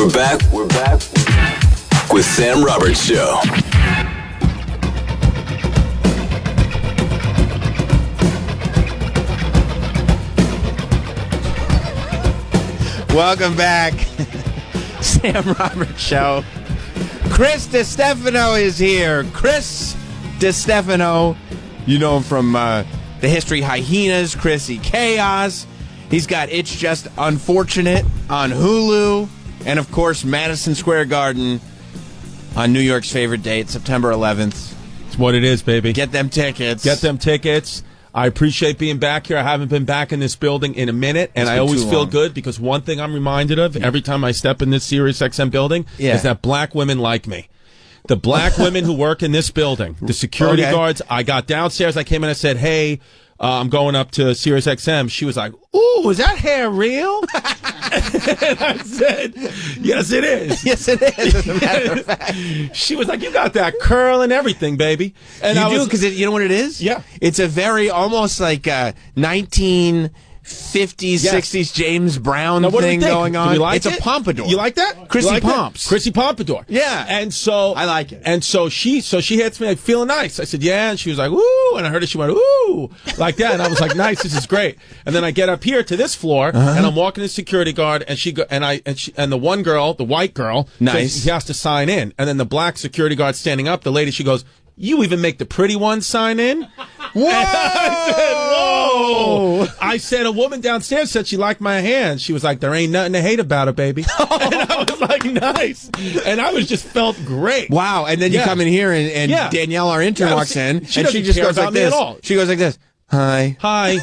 We're back with Sam Roberts Show. Welcome back. Sam Roberts Show. Chris DiStefano is here. Chris DiStefano. You know him from the History Hyenas, Chrissy Chaos. He's got It's Just Unfortunate on Hulu. And, of course, Madison Square Garden on New York's favorite date, September 11th. It's what it is, baby. Get them tickets. Get them tickets. I appreciate being back here. I haven't been back in this building in a minute, and I always feel good because one thing I'm reminded of every time I step in this Sirius XM building is that black women like me. The black women who work in this building, the security guards, I got downstairs, I came in and said, hey, I'm going up to Sirius XM. She was like, ooh, is that hair real? And I said, yes, it is. Yes, it is, as a matter of fact. She was like, you got that curl and everything, baby. And you do, because you know what it is? Yeah. It's a very, almost like 1950s, 60s James Brown thing going on. Do you like it's a pompadour. You like that? Chrissy like Pomps. That? Chrissy Pompadour. Yeah. And so I like it. And so she hits me like, feeling nice. I said, yeah. And she was like, woo. And I heard her, she went, ooh, like that. And I was like, nice, this is great. And then I get up here to this floor, and I'm walking to the security guard, and and the one girl, the white girl, nice, he has to sign in. And then the black security guard standing up, the lady, she goes, you even make the pretty ones sign in? Whoa! I said, whoa! I said, a woman downstairs said she liked my hand. She was like, there ain't nothing to hate about it, baby. And I was like, nice. And I was just felt great. Wow. And then you come in here, and Danielle, our intern, walks in, and she just goes like this. She goes like this. Hi.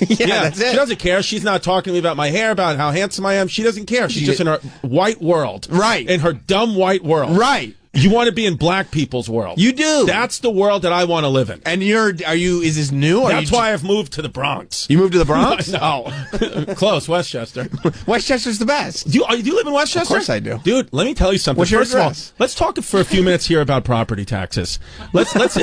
Yeah, that's it. She doesn't care. She's not talking to me about my hair, about how handsome I am. She doesn't care. She's just in her white world. Right. In her dumb white world. Right. You want to be in black people's world. You do. That's the world that I want to live in. And is this new? That's why I've moved to the Bronx. You moved to the Bronx? No. Close, Westchester. Westchester's the best. Do you live in Westchester? Of course I do. Dude, let me tell you something. What's your First of all, address? let's talk for a few minutes here about property taxes. Let's talk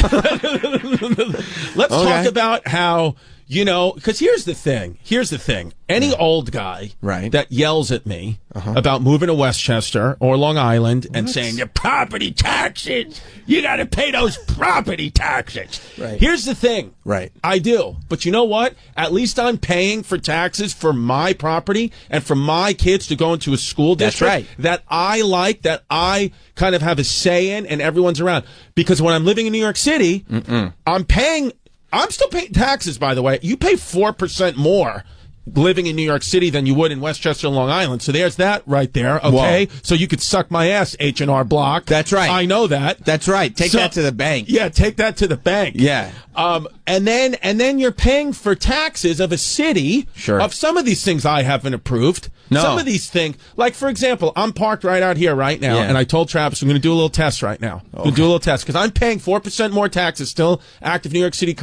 about how, because here's the thing. Any old guy that yells at me about moving to Westchester or Long Island and saying, the property taxes, you got to pay those property taxes. Right. Here's the thing. Right. I do. But you know what? At least I'm paying for taxes for my property and for my kids to go into a school district that I like, that I kind of have a say in, and everyone's around. Because when I'm living in New York City, I'm still paying taxes, by the way. You pay 4% more living in New York City than you would in Westchester and Long Island. So there's that right there, okay? Whoa. So you could suck my ass, H&R Block. That's right. I know that. That's right. Take that to the bank. Yeah, take that to the bank. Yeah. And then you're paying for taxes of a city of some of these things I haven't approved. No. Some of these things, like, for example, I'm parked right out here right now, and I told Travis I'm going to do a little test right now. I'm going to do a little test because I'm paying 4% more taxes, still active New York City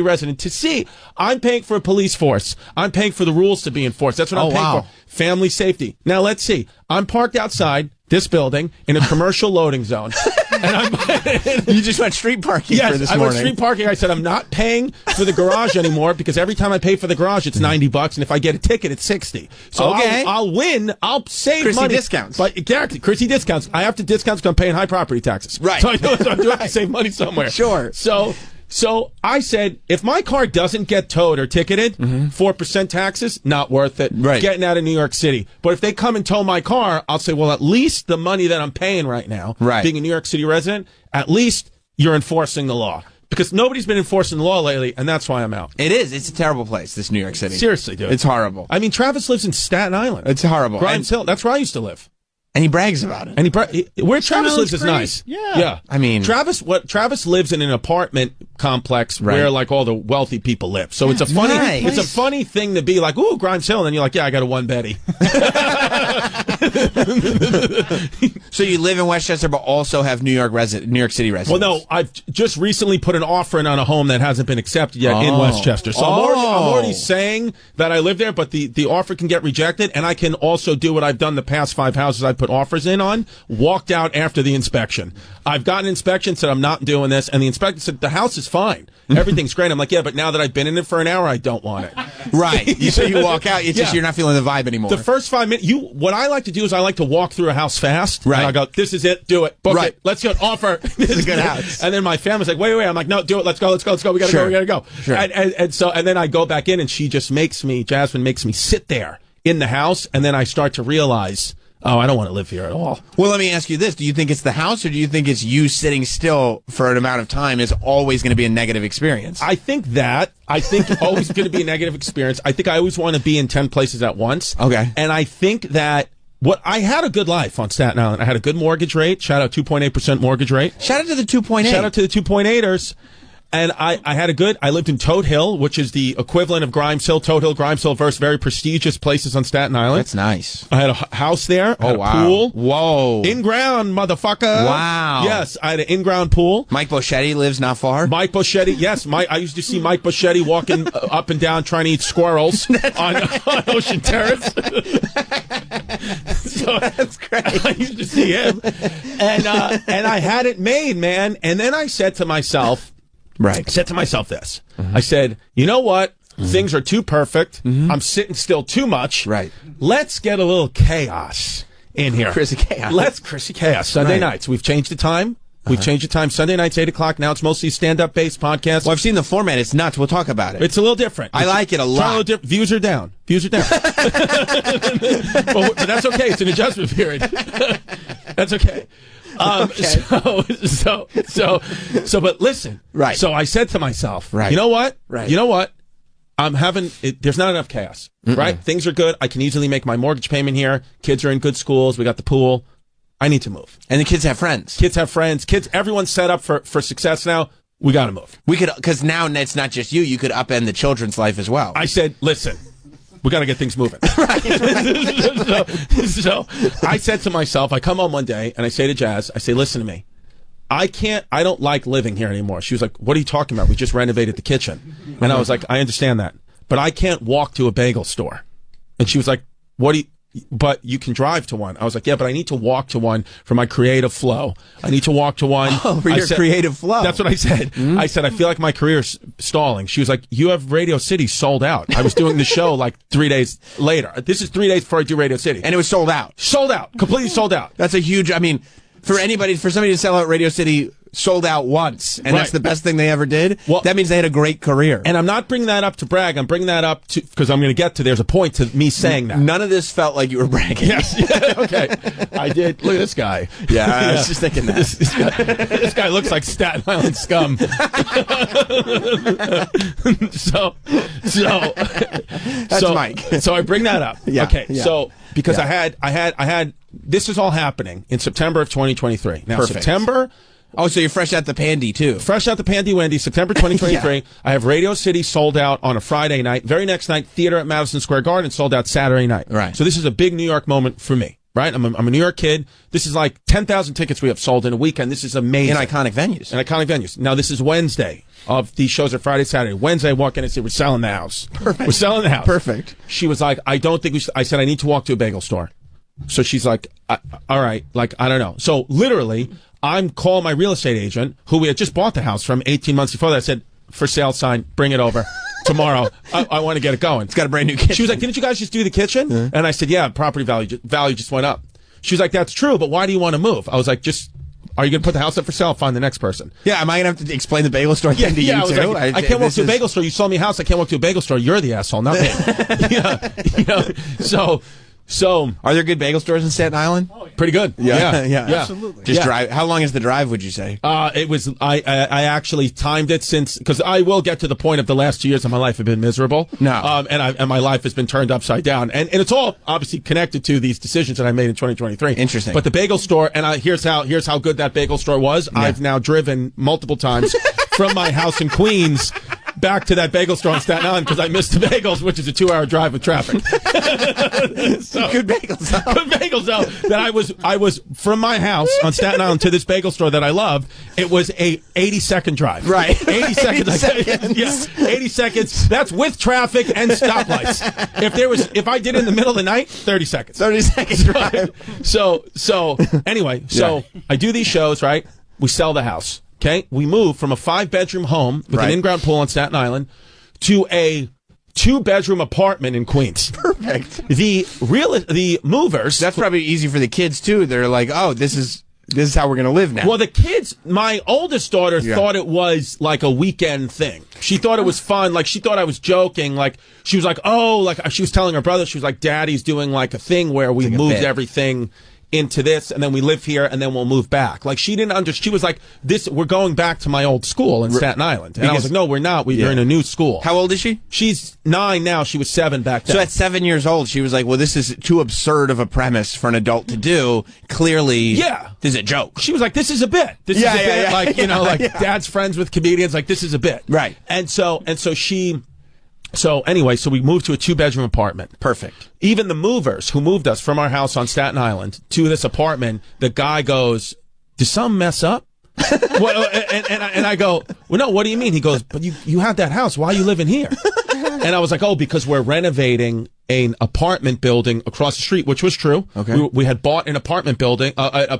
resident, to see. I'm paying for a police force. I'm paying for the rules to be enforced. That's what I'm paying for. Family safety. Now, let's see. I'm parked outside this building in a commercial loading zone. And you just went street parking for this morning. I went street parking. I said, I'm not paying for the garage anymore because every time I pay for the garage, it's $90, and if I get a ticket, it's $60. So I'll win. I'll save Chrissy money. Discounts. But exactly, Chrissy discounts. I have to discount because I'm paying high property taxes. Right. So I do have to save money somewhere. Sure. So I said, if my car doesn't get towed or ticketed, 4% taxes, not worth it. Right. Getting out of New York City. But if they come and tow my car, I'll say, well, at least the money that I'm paying right now, being a New York City resident, at least you're enforcing the law. Because nobody's been enforcing the law lately, and that's why I'm out. It is. It's a terrible place, this New York City. Seriously, dude. It's horrible. I mean, Travis lives in Staten Island. It's horrible. Grimes Hill. That's where I used to live. And he brags about it. And where Travis lives is nice. Yeah. I mean, Travis lives in an apartment complex where like all the wealthy people live. So it's a funny thing to be like, ooh, Grimes Hill, and then you're like, yeah, I got a one Betty. So you live in Westchester, but also have New York City residents. Well, no, I've just recently put an offer in on a home that hasn't been accepted yet in Westchester. So I'm already saying that I live there, but the offer can get rejected, and I can also do what I've done the past 5 houses I've put offers in on, walked out after the inspection. I've gotten an inspection, said I'm not doing this, and the inspector said the house is fine. Everything's great. I'm like, yeah, but now that I've been in it for an hour, I don't want it. Right. So you walk out, it's just you're not feeling the vibe anymore. The first 5 minutes, what I like to do is I like like to walk through a house fast. Right. And I go, this is it. Do it. Book Right. it. Let's go. Offer. This is a good house. And then my family's like, wait. I'm like, no, do it. Let's go. We gotta Sure. go. We gotta go. Sure. And then I go back in, and she just Jasmine makes me sit there in the house, and then I start to realize, oh, I don't want to live here at all. Well, let me ask you this. Do you think it's the house, or do you think it's you sitting still for an amount of time is always going to be a negative experience? I think always going to be a negative experience. I think I always want to be in 10 places at once. Okay. And I think that I had a good life on Staten Island. I had a good mortgage rate. Shout out 2.8% mortgage rate. Shout out to the 2.8. Shout out to the 2.8ers. And I lived in Toad Hill, which is the equivalent of Grimes Hill. Toad Hill, Grimes Hill, very prestigious places on Staten Island. That's nice. I had a house there. I had wow. a pool. Whoa. In-ground, motherfucker. Wow. Yes, I had an in-ground pool. Mike Boschetti lives not far. Mike Boschetti, yes. I used to see Mike Boschetti walking up and down trying to eat squirrels on Ocean Terrace. So That's great. I used to see him. And I had it made, man. And then I said to myself, Right. I said to myself this. I said, you know what? Things are too perfect. I'm sitting still too much. Right. Let's get a little chaos in here. Chrissy Chaos. Let's Chrissy Chaos. Sunday Right. nights. We've changed the time. We've changed the time. Sunday nights, 8 o'clock. Now it's mostly stand-up based podcast. Well, I've seen the format. It's nuts. We'll talk about it. It's a little different. I like it a lot. Views are down. Views are down. but that's okay. It's an adjustment period. That's okay. But listen. Right. So I said to myself, Right. you know what? Right. You know what? There's not enough chaos, right? Things are good. I can easily make my mortgage payment here. Kids are in good schools. We got the pool. I need to move. And the kids have friends. Kids have friends. Everyone's set up for success now. We got to move. We could, because now it's not just you. You could upend the children's life as well. I said, listen, we got to get things moving. So I said to myself, I come home one day and I say to Jazz, I say, listen to me. I don't like living here anymore. She was like, what are you talking about? We just renovated the kitchen. And I was like, I understand that, but I can't walk to a bagel store. And she was like, but you can drive to one. I was like, yeah, but I need to walk to one for my creative flow. I need to walk to one. Oh, for your creative flow. That's what I said. I said, I feel like my career's stalling. She was like, you have Radio City sold out. I was doing the show like 3 days later. This is 3 days before I do Radio City. And it was sold out. Sold out. Completely sold out. That's a huge, for somebody to sell out Radio City sold out once, and that's the best thing they ever did. Well, that means they had a great career. And I'm not bringing that up to brag. I'm bringing that up because I'm going to get to, there's a point to me saying that. None of this felt like you were bragging. Yes. Okay. I did. Look at this guy. Yeah, I was just thinking that. This guy looks like Staten Island scum. That's Mike. So I bring that up. Yeah, okay. yeah. So because Yeah. I had this is all happening in September of 2023. Now Perfect. September. Oh, so you're fresh out the pandy, too. Fresh out the Pandy Wendy, September 2023. I have Radio City sold out on a Friday night. Very next night, theater at Madison Square Garden sold out Saturday night. Right. So this is a big New York moment for me, right? I'm a New York kid. This is like 10,000 tickets we have sold in a weekend. This is amazing. In iconic venues. In iconic venues. Now, this is Wednesday of these shows are Friday, Saturday. Wednesday, I walk in and say, we're selling the house. Perfect. We're selling the house. Perfect. She was like, I don't think I said, I need to walk to a bagel store. So she's like, all right, like, I don't know. So literally, I'm calling my real estate agent, who we had just bought the house from 18 months before that. I said, for sale sign, bring it over tomorrow. I want to get it going. It's got a brand new kitchen. She was like, didn't you guys just do the kitchen? And I said, yeah, property value just went up. She was like, that's true, but why do you want to move? I was like, are you going to put the house up for sale? Find the next person. Yeah, am I going to have to explain the bagel store thing to you, I was too? like, I can't walk to a bagel store. You sold me a house. I can't walk to a bagel store. You're the asshole, not me. So are there good bagel stores in Staten Island? pretty good. Yeah. Absolutely. Just drive. How long is the drive, would you say? It was, I actually timed it because I will get to the point of the last 2 years of my life have been miserable. No. And my life has been turned upside down. And it's all obviously connected to these decisions that I made in 2023. Interesting. But the bagel store, and here's how good that bagel store was. Yeah. I've now driven multiple times from my house in Queens back to that bagel store on Staten Island because I missed the bagels, which is a 2-hour drive with traffic. So, Good bagels. good bagels, though. That I was from my house on Staten Island to this bagel store that I love. It was a 80-second drive. Right. 80 seconds. 80 seconds. Yeah, 80 seconds. That's with traffic and stoplights. If I did it in the middle of the night, 30 seconds. 30-second drive. So anyway, I do these shows, right? We sell the house. Okay, we move from a 5-bedroom home with an in-ground pool on Staten Island to a 2-bedroom apartment in Queens. Perfect. The movers. That's probably easy for the kids too. They're like, oh, this is how we're gonna live now. Well, the kids, my oldest daughter thought it was like a weekend thing. She thought it was fun. Like, she thought I was joking. Like, she was like, oh, like, she was telling her brother, she was like, Daddy's doing like a thing where we moved everything into this, and then we live here, and then we'll move back. Like, she didn't understand. She was like, we're going back to my old school in Staten Island. And I was like, no, we're not. We're in a new school. How old is she? She's 9 now. She was 7 back then. So at 7 years old, she was like, well, this is too absurd of a premise for an adult to do. Clearly, this is a joke. She was like, this is a bit. This is a bit. Like, you know, like Dad's friends with comedians. Like, this is a bit. Right. And so she... So anyway, so we moved to a 2-bedroom apartment. Perfect. Even the movers who moved us from our house on Staten Island to this apartment, the guy goes, did something mess up? Well, and I go, well, no, what do you mean? He goes, but you had that house. Why are you living here? And I was like, oh, because we're renovating an apartment building across the street, which was true. Okay. We had bought an apartment building, a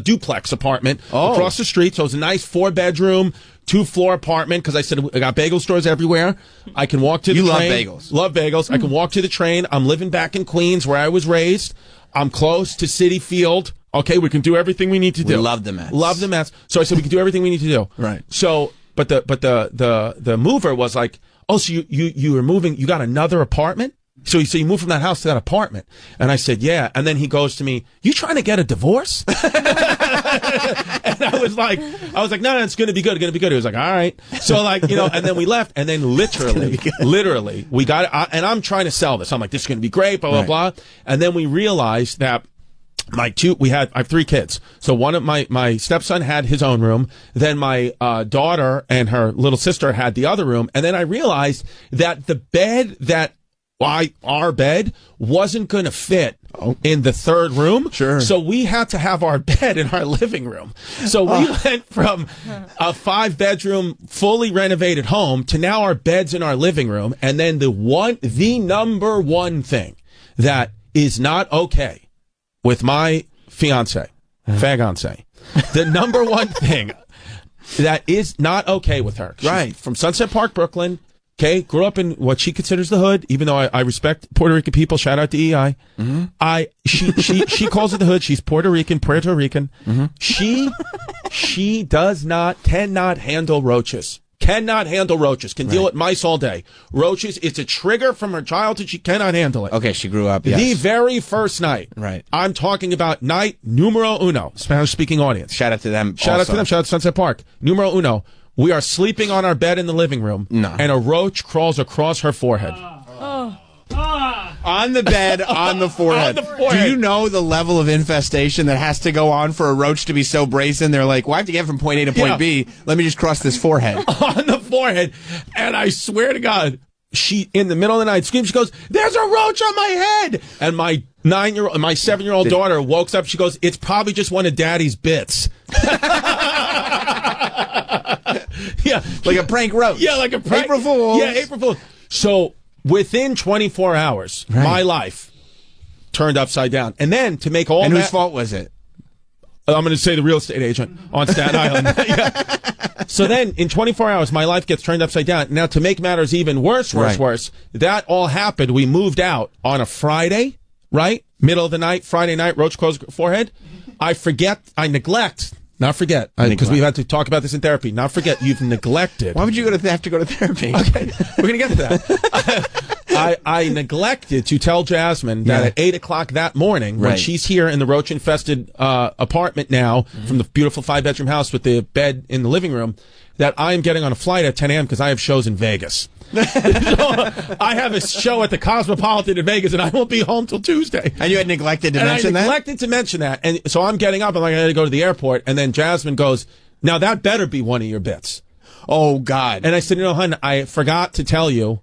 duplex apartment across the street. So it was a nice 4-bedroom, 2-floor apartment, because I said I got bagel stores everywhere. I can walk to the train. You love bagels. Love bagels. I can walk to the train. I'm living back in Queens where I was raised. I'm close to Citi Field. Okay, we can do everything we need to do. We love the Mets. Love the Mets. So I said we can do everything we need to do. Right. So, but the mover was like, oh, so you were moving, you got another apartment? So you moved from that house to that apartment. And I said, yeah. And then he goes to me, you trying to get a divorce? And I was like, no, it's going to be good. It's going to be good. He was like, all right. So like, you know, and then we left, and then literally we got it. And I'm trying to sell this. I'm like, this is going to be great, blah, blah, blah. And then we realized that I have 3 kids. So one of my stepson had his own room. Then my daughter and her little sister had the other room. And then I realized that the bed our bed wasn't going to fit in the 3rd room. Sure. So we had to have our bed in our living room. So we went from a 5-bedroom, fully renovated home to now our bed's in our living room. And then the number one thing that is not okay with my fiance, the number one thing that is not okay with her. She's from Sunset Park, Brooklyn. Okay, grew up in what she considers the hood, even though I respect Puerto Rican people. Shout out to EI. Mm-hmm. She calls it the hood. She's Puerto Rican. Mm-hmm. She cannot handle roaches. Cannot handle roaches. Can deal with mice all day. Roaches, it's a trigger from her childhood. She cannot handle it. Okay, she grew up, The very first night. Right. I'm talking about night numero uno. Spanish-speaking audience. Shout out to them. Shout out to Sunset Park. Numero uno. We are sleeping on our bed in the living room. No. And a roach crawls across her forehead. On the bed, on the forehead. On the forehead. Do you know the level of infestation that has to go on for a roach to be so brazen? They're like, well, I have to get from point A to point B. Let me just cross this forehead. On the forehead. And I swear to God, she, in the middle of the night, screams. She goes, there's a roach on my head. And my 7-year-old daughter woke up. She goes, it's probably just one of Daddy's bits. Yeah, like a prank roach. Yeah, like a prank. April Fool's. Yeah, April Fool's. So within 24 hours, my life turned upside down. And then to make all and whose fault was it? I'm going to say the real estate agent on Staten Island. Yeah. So then in 24 hours, my life gets turned upside down. Now to make matters even worse, that all happened. We moved out on a Friday, right? Middle of the night, Friday night, roach closed forehead. Not forget, because we've had to talk about this in therapy. Not forget, you've neglected. Why would you have to go to therapy? Okay, we're going to get to that. I neglected to tell Jasmine that at 8 o'clock that morning, when she's here in the roach-infested apartment now, from the beautiful 5-bedroom house with the bed in the living room, that I'm getting on a flight at 10 a.m. because I have shows in Vegas. So I have a show at the Cosmopolitan in Vegas, and I won't be home till Tuesday. And you had neglected to mention that? I neglected to mention that. And so I'm getting up. I'm like, I got to go to the airport. And then Jasmine goes, now that better be one of your bits. Oh, God. And I said, hon, I forgot to tell you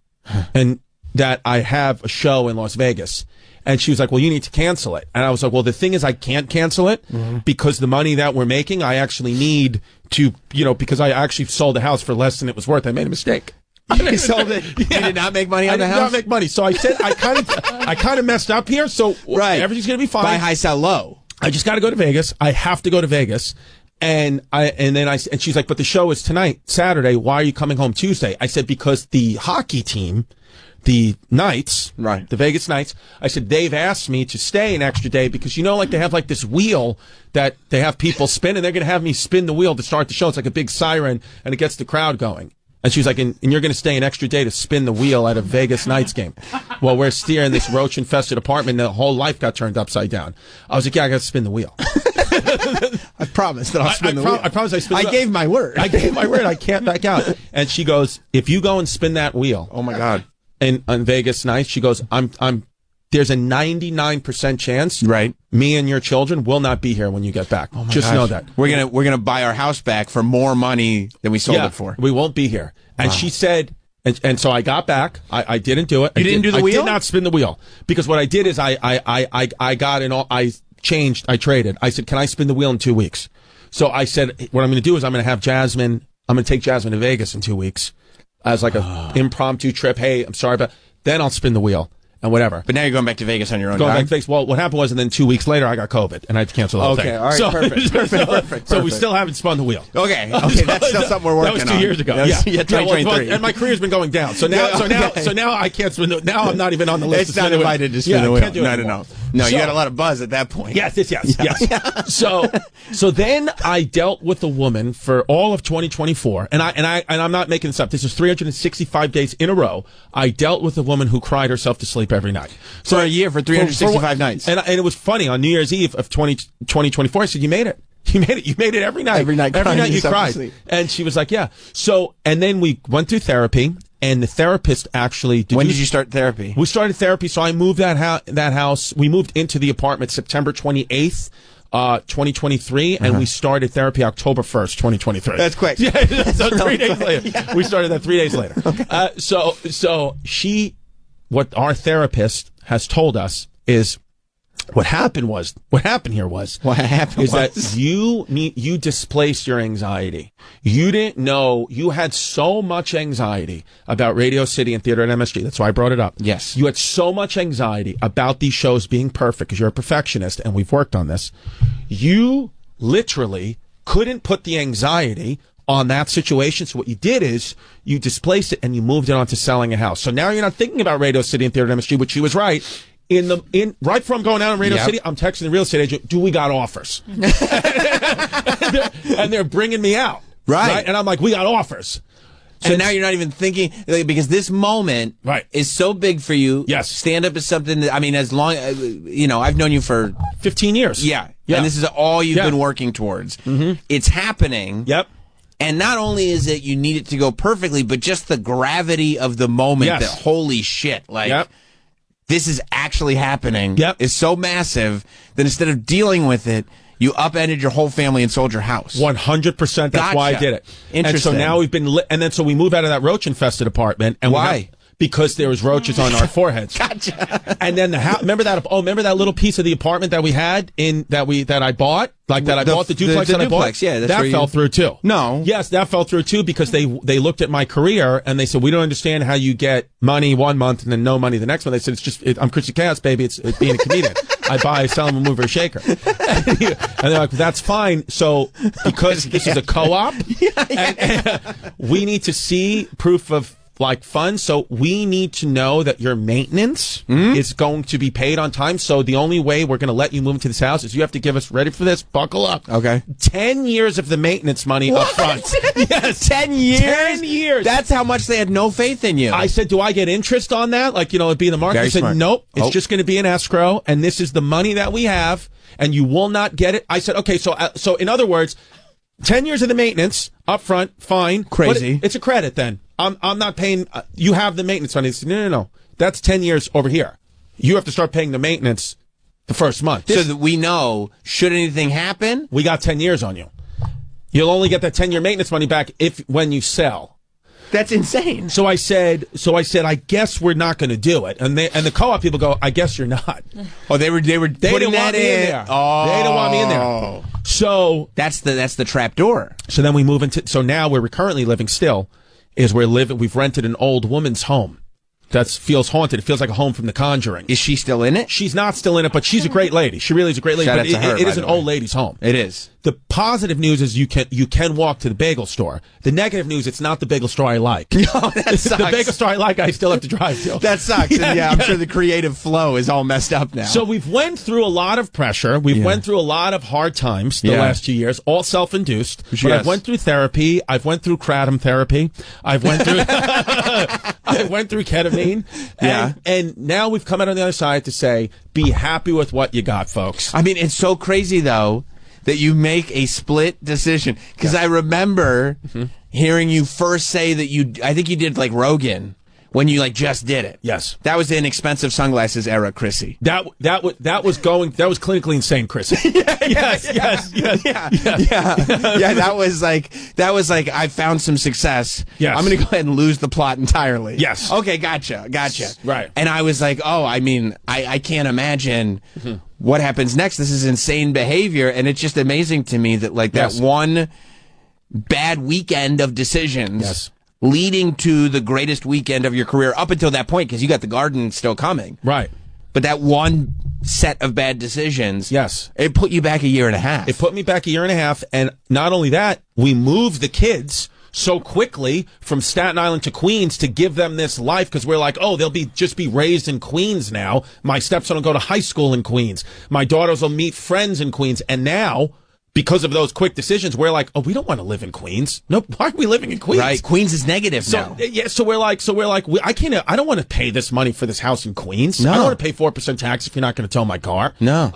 and that I have a show in Las Vegas. And she was like, well, you need to cancel it. And I was like, well, the thing is I can't cancel it because the money that we're making, I actually need to, because I actually sold the house for less than it was worth. I made a mistake. You sold it. You did not make money on the house? I did not make money. So I said, I kind of messed up here. So everything's going to be fine. Buy high, sell low. I just got to go to Vegas. I have to go to Vegas. And she's like, but the show is tonight, Saturday. Why are you coming home Tuesday? I said, because the hockey team, the Knights, right, the Vegas Knights, I said, they've asked me to stay an extra day because, like they have like this wheel that they have people spin, and they're going to have me spin the wheel to start the show. It's like a big siren, and it gets the crowd going. And she was like, and you're going to stay an extra day to spin the wheel at a Vegas Knights game. Well, we're still in this roach-infested apartment, and the whole life got turned upside down. I was like, yeah, I got to spin the wheel. I promised that I'll spin the wheel. I promised I spin the wheel. I gave my word. I gave my word. I can't back out. And she goes, if you go and spin that wheel. Oh, my God. On Vegas Nights, she goes, there's a 99% chance, right, me and your children will not be here when you get back. Oh my Just gosh. know that. We're gonna buy our house back for more money than we sold it for. We won't be here. And she said, and so I got back. I didn't do it. You didn't do the wheel? I did not spin the wheel. Because what I did is I traded. I said, can I spin the wheel in 2 weeks? So I said, what I'm going to do is I'm going to take Jasmine to Vegas in 2 weeks as like a impromptu trip. Hey, I'm sorry, but then I'll spin the wheel. And whatever. But now you're going back to Vegas on your own Going time? back to Vegas. Well, what happened was, and then 2 weeks later, I got COVID, and I had to cancel the whole thing. Okay, all right, perfect. So we still haven't spun the wheel. Okay, that's still something we're working on. That was 2 years ago. Yeah, 2023. And my career's been going down. So now I can't spin the. Now I'm not even on the list. It's not invited to spin the wheel. Can't do it anymore. No, you got a lot of buzz at that point. Yes. So then I dealt with a woman for all of 2024, and I'm not making this up. This is 365 days in a row. I dealt with a woman who cried herself to sleep every night. So a year for 365 nights. And it was funny on New Year's Eve of 2024. I said, "You made it. You made it every night. Every night you cried." And she was like, "Yeah." So and then we went through therapy. And the therapist actually... When did you start therapy? We started therapy, so I moved that house. We moved into the apartment September 28th, 2023, and we started therapy October 1st, 2023. That's quick. Yeah, so 3 days later. Yeah. We started that 3 days later. Okay. So what our therapist has told us is... What happened here was that you displaced your anxiety. You didn't know you had so much anxiety about Radio City and theater at MSG. That's why I brought it up. Yes. You had so much anxiety about these shows being perfect because you're a perfectionist and we've worked on this. You literally couldn't put the anxiety on that situation. So what you did is you displaced it and you moved it onto selling a house. So now you're not thinking about Radio City and theater at MSG, which she was right. Right before I'm going out on Radio City, I'm texting the real estate agent, do we got offers? and they're bringing me out. Right. And I'm like, we got offers. So now you're not even thinking, because this moment is so big for you. Yes. Stand up is something that, as long, I've known you for 15 years. Yeah. And this is all you've been working towards. Mm-hmm. It's happening. Yep. And not only is it you need it to go perfectly, but just the gravity of the moment that, holy shit, this is actually happening is so massive that instead of dealing with it, you upended your whole family and sold your house. 100%. That's why I did it. Interesting. And so now we've been, so we move out of that roach-infested apartment. And why? Because there was roaches on our foreheads. Gotcha. And then remember that little piece of the apartment that we had that I bought? Like that I bought the duplex that I bought? Yeah, that fell through too. No. Yes, that fell through too because they looked at my career and they said, we don't understand how you get money one month and then no money the next month. They said, I'm Chrissy Chaos, baby. It's being a comedian. I buy, sell them a mover, a shaker. And they're like, that's fine. So because this is a co-op, and we need to see proof of funds. So we need to know that your maintenance is going to be paid on time. So the only way we're going to let you move into this house is you have to give us, ready for this, buckle up. Okay. 10 years of the maintenance money up front. Yes. 10 years? 10 years. That's how much they had no faith in you. I said, do I get interest on that? It'd be in the market. Very I said, smart. nope. It's just going to be an escrow. And this is the money that we have. And you will not get it. I said, okay. So in other words, 10 years of the maintenance up front, fine. Crazy. It's a credit then. I'm not paying, you have the maintenance money. No. That's 10 years over here. You have to start paying the maintenance the first month. So that we know, should anything happen? We got 10 years on you. You'll only get that 10-year maintenance money back when you sell. That's insane. So I said, I guess we're not going to do it. And the co-op people go, I guess you're not. Oh, they putting that in there. Oh. They didn't want me in there. So that's the trap door. So then we move into, so now where we're currently living still is we've rented an old woman's home. That feels haunted. It feels like a home from The Conjuring. Is she still in it? She's not still in it, but she's a great lady. She really is a great lady. Shout but out to her, it is an old lady's home. It is. the positive news is you can walk to the bagel store. The negative news, it's not the bagel store I like. No, that sucks. The bagel store I like, I still have to drive to. That sucks. Yeah, I'm sure the creative flow is all messed up now. So we've went through a lot of pressure. We've went through a lot of hard times the last 2 years, all self-induced. But I've went through therapy. I've went through kratom therapy. I've went through I went through ketamine. And now we've come out on the other side to say, be happy with what you got, folks. I mean, it's so crazy though that you make a split decision, because I remember hearing you first say that I think you did like Rogan when you like just did it. Yes, that was the inexpensive sunglasses era, Chrissy. That was clinically insane, Chrissy. Yes. That was like I found some success. Yes. I'm gonna go ahead and lose the plot entirely. Yes. Okay, gotcha. Right. And I was like, oh, I mean, I can't imagine what happens next. This is insane behavior, and it's just amazing to me that like that one bad weekend of decisions leading to the greatest weekend of your career up until that point, because you got the Garden still coming. Right. But that one set of bad decisions, it put you back a year and a half. It put me back a year and a half, and not only that, we moved the kids so quickly from Staten Island to Queens to give them this life, because we're like, oh, they'll just be raised in Queens now. My stepson will go to high school in Queens. My daughters will meet friends in Queens. And now, because of those quick decisions, we're like, oh, we don't want to live in Queens. No, why are we living in Queens? Right, Queens is negative now. Yeah, so we're like, I don't want to pay this money for this house in Queens. No. I don't want to pay 4% tax if you're not going to tow my car. No,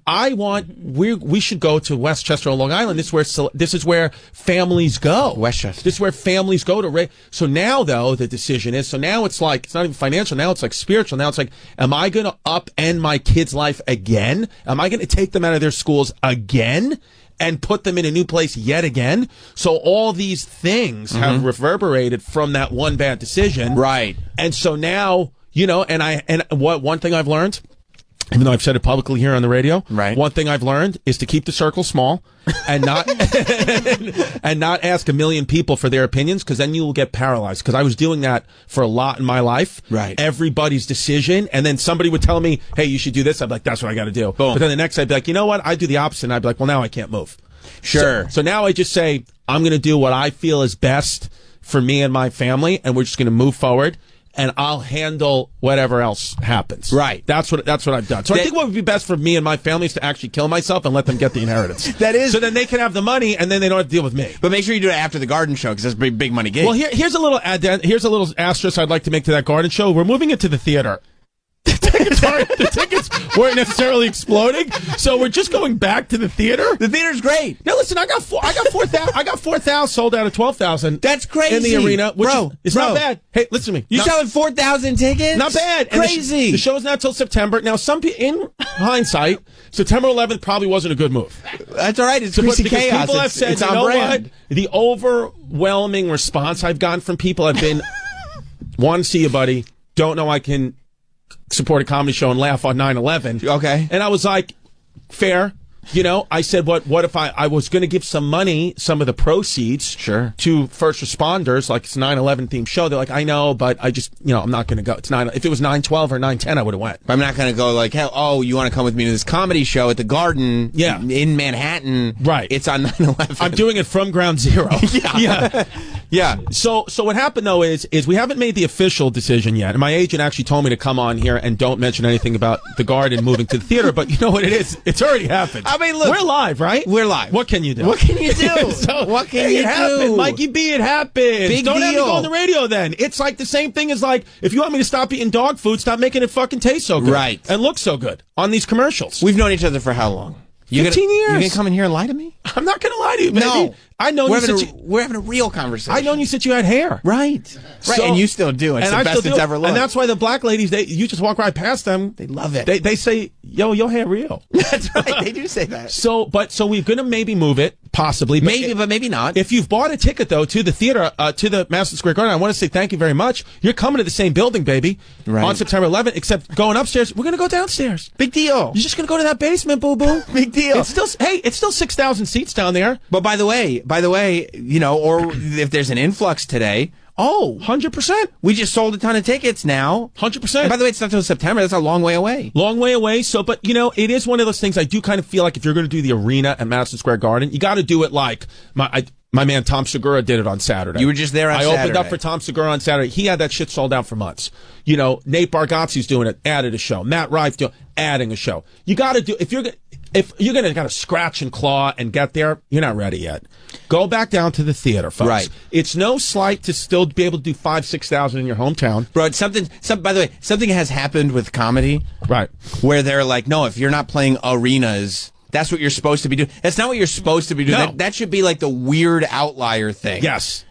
we should go to Westchester on Long Island. This is where families go. Westchester. This is where families go to raise. So now, though, the decision is, so now it's like, it's not even financial. Now it's like spiritual. Now it's like, am I going to upend my kid's life again? Am I going to take them out of their schools again and put them in a new place yet again? So all these things have reverberated from that one bad decision. Right. And so now, one thing I've learned, even though I've said it publicly here on the radio, one thing I've learned is to keep the circle small and not and not ask a million people for their opinions, because then you will get paralyzed. Because I was doing that for a lot in my life. Right. Everybody's decision, and then somebody would tell me, hey, you should do this. I'd be like, that's what I got to do. Boom. But then the next I'd be like, you know what? I do the opposite. And I'd be like, well, now I can't move. Sure. So now I just say, I'm going to do what I feel is best for me and my family, and we're just going to move forward. And I'll handle whatever else happens. Right. That's what I've done. So I think what would be best for me and my family is to actually kill myself and let them get the inheritance. That is. So then they can have the money, and then they don't have to deal with me. But make sure you do it after the Garden show, because that's a big money gig. Well, here's a little here's a little asterisk I'd like to make to that Garden show. We're moving it to the theater. The tickets weren't necessarily exploding, so we're just going back to the theater. The theater's great. Now listen, I got 4,000 sold out of 12,000. That's crazy in the arena, which is not bro. bad. Hey, listen to me. You selling 4,000 tickets? Not bad. Crazy. And the show's not till September. Now, in hindsight, September 11th probably wasn't a good move. That's all right. It's crazy chaos. People have said, you know what? The overwhelming response I've gotten from people have been, want to see you, buddy. Don't know I can support a comedy show and laugh on 9/11. Okay. And I was like, fair. I said, what if I was going to give some money, some of the proceeds to first responders, like it's a 9/11 themed show. They're like, I know, but I just, I'm not going to go. If it was 9/12 or 9/10, I would have went. But I'm not going to go like, hey, oh, you want to come with me to this comedy show at the Garden in Manhattan. Right. It's on 9/11. I'm doing it from ground zero. Yeah. So what happened though is we haven't made the official decision yet. And my agent actually told me to come on here and don't mention anything about the Garden moving to the theater, but you know what it is? It's already happened. I mean, look, we're live, right? We're live. What can you do? What can you do? What can you do? It happened, Mikey B. It happened. Big Don't deal. have to go on the radio then. It's like the same thing as like, if you want me to stop eating dog food, stop making it fucking taste so good. Right. And look so good on these commercials. We've known each other for how long? 15 years. You gonna come in here and lie to me? I'm not gonna lie to you, baby. No. I know we're having a real conversation. I know you since you had hair. Right. So, and you still do. It's the best it's ever looked. And that's why the black ladies, you just walk right past them. They love it. They say, yo, your hair real. That's right. They do say that. So we're going to maybe move it, possibly. But maybe not. If you've bought a ticket, though, to the theater, to the Madison Square Garden, I want to say thank you very much. You're coming to the same building, baby, on September 11th, except going upstairs. We're going to go downstairs. Big deal. You're just going to go to that basement, boo-boo. Big deal. It's still 6,000 seats down there. But by the way, or if there's an influx today, Oh, 100%. We just sold a ton of tickets now. 100%. And by the way, it's not until September. That's a long way away. Long way away. So, but it is one of those things. I do kind of feel like if you're going to do the arena at Madison Square Garden, you got to do it like my man Tom Segura did it on Saturday. You were just there on Saturday. I opened up for Tom Segura on Saturday. He had that shit sold out for months. Nate Bargatze's doing it, added a show. Matt Rife adding a show. You got to do, if you're going to got to scratch and claw and get there, you're not ready yet. Go back down to the theater, folks. Right. It's no slight to still be able to do 5,000-6,000 in your hometown. Bro, by the way, something has happened with comedy. Right. Where they're like, no, if you're not playing arenas, that's what you're supposed to be doing. That's not what you're supposed to be doing. No. That should be like the weird outlier thing. Yes.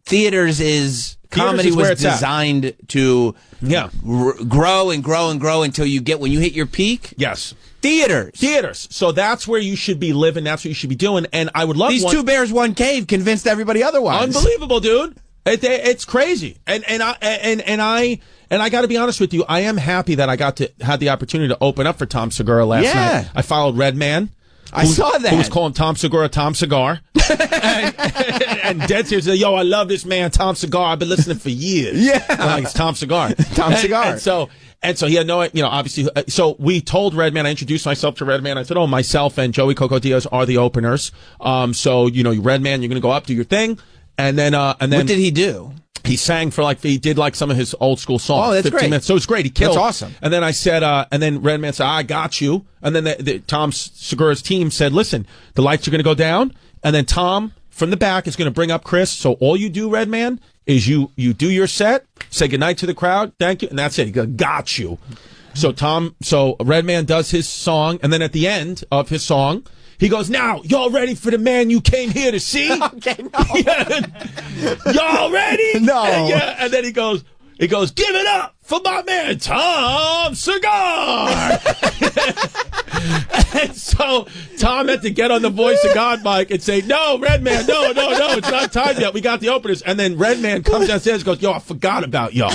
Theaters comedy was designed to grow and grow and grow until when you hit your peak. Yes. Theaters. So that's where you should be living. That's what you should be doing. And I would love these two bears, one cave convinced everybody otherwise. Unbelievable, dude. It's crazy. And I got to be honest with you. I am happy that I had the opportunity to open up for Tom Segura last night. I followed Redman. I saw that. Who was calling Tom Segura Tom Cigar. and Dead Serious said, yo, I love this man, Tom Cigar. I've been listening for years. Yeah. Like, it's Tom Cigar. Cigar. And so he had obviously, so we told Redman, I introduced myself to Redman. I said, myself and Joey Coco Diaz are the openers. So, Redman, you're going to go up, do your thing. And then, what did he do? He sang he did like some of his old school songs. Oh, that's 15 great. minutes. So it's great. He killed. That's awesome. And then I said, and then Redman said, I got you. And then Tom Segura's team said, listen, the lights are going to go down. And then Tom from the back is going to bring up Chris. So all you do, Redman, is you do your set, say goodnight to the crowd. Thank you. And that's it. He goes, got you. So Redman does his song. And then at the end of his song, he goes, now, y'all ready for the man you came here to see? Okay, no. Y'all ready? No. And then he goes, give it up for my man, Tom Cigar. And so Tom had to get on the Voice of God mic and say, no, Redman, no, it's not time yet. We got the openers. And then Redman comes downstairs and goes, yo, I forgot about y'all.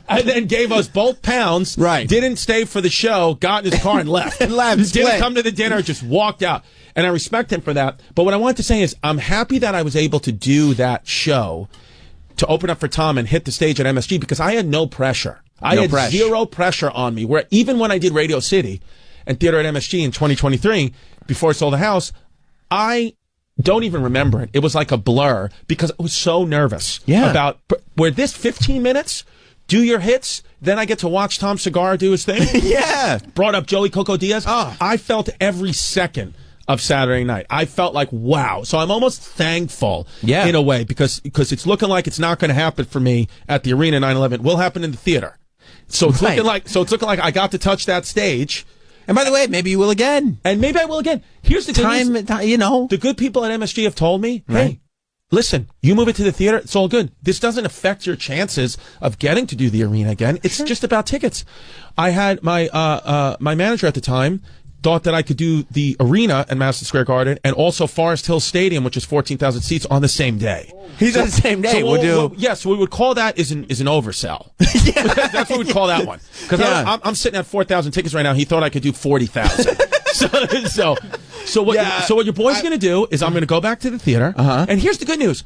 And then gave us both pounds. Right. Didn't stay for the show, got in his car and left. Didn't come to the dinner, just walked out. And I respect him for that. But what I wanted to say is I'm happy that I was able to do that show to open up for Tom and hit the stage at MSG because I had no pressure. I had zero pressure on me. Where even when I did Radio City and theater at MSG in 2023, before I sold the house, I don't even remember it. It was like a blur because I was so nervous about where this 15 minutes, do your hits, then I get to watch Tom Cigar do his thing. Yeah. Brought up Joey Coco Diaz. Oh. I felt every second of Saturday night. I felt like, wow. So I'm almost thankful in a way because it's looking like it's not going to happen for me at the arena 9/11. It will happen in the theater. So it's looking like I got to touch that stage. And by the way, maybe you will again. And maybe I will again. Here's the good news. The good people at MSG have told me, hey, listen, you move it to the theater, it's all good. This doesn't affect your chances of getting to do the arena again. It's just about tickets. I had my manager at the time thought that I could do the arena at Madison Square Garden and also Forest Hill Stadium, which is 14,000 seats, on the same day. He's on the same day. So we would call that is an oversell. That's what we'd call that one. Because I'm sitting at 4,000 tickets right now. He thought I could do 40,000. So what your boy's going to do is I'm going to go back to the theater. And here's the good news.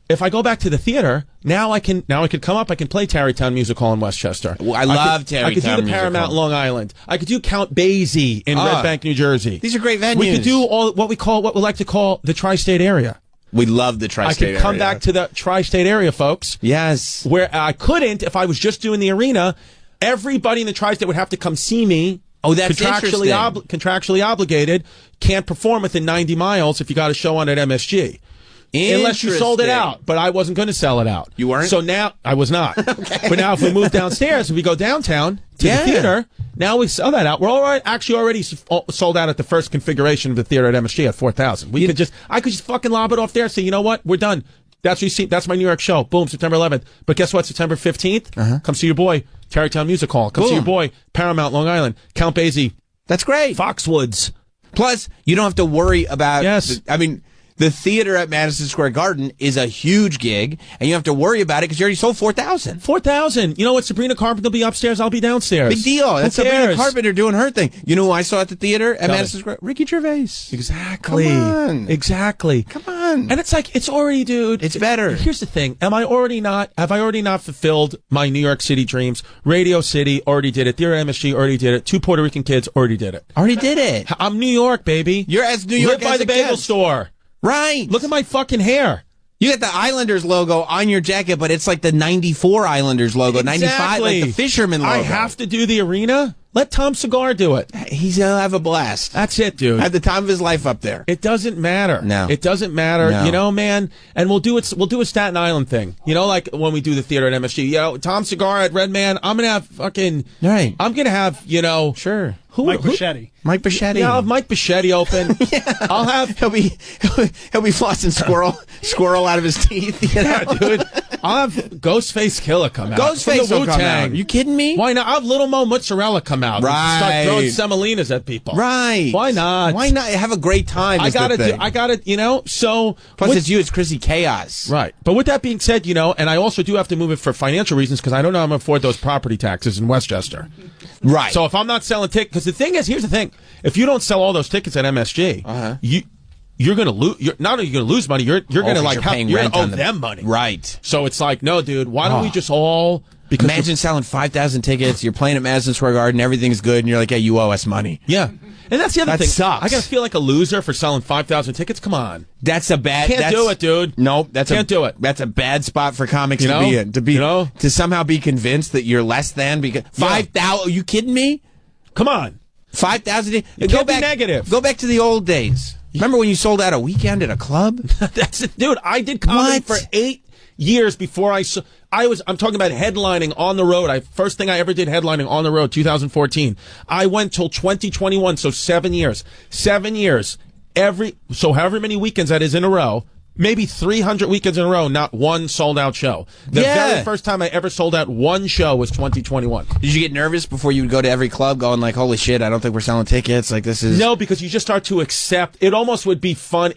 If I go back to the theater, now I can come up. I can play Tarrytown Music Hall in Westchester. Well, I love Tarrytown. I could do the Paramount Long Island. I could do Count Basie in Red Bank, New Jersey. These are great venues. We could do what we like to call the tri-state area. We love the tri-state area. I could come back to the tri-state area, folks. Yes. Where I couldn't if I was just doing the arena. Everybody in the tri-state would have to come see me. Oh, that's contractually obligated. Can't perform within 90 miles if you got a show on at MSG. Unless you sold it out, but I wasn't going to sell it out. You weren't? So now, I was not. Okay. But now if we move downstairs, if we go downtown to the theater, now we sell that out. We're already sold out at the first configuration of the theater at MSG at 4,000. I could just fucking lob it off there and say, you know what, we're done. That's what you see. That's my New York show. Boom, September 11th. But guess what? September 15th, come see your boy, Tarrytown Music Hall. Come see your boy, Paramount Long Island, Count Basie. That's great. Foxwoods. Plus, you don't have to worry about, the theater at Madison Square Garden is a huge gig, and you have to worry about it because you already sold 4,000. 4,000. You know what? Sabrina Carpenter will be upstairs. I'll be downstairs. Big deal. That's Sabrina Carpenter doing her thing. You know who I saw at the theater at Madison Square? Ricky Gervais. Exactly. Come on. Exactly. Come on. And it's like, it's already, dude. It's better. Here's the thing. Have I already not fulfilled my New York City dreams? Radio City already did it. Theater MSG already did it. 2 Puerto Rican kids already did it. Already did it. I'm New York, baby. You're as New York Live by as the it bagel gets. store. Right. Look at my fucking hair. You got the Islanders logo on your jacket, but it's like the 94 Islanders logo. Exactly. 95, like the Fisherman logo. I have to do the arena? Let Tom Segura do it. He's going to have a blast. That's it, dude. At the time of his life up there. It doesn't matter. No. It doesn't matter. No. You know, man. And we'll do a Staten Island thing. You know, like when we do the theater at MSG. You know, Tom Segura at Red Man. I'm going to have fucking... Right. I'm going to have, you know... Sure. Mike Bichetti. Mike Bichetti. Yeah, I'll have Mike Bichetti open. Yeah. I'll have... He'll be flossing squirrel out of his teeth. You know? Yeah, dude. I'll have Ghostface Killer come out. Ghostface from will the come Wu-Tang. out. Are you kidding me? Why not? I'll have Little Mo Mozzarella come out. Right. And start throwing semolinas at people. Right. Why not? Why not? Have a great time. I gotta, you know, so. Plus, it's you, it's Chrissy Chaos. Right. But with that being said, you know, and I also do have to move it for financial reasons because I don't know how I'm going to afford those property taxes in Westchester. Right. So if I'm not selling tickets, because the thing is, here's the thing. If you don't sell all those tickets at MSG, you're going to lose. You're not only going to lose money, you're going to owe them money. Right. So it's like, no, dude, why don't we just all... Because imagine selling 5,000 tickets, you're playing at Madison Square Garden, everything's good, and you're like, hey, you owe us money. Yeah. And that's the other That thing. sucks. I got to feel like a loser for selling 5,000 tickets. Come on. That's a bad... Can't do it, dude. Nope. Can't do it. That's a bad spot for comics You to know? be in. To somehow be convinced that you're less than... because 5,000... Are you kidding me? Come on. 5,000... Can't be negative. Go back to the old days. Remember when you sold out a weekend at a club? That's it. Dude, I did comedy for 8 years before I'm talking about headlining on the road. First thing I ever did headlining on the road, 2014. I went till 2021, so 7 years. 7 years. However many weekends that is in a row, maybe 300 weekends in a row, not one sold out show. The very first time I ever sold out one show was 2021. Did you get nervous before you would go to every club going like, holy shit, I don't think we're selling tickets? Like, this is... No, because you just start to accept. It almost would be fun.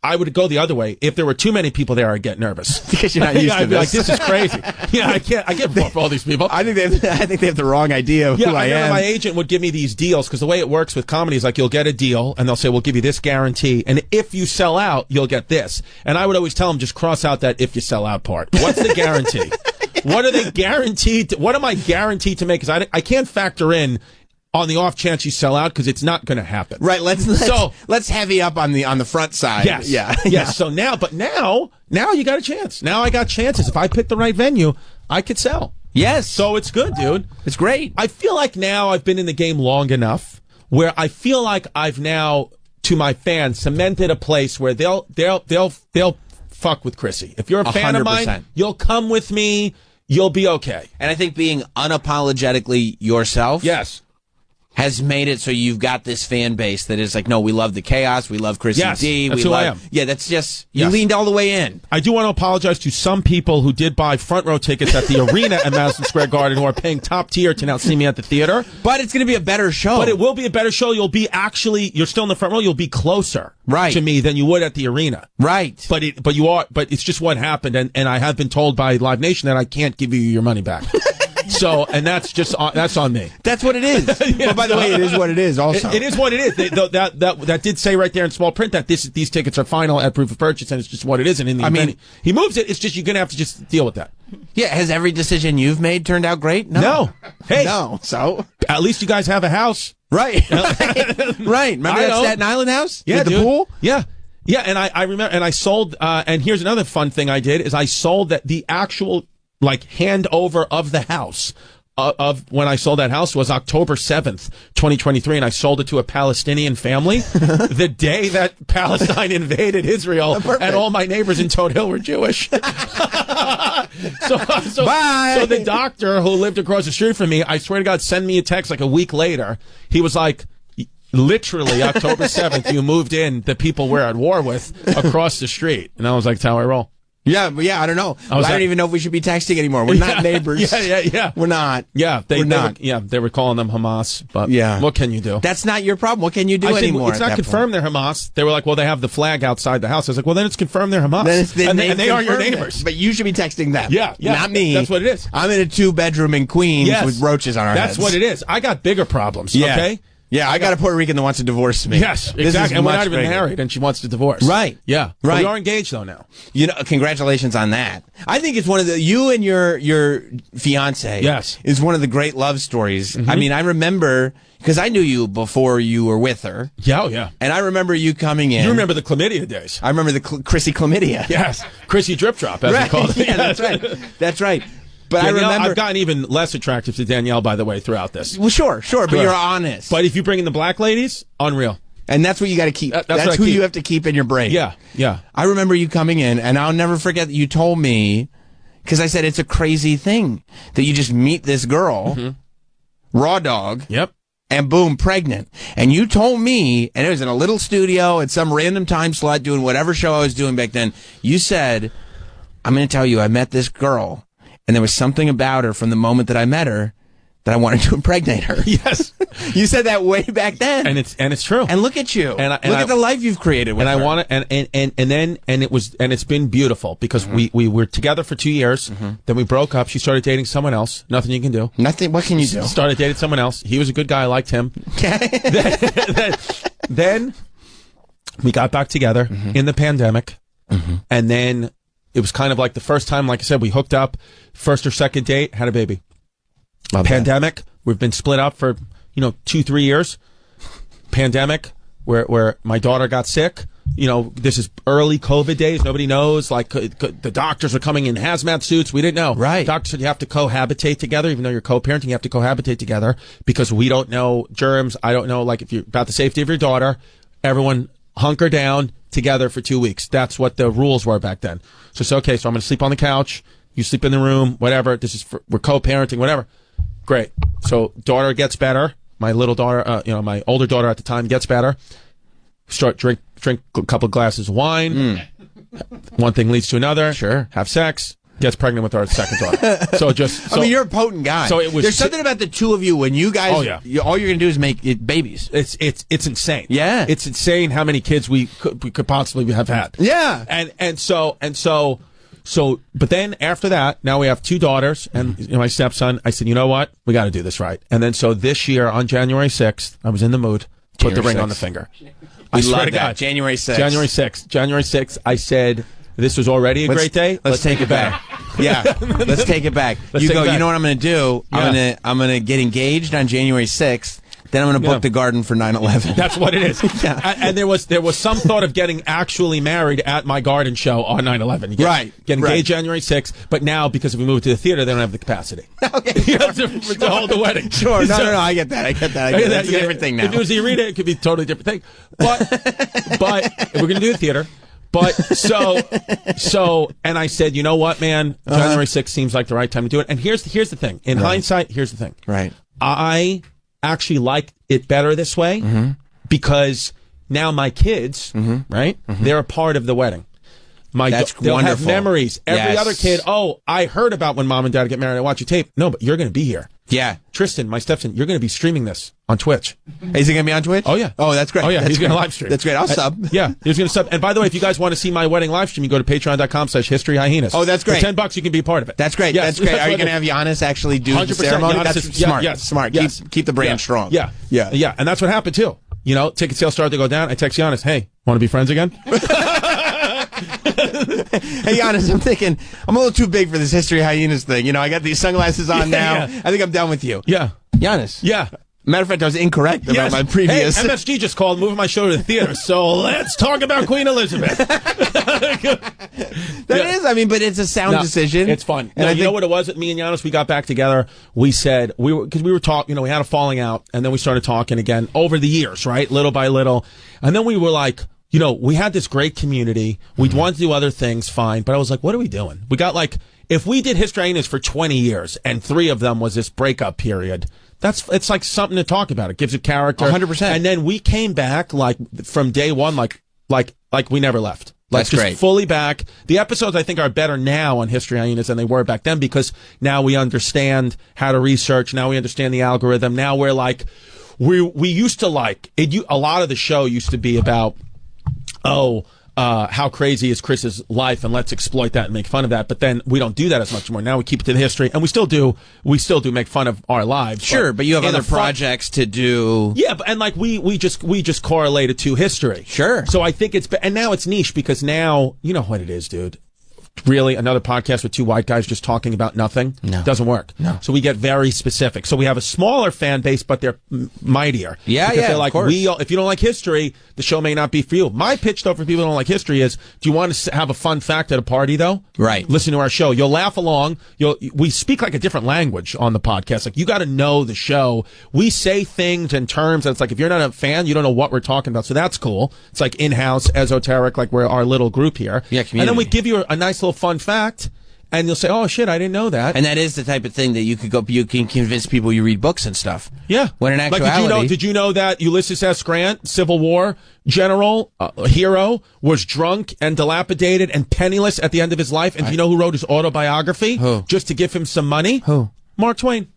I would go the other way. If there were too many people there, I'd get nervous. Because you're not used to I'd be this. like, this is crazy. I can't vote for all these people. I think they have the wrong idea of who I am. My agent would give me these deals because the way it works with comedy is like you'll get a deal and they'll say, we'll give you this guarantee. And if you sell out, you'll get this. And I would always tell them, just cross out that if you sell out part. What's the guarantee? What are they guaranteed? What am I guaranteed to make? Because I can't factor in on the off chance you sell out because it's not going to happen. Right. Let's heavy up on the front side. Yes. Yeah. Yes. So now you got a chance. Now I got chances. If I pick the right venue, I could sell. Yes. So it's good, dude. It's great. I feel like now I've been in the game long enough where I feel like I've now, to my fans, cemented a place where they'll fuck with Chrissy. If you're a fan of mine, you'll come with me. You'll be okay. And I think being unapologetically yourself. Yes. Has made it so you've got this fan base that is like, no, we love the chaos, we love Chrissy D. That's who I am. Yeah, that's just, you leaned all the way in. I do want to apologize to some people who did buy front row tickets at the arena at Madison Square Garden who are paying top tier to now see me at the theater. But it's going to be a better show. But it will be a better show. You're still in the front row, you'll be closer to me than you would at the arena. Right. But it's just what happened, and I have been told by Live Nation that I can't give you your money back. So, and that's on me. That's what it is. But by the way, it is what it is also. It is what it is. That did say right there in small print that these tickets are final at proof of purchase, and it's just what it is. And in the event he moves it, it's just you're going to have to just deal with that. Yeah, has every decision you've made turned out great? No. Hey. No. So? At least you guys have a house. Right. Right. Remember that Staten Island house? Yeah, with the pool? Yeah. Yeah, and I remember, and I sold, and here's another fun thing I did, is I sold the actual, handover of the house of when I sold that house was October 7th, 2023, and I sold it to a Palestinian family the day that Palestine invaded Israel, and all my neighbors in Toad Hill were Jewish. So Bye. So the doctor who lived across the street from me, I swear to God, sent me a text a week later. He was like, literally October 7th, you moved in the people we're at war with across the street. And I was like, that's how I roll. Yeah, but I don't know. I don't even know if we should be texting anymore. We're not neighbors. Yeah. We're not. Yeah, they were calling them Hamas, but what can you do? That's not your problem. What can you do anymore? It's not confirmed they're Hamas. They were like, well, they have the flag outside the house. I was like, well, then it's confirmed they're Hamas. And they are your neighbors. But you should be texting them. Yeah. Not me. That's what it is. I'm in a 2-bedroom in Queens with roaches on our heads. That's what it is. I got bigger problems, okay? Yeah, I got a Puerto Rican that wants to divorce me. Yes, exactly. And we're not even married, and she wants to divorce. Right. Yeah. Right. But we are engaged, though, now. Congratulations on that. I think it's one of you and your fiance is one of the great love stories. I mean, I remember, because I knew you before you were with her. Yeah, yeah. And I remember you coming in. You remember the chlamydia days. I remember the Chrissy chlamydia. Yes. Chrissy drip drop, as we call it. Yeah, that's right. That's right. But Danielle, I remember I've gotten even less attractive to Danielle, by the way, throughout this. Well, sure, but you're honest. But if you bring in the black ladies, unreal. And that's what you got to keep. That's who you have to keep in your brain. Yeah, yeah. I remember you coming in, and I'll never forget that you told me, because I said it's a crazy thing that you just meet this girl, raw dog. Yep. And boom, pregnant. And you told me, and it was in a little studio at some random time slot doing whatever show I was doing back then. You said, I'm going to tell you, I met this girl. And there was something about her from the moment that I met her that I wanted to impregnate her. Yes. You said that way back then. And it's true. And look at you. Look at the life you've created with her. And I want to, and it's been beautiful because we were together for 2 years. Then we broke up. She started dating someone else. Nothing you can do. Nothing. What can you do? Started dating someone else. He was a good guy. I liked him. then we got back together in the pandemic. And then it was kind of like the first time, like I said, we hooked up, first or second date, had a baby. Pandemic, we've been split up for, 2-3 years. Pandemic, where my daughter got sick. This is early COVID days. Nobody knows. Like, the doctors are coming in hazmat suits. We didn't know. Right. Doctors said you have to cohabitate together, even though you're co-parenting, you have to cohabitate together because we don't know germs. I don't know, like, if you're about the safety of your daughter, everyone hunker down together for 2 weeks. That's what the rules were back then. So it's okay. So I'm going to sleep on the couch. You sleep in the room, whatever. We're co-parenting, whatever. Great. So daughter gets better. My little daughter, my older daughter at the time gets better. Start drink a couple of glasses of wine. One thing leads to another. Sure. Have sex. Gets pregnant with our second daughter. I mean, you're a potent guy. So it was. There's something about the two of you when you guys. Oh, yeah. All you're gonna do is make babies. It's insane. Yeah. It's insane how many kids we could possibly have had. Yeah. And so. But then after that, now we have 2 daughters and my stepson. I said, you know what? We got to do this right. And then so this year on January 6th, I was in the mood. Put the ring on the finger. I love that. January 6th. January 6th. I said, this was already a great day. Let's take it back. Yeah. Let's take it back. You know what I'm going to do? Yeah. I'm going to get engaged on January 6th. Then I'm going to book the garden for 9/11. That's what it is. And there was some thought of getting actually married at my garden show on 9/11. Get engaged January 6th, but now because if we move to the theater, they don't have the capacity. Okay. to hold the wedding. Sure. No, I get that. It's a different thing now. If it was the arena, it could be a totally different thing. But we're going to do the theater. But and I said, you know what, man? January 6th seems like the right time to do it. And here's the thing. In hindsight, here's the thing. Right. I actually like it better this way because now my kids, right? They're a part of the wedding. They'll have memories. Every other kid, I heard about when mom and dad get married. I watch your tape. No, but you're going to be here. Yeah. Tristan, my stepson, you're going to be streaming this on Twitch. Is he going to be on Twitch? Oh, yeah. Oh, that's great. Oh, yeah. He's going to live stream. That's great. I'll sub. Yeah. He's going to sub. And by the way, if you guys want to see my wedding live stream, you go to patreon.com/historyhyenas. Oh, that's great. For $10, you can be a part of it. That's great. Yes. That's great. Are you going to have Giannis actually do the ceremony? That's smart. Yes. Smart. Yes. Keep the brand strong. Yeah. And that's what happened, too. Ticket sales started to go down. I text Giannis, hey, want to be friends again? Hey, Giannis, I'm thinking I'm a little too big for this History Hyenas thing. I got these sunglasses on now. I think I'm done with you. Yeah. Giannis. Yeah. Matter of fact, I was incorrect about my previous. Hey, MSG just called, moving my show to the theater. So let's talk about Queen Elizabeth. That is, but it's a sound decision. It's fun. And you know what it was? Me and Giannis, we got back together. We said because we were talking. We had a falling out, and then we started talking again over the years, right, little by little, and then we were like. We had this great community. We'd want to do other things, fine. But I was like, what are we doing? We got if we did History Hyenas for 20 years and 3 of them was this breakup period, it's like something to talk about. It gives it character. 100%. And then we came back from day one, like like we never left. Like, That's just great. fully back. The episodes, I think, are better now on History Hyenas than they were back then because now we understand how to research. Now we understand the algorithm. Now we're like, we used to like it. A lot of the show used to be about, how crazy is Chris's life, and let's exploit that and make fun of that. But then we don't do that as much anymore. Now we keep it to the history, and we still do make fun of our lives. Sure, but you have other projects to do. Yeah, and like we just correlate it to history. Sure. So I think and now it's niche because now you know what it is, dude. Really, another podcast with two white guys just talking about nothing? No. Doesn't work. No. So we get very specific. So we have a smaller fan base, but they're mightier. Yeah, because yeah, they're like, of course. if you don't like history, the show may not be for you. My pitch, though, for people who don't like history is, do you want to have a fun fact at a party, though? Right. Listen to our show. You'll laugh along. We speak like a different language on the podcast. Like, you got to know the show. We say things and terms, and it's like, if you're not a fan, you don't know what we're talking about. So that's cool. It's like in-house, esoteric, like we're our little group here. Yeah, community. And then we give you a nice little fun fact. And you'll say, "Oh shit, I didn't know that." And that is the type of thing that you can convince people you read books and stuff. Yeah. When in actuality, like, did you know that Ulysses S. Grant, Civil War general, hero, was drunk and dilapidated and penniless at the end of his life? And do you know who wrote his autobiography? Who? Just to give him some money? Who? Mark Twain.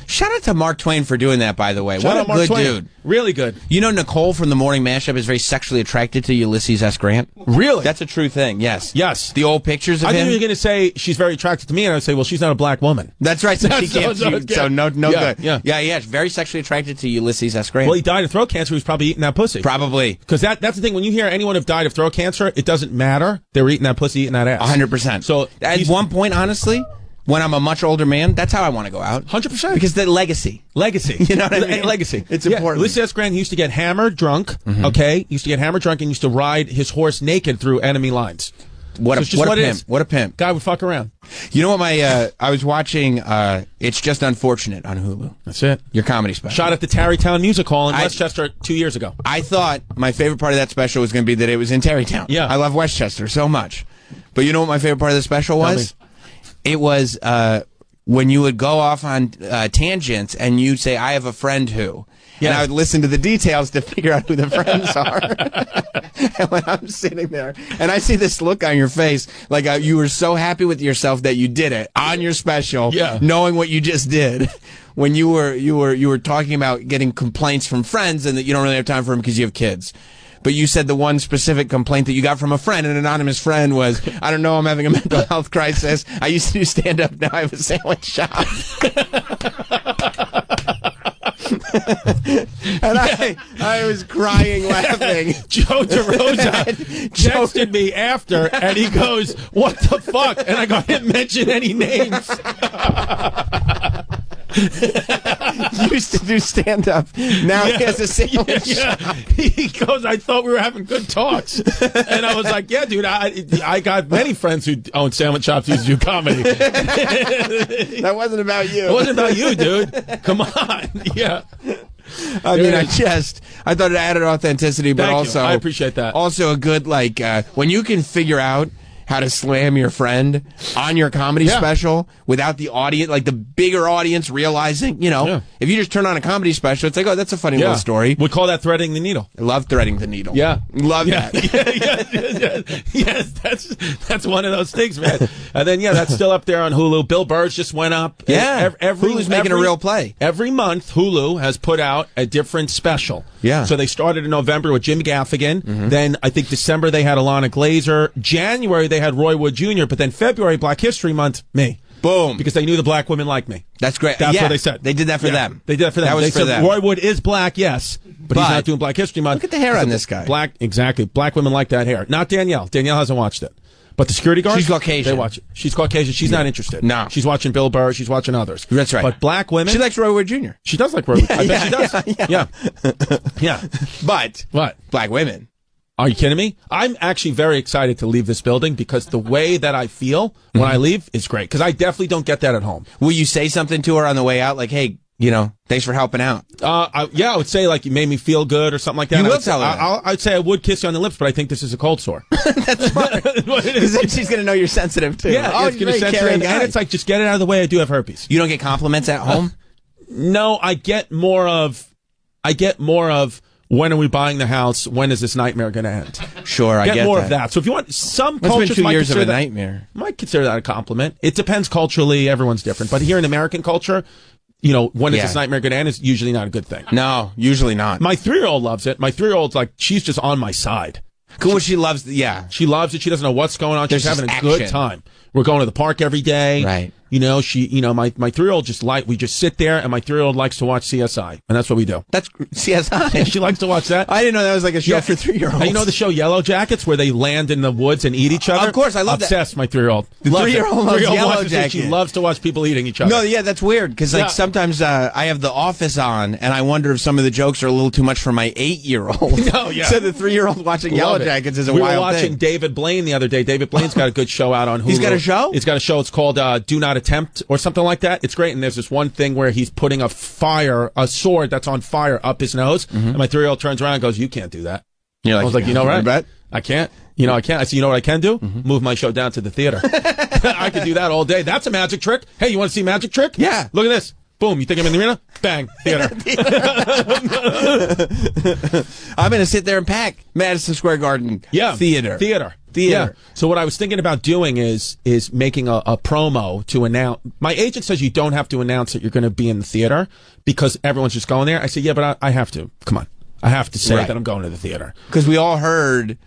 Shout out to Mark Twain for doing that, by the way. Shout What out a Mark good Twain. dude. Really good. You know, Nicole from the Morning Mashup is very sexually attracted to Ulysses S. Grant? Really? That's a true thing, yes. Yes. The old pictures of I him? think you were going to say she's very attracted to me, and I would say, well, she's not a black woman. That's right, so she can't. So no Yeah, good. yeah. Yeah, very sexually attracted to Ulysses S. Grant. Well, he died of throat cancer. He was probably eating that pussy. Probably. Because that's the thing. When you hear anyone have died of throat cancer, it doesn't matter. They were eating that pussy, eating that ass. 100%. So at one point, honestly, when I'm a much older man, that's how I want to go out. 100%. Because the legacy. You know what I mean? Legacy. It's important. Ulysses S. Grant used to get hammered drunk, okay? He used to get hammered drunk and used to ride his horse naked through enemy lines. What a pimp. What a pimp. Guy would fuck around. You know what I was watching, It's Just Unfortunate on Hulu. That's it. Your comedy special. Shot at the Tarrytown Music Hall in Westchester 2 years ago. I thought my favorite part of that special was going to be that it was in Tarrytown. Yeah. I love Westchester so much. But you know what my favorite part of the special was? It was when you would go off on tangents and you'd say, I have a friend who. Yeah. And I would listen to the details to figure out who the friends are. And when I'm sitting there and I see this look on your face, like you were so happy with yourself that you did it on your special, knowing what you just did. When you were talking about getting complaints from friends and that you don't really have time for them because you have kids. But you said the one specific complaint that you got from a friend, an anonymous friend, was, I don't know, I'm having a mental health crisis. I used to do stand-up, now I have a sandwich shop. And I was crying laughing. Joe DeRosa texted me after, and he goes, what the fuck? And I go, I didn't mention any names. Used to do stand-up. Now he has a sandwich shop. He goes, I thought we were having good talks. And I was like, yeah, dude, I got many friends who own sandwich shops who used to do comedy. That wasn't about you. It wasn't about you, dude. Come on. Yeah. I mean, I thought it added authenticity, but Thank also you. I appreciate that. Also a good, like, when you can figure out how to slam your friend on your comedy special without the audience, like the bigger audience realizing, you know, if you just turn on a comedy special, it's like, oh, that's a funny little story. We call that threading the needle. I love threading the needle. Yeah. Love that. Yes, that's one of those things, man. And then, that's still up there on Hulu. Bill Burr's just went up. Yeah. Hulu's making a real play. Every month, Hulu has put out a different special. Yeah. So they started in November with Jim Gaffigan. Then I think December they had Alana Glazer. January they had Roy Wood Jr. But then February, Black History Month, me. Boom. Because they knew the black women like me. That's great. That's what they said. They did that for them. They did that for them. That was they for said them. Roy Wood is black, yes, but he's not doing Black History Month. Look at the hair on this guy. Black, exactly. Black women like that hair. Not Danielle. Danielle hasn't watched it. But the security guard, she's Caucasian. They watch it. She's Caucasian. She's not interested. No. She's watching Bill Burr. She's watching others. That's right. But black women. She likes Roy Wood Jr. She does like Roy Wood. I bet she does. Yeah. But what? Black women. Are you kidding me? I'm actually very excited to leave this building because the way that I feel when I leave is great. Because I definitely don't get that at home. Will you say something to her on the way out? Like, hey, you know, thanks for helping out. I would say like you made me feel good or something like that. You will tell her that. I'd say I would kiss you on the lips, but I think this is a cold sore. That's smart. Because then she's going to know you're sensitive too. Yeah, it's going to sensitive. And it's like, just get it out of the way. I do have herpes. You don't get compliments at home? No, I get more of When are we buying the house? When is this nightmare going to end? Sure, I get more that. of that. So if you want some It's cultures, been 2 might years of consider a that- nightmare. Might consider that a compliment. It depends culturally. Everyone's different. But here in American culture, when is Yeah. this nightmare going to end is usually not a good thing. No, usually not. My 3-year-old loves it. My 3-year-old's like, she's just on my side. Cool. She loves. Yeah. She loves it. She doesn't know what's going on. There's She's having a just good action. time. We're going to the park every day. Right. My 3-year-old we just sit there, and my 3-year-old likes to watch CSI, and that's what we do. That's CSI. She likes to watch that. I didn't know that was like a show for 3-year-olds. You know the show Yellow Jackets, where they land in the woods and eat each other? Of course, I love that. Obsessed, my 3-year-old. The Loves it. 3-year-old loves 3-year-old Yellow watches it. Jacket. She loves to watch people eating each other. No, yeah, that's weird because Yeah. sometimes I have The Office on, and I wonder if some of the jokes are a little too much for my 8-year-old. No, yeah. So the 3-year-old watching Yellow Love it. Jackets is a we wild were watching thing. David Blaine the other day. David Blaine's got a good show out on Hulu. He's got a show? He's got a show. It's called Do Not Attempt or something like that. It's great. And there's this one thing where he's putting a sword that's on fire up his nose. Mm-hmm. And my 3-year-old turns around and goes, "You can't do that." You're I was like, "You know, right? bet. I can't. I can't." I said, "You know what I can do? Mm-hmm. Move my show down to the theater. I could do that all day. That's a magic trick. Hey, you want to see a magic trick? Yeah. Look at this. Boom. You think I'm in the arena? Bang. Theater. I'm going to sit there and pack Madison Square Garden Theater. Theater. Yeah. So what I was thinking about doing is making a promo to announce. My agent says you don't have to announce that you're going to be in the theater because everyone's just going there. I said, yeah, but I have to. Come on. I have to say Right. that I'm going to the theater. Because we all heard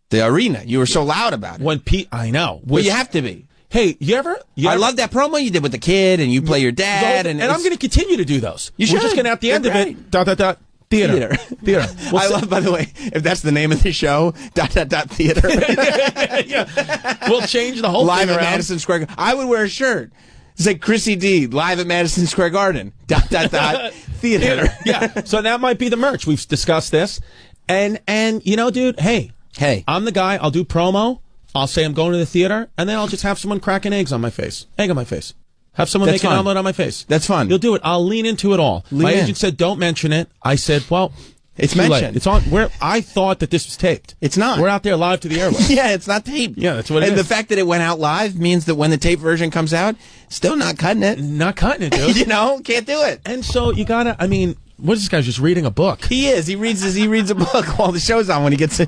the arena. You were so loud about it. I know. Well, you have to be. Hey, you ever? I love that promo you did with the kid, and you play your dad, and I'm going to continue to do those. You We're just should. going to, at the end of They're it, ... Theater. Theater. I love, by the way, if that's the name of the show, ... theater. Yeah. We'll change the whole Live thing at around. Madison Square Garden. I would wear a shirt. It's like Chrissy D, live at Madison Square Garden. ... Theater. Yeah. So that might be the merch. We've discussed this. And dude, hey, I'm the guy. I'll do promo. I'll say I'm going to the theater, and then I'll just have someone cracking eggs on my face. Egg on my face. Have someone That's make an fun. omelet on my face. That's fun. You'll do it. I'll lean into it all. My in. agent said, don't mention it. I said, well, It's too late. mentioned. It's on. I thought that this was taped. It's not. We're out there live to the airwaves. Yeah, it's not taped. Yeah, that's what it and is. the fact that it went out live means that when the tape version comes out, still not cutting it. Not cutting it, dude. Can't do it. And so you gotta, what is this guy just reading a book? He is. He reads a book while the show's on. When he gets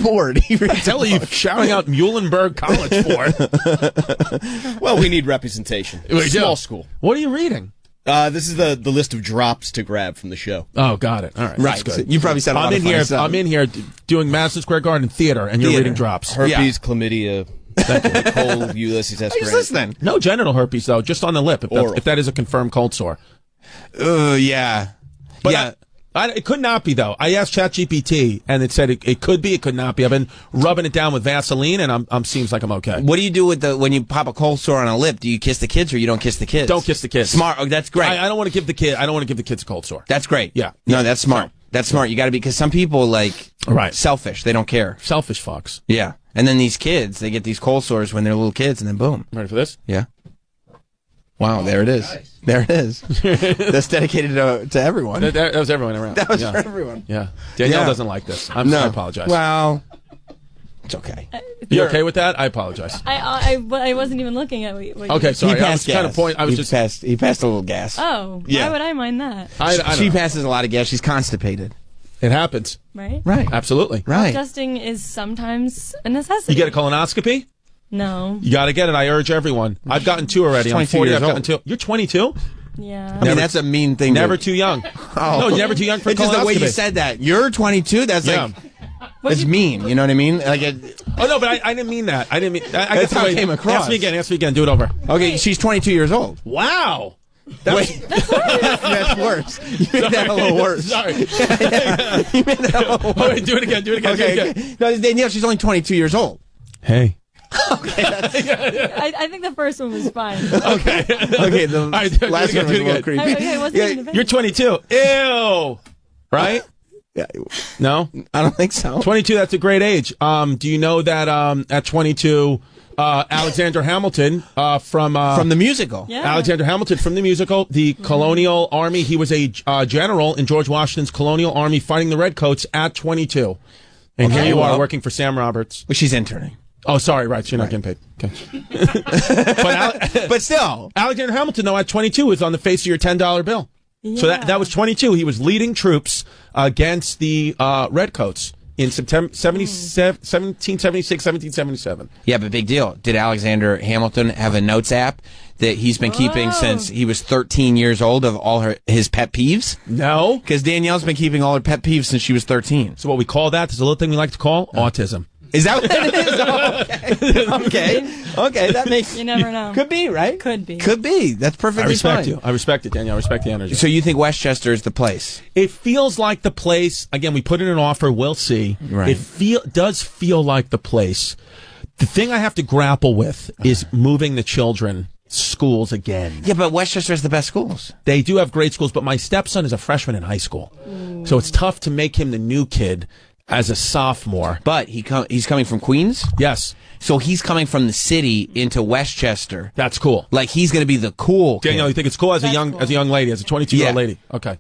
bored, he reads. What the hell are you shouting out Muhlenberg College for? Well, we need representation. Small school. What are you reading? This is the list of drops to grab from the show. Oh, got it. All right, Right. that's good. You probably said a lot of funny stuff. I'm in here doing Madison Square Garden theater, and you're Theater. reading drops. Herpes, chlamydia, Nicole, Ulysses S. He's Grant. listening. No genital herpes though, just on the lip. Oral. If that is a confirmed cold sore. Yeah. But yeah. it could not be though. I asked ChatGPT, and it said it could be, it could not be. I've been rubbing it down with Vaseline, and I'm seems like I'm okay. What do you do with when you pop a cold sore on a lip? Do you kiss the kids or you don't kiss the kids? Don't kiss the kids. Smart. Oh, that's great. I don't want to give the kid. I don't want to give the kids a cold sore. That's great. Yeah. No, that's smart. That's smart. You got to be, because some people Right. selfish. They don't care. Selfish fucks. Yeah. And then these kids, they get these cold sores when they're little kids, and then boom. Ready for this? Yeah. Wow, there it is. Nice. There it is. That's dedicated to everyone. That was everyone around. That was yeah. for everyone. Yeah. Danielle Yeah. doesn't like this. I apologize. Well, it's okay. You okay with that? I apologize. I wasn't even looking at what you Okay, sorry. He passed I was kind of gas. I was He passed a little gas. Oh, Yeah. why would I mind that? I don't She know. passes a lot of gas. She's constipated. It happens. Right? Right. Absolutely. Right. Adjusting is sometimes a necessity. You get a colonoscopy? No. You got to get it. I urge everyone. I've gotten 2 already. She's I'm 22 40. years I've gotten old. 2. You're 22? Yeah. I mean, that's a mean thing. Never too young. Oh. No, never too young for a It's just the way you colonoscopy. said that. You're 22. That's Yeah. like, that's mean. You know what I mean? Oh, no, but I didn't mean that. I didn't mean I That's guess how it came across. Ask me again. Do it over. okay, she's 22 years old. Wow. Wait, that's worse. You made that a little worse. Sorry. You made that a little Oh, worse. wait, do it again. Do it again. Okay. Do it again. No, Danielle, she's only 22 years old. Hey. I think the first one was fine. Okay. Okay, the All right, do it last again, one was do a it little again. creepy. I wasn't Yeah, even a You're 22. Ew. Right? Yeah, No? I don't think so. 22, that's a great age. Do you know that at 22, Alexander Hamilton from From the musical. Yeah. Alexander Hamilton from the musical, the Colonial Army. He was a general in George Washington's Colonial Army fighting the Redcoats at 22. And here you are well. working for Sam Roberts. Well, she's interning. Oh, sorry, right. So you're not getting paid. Okay. But But still. Alexander Hamilton, though, at 22 is on the face of your $10 bill. So that was 22. He was leading troops against the Redcoats in September 1776, 1777. Yeah, but big deal. Did Alexander Hamilton have a notes app that he's been keeping since he was 13 years old of all his pet peeves? No. Because Danielle's been keeping all her pet peeves since she was 13. So what we call that, there's a little thing we like to call autism. Is that what it is? Oh, okay. That makes... You never know. Could be, right? Could be. Could be. That's perfectly I respect fine. you. I respect it, Danielle. I respect the energy. So you think Westchester is the place? It feels like the place. Again, we put in an offer. We'll see. Right. It does feel like the place. The thing I have to grapple with is moving the children schools again. Yeah, but Westchester has the best schools. They do have great schools, but my stepson is a freshman in high school. So it's tough to make him the new kid as a sophomore. But he's coming from Queens? Yes. So he's coming from the city into Westchester. That's cool. Like he's going to be the cool kid. Danielle, you think it's cool as a young lady, as a 22-year-old lady? Okay.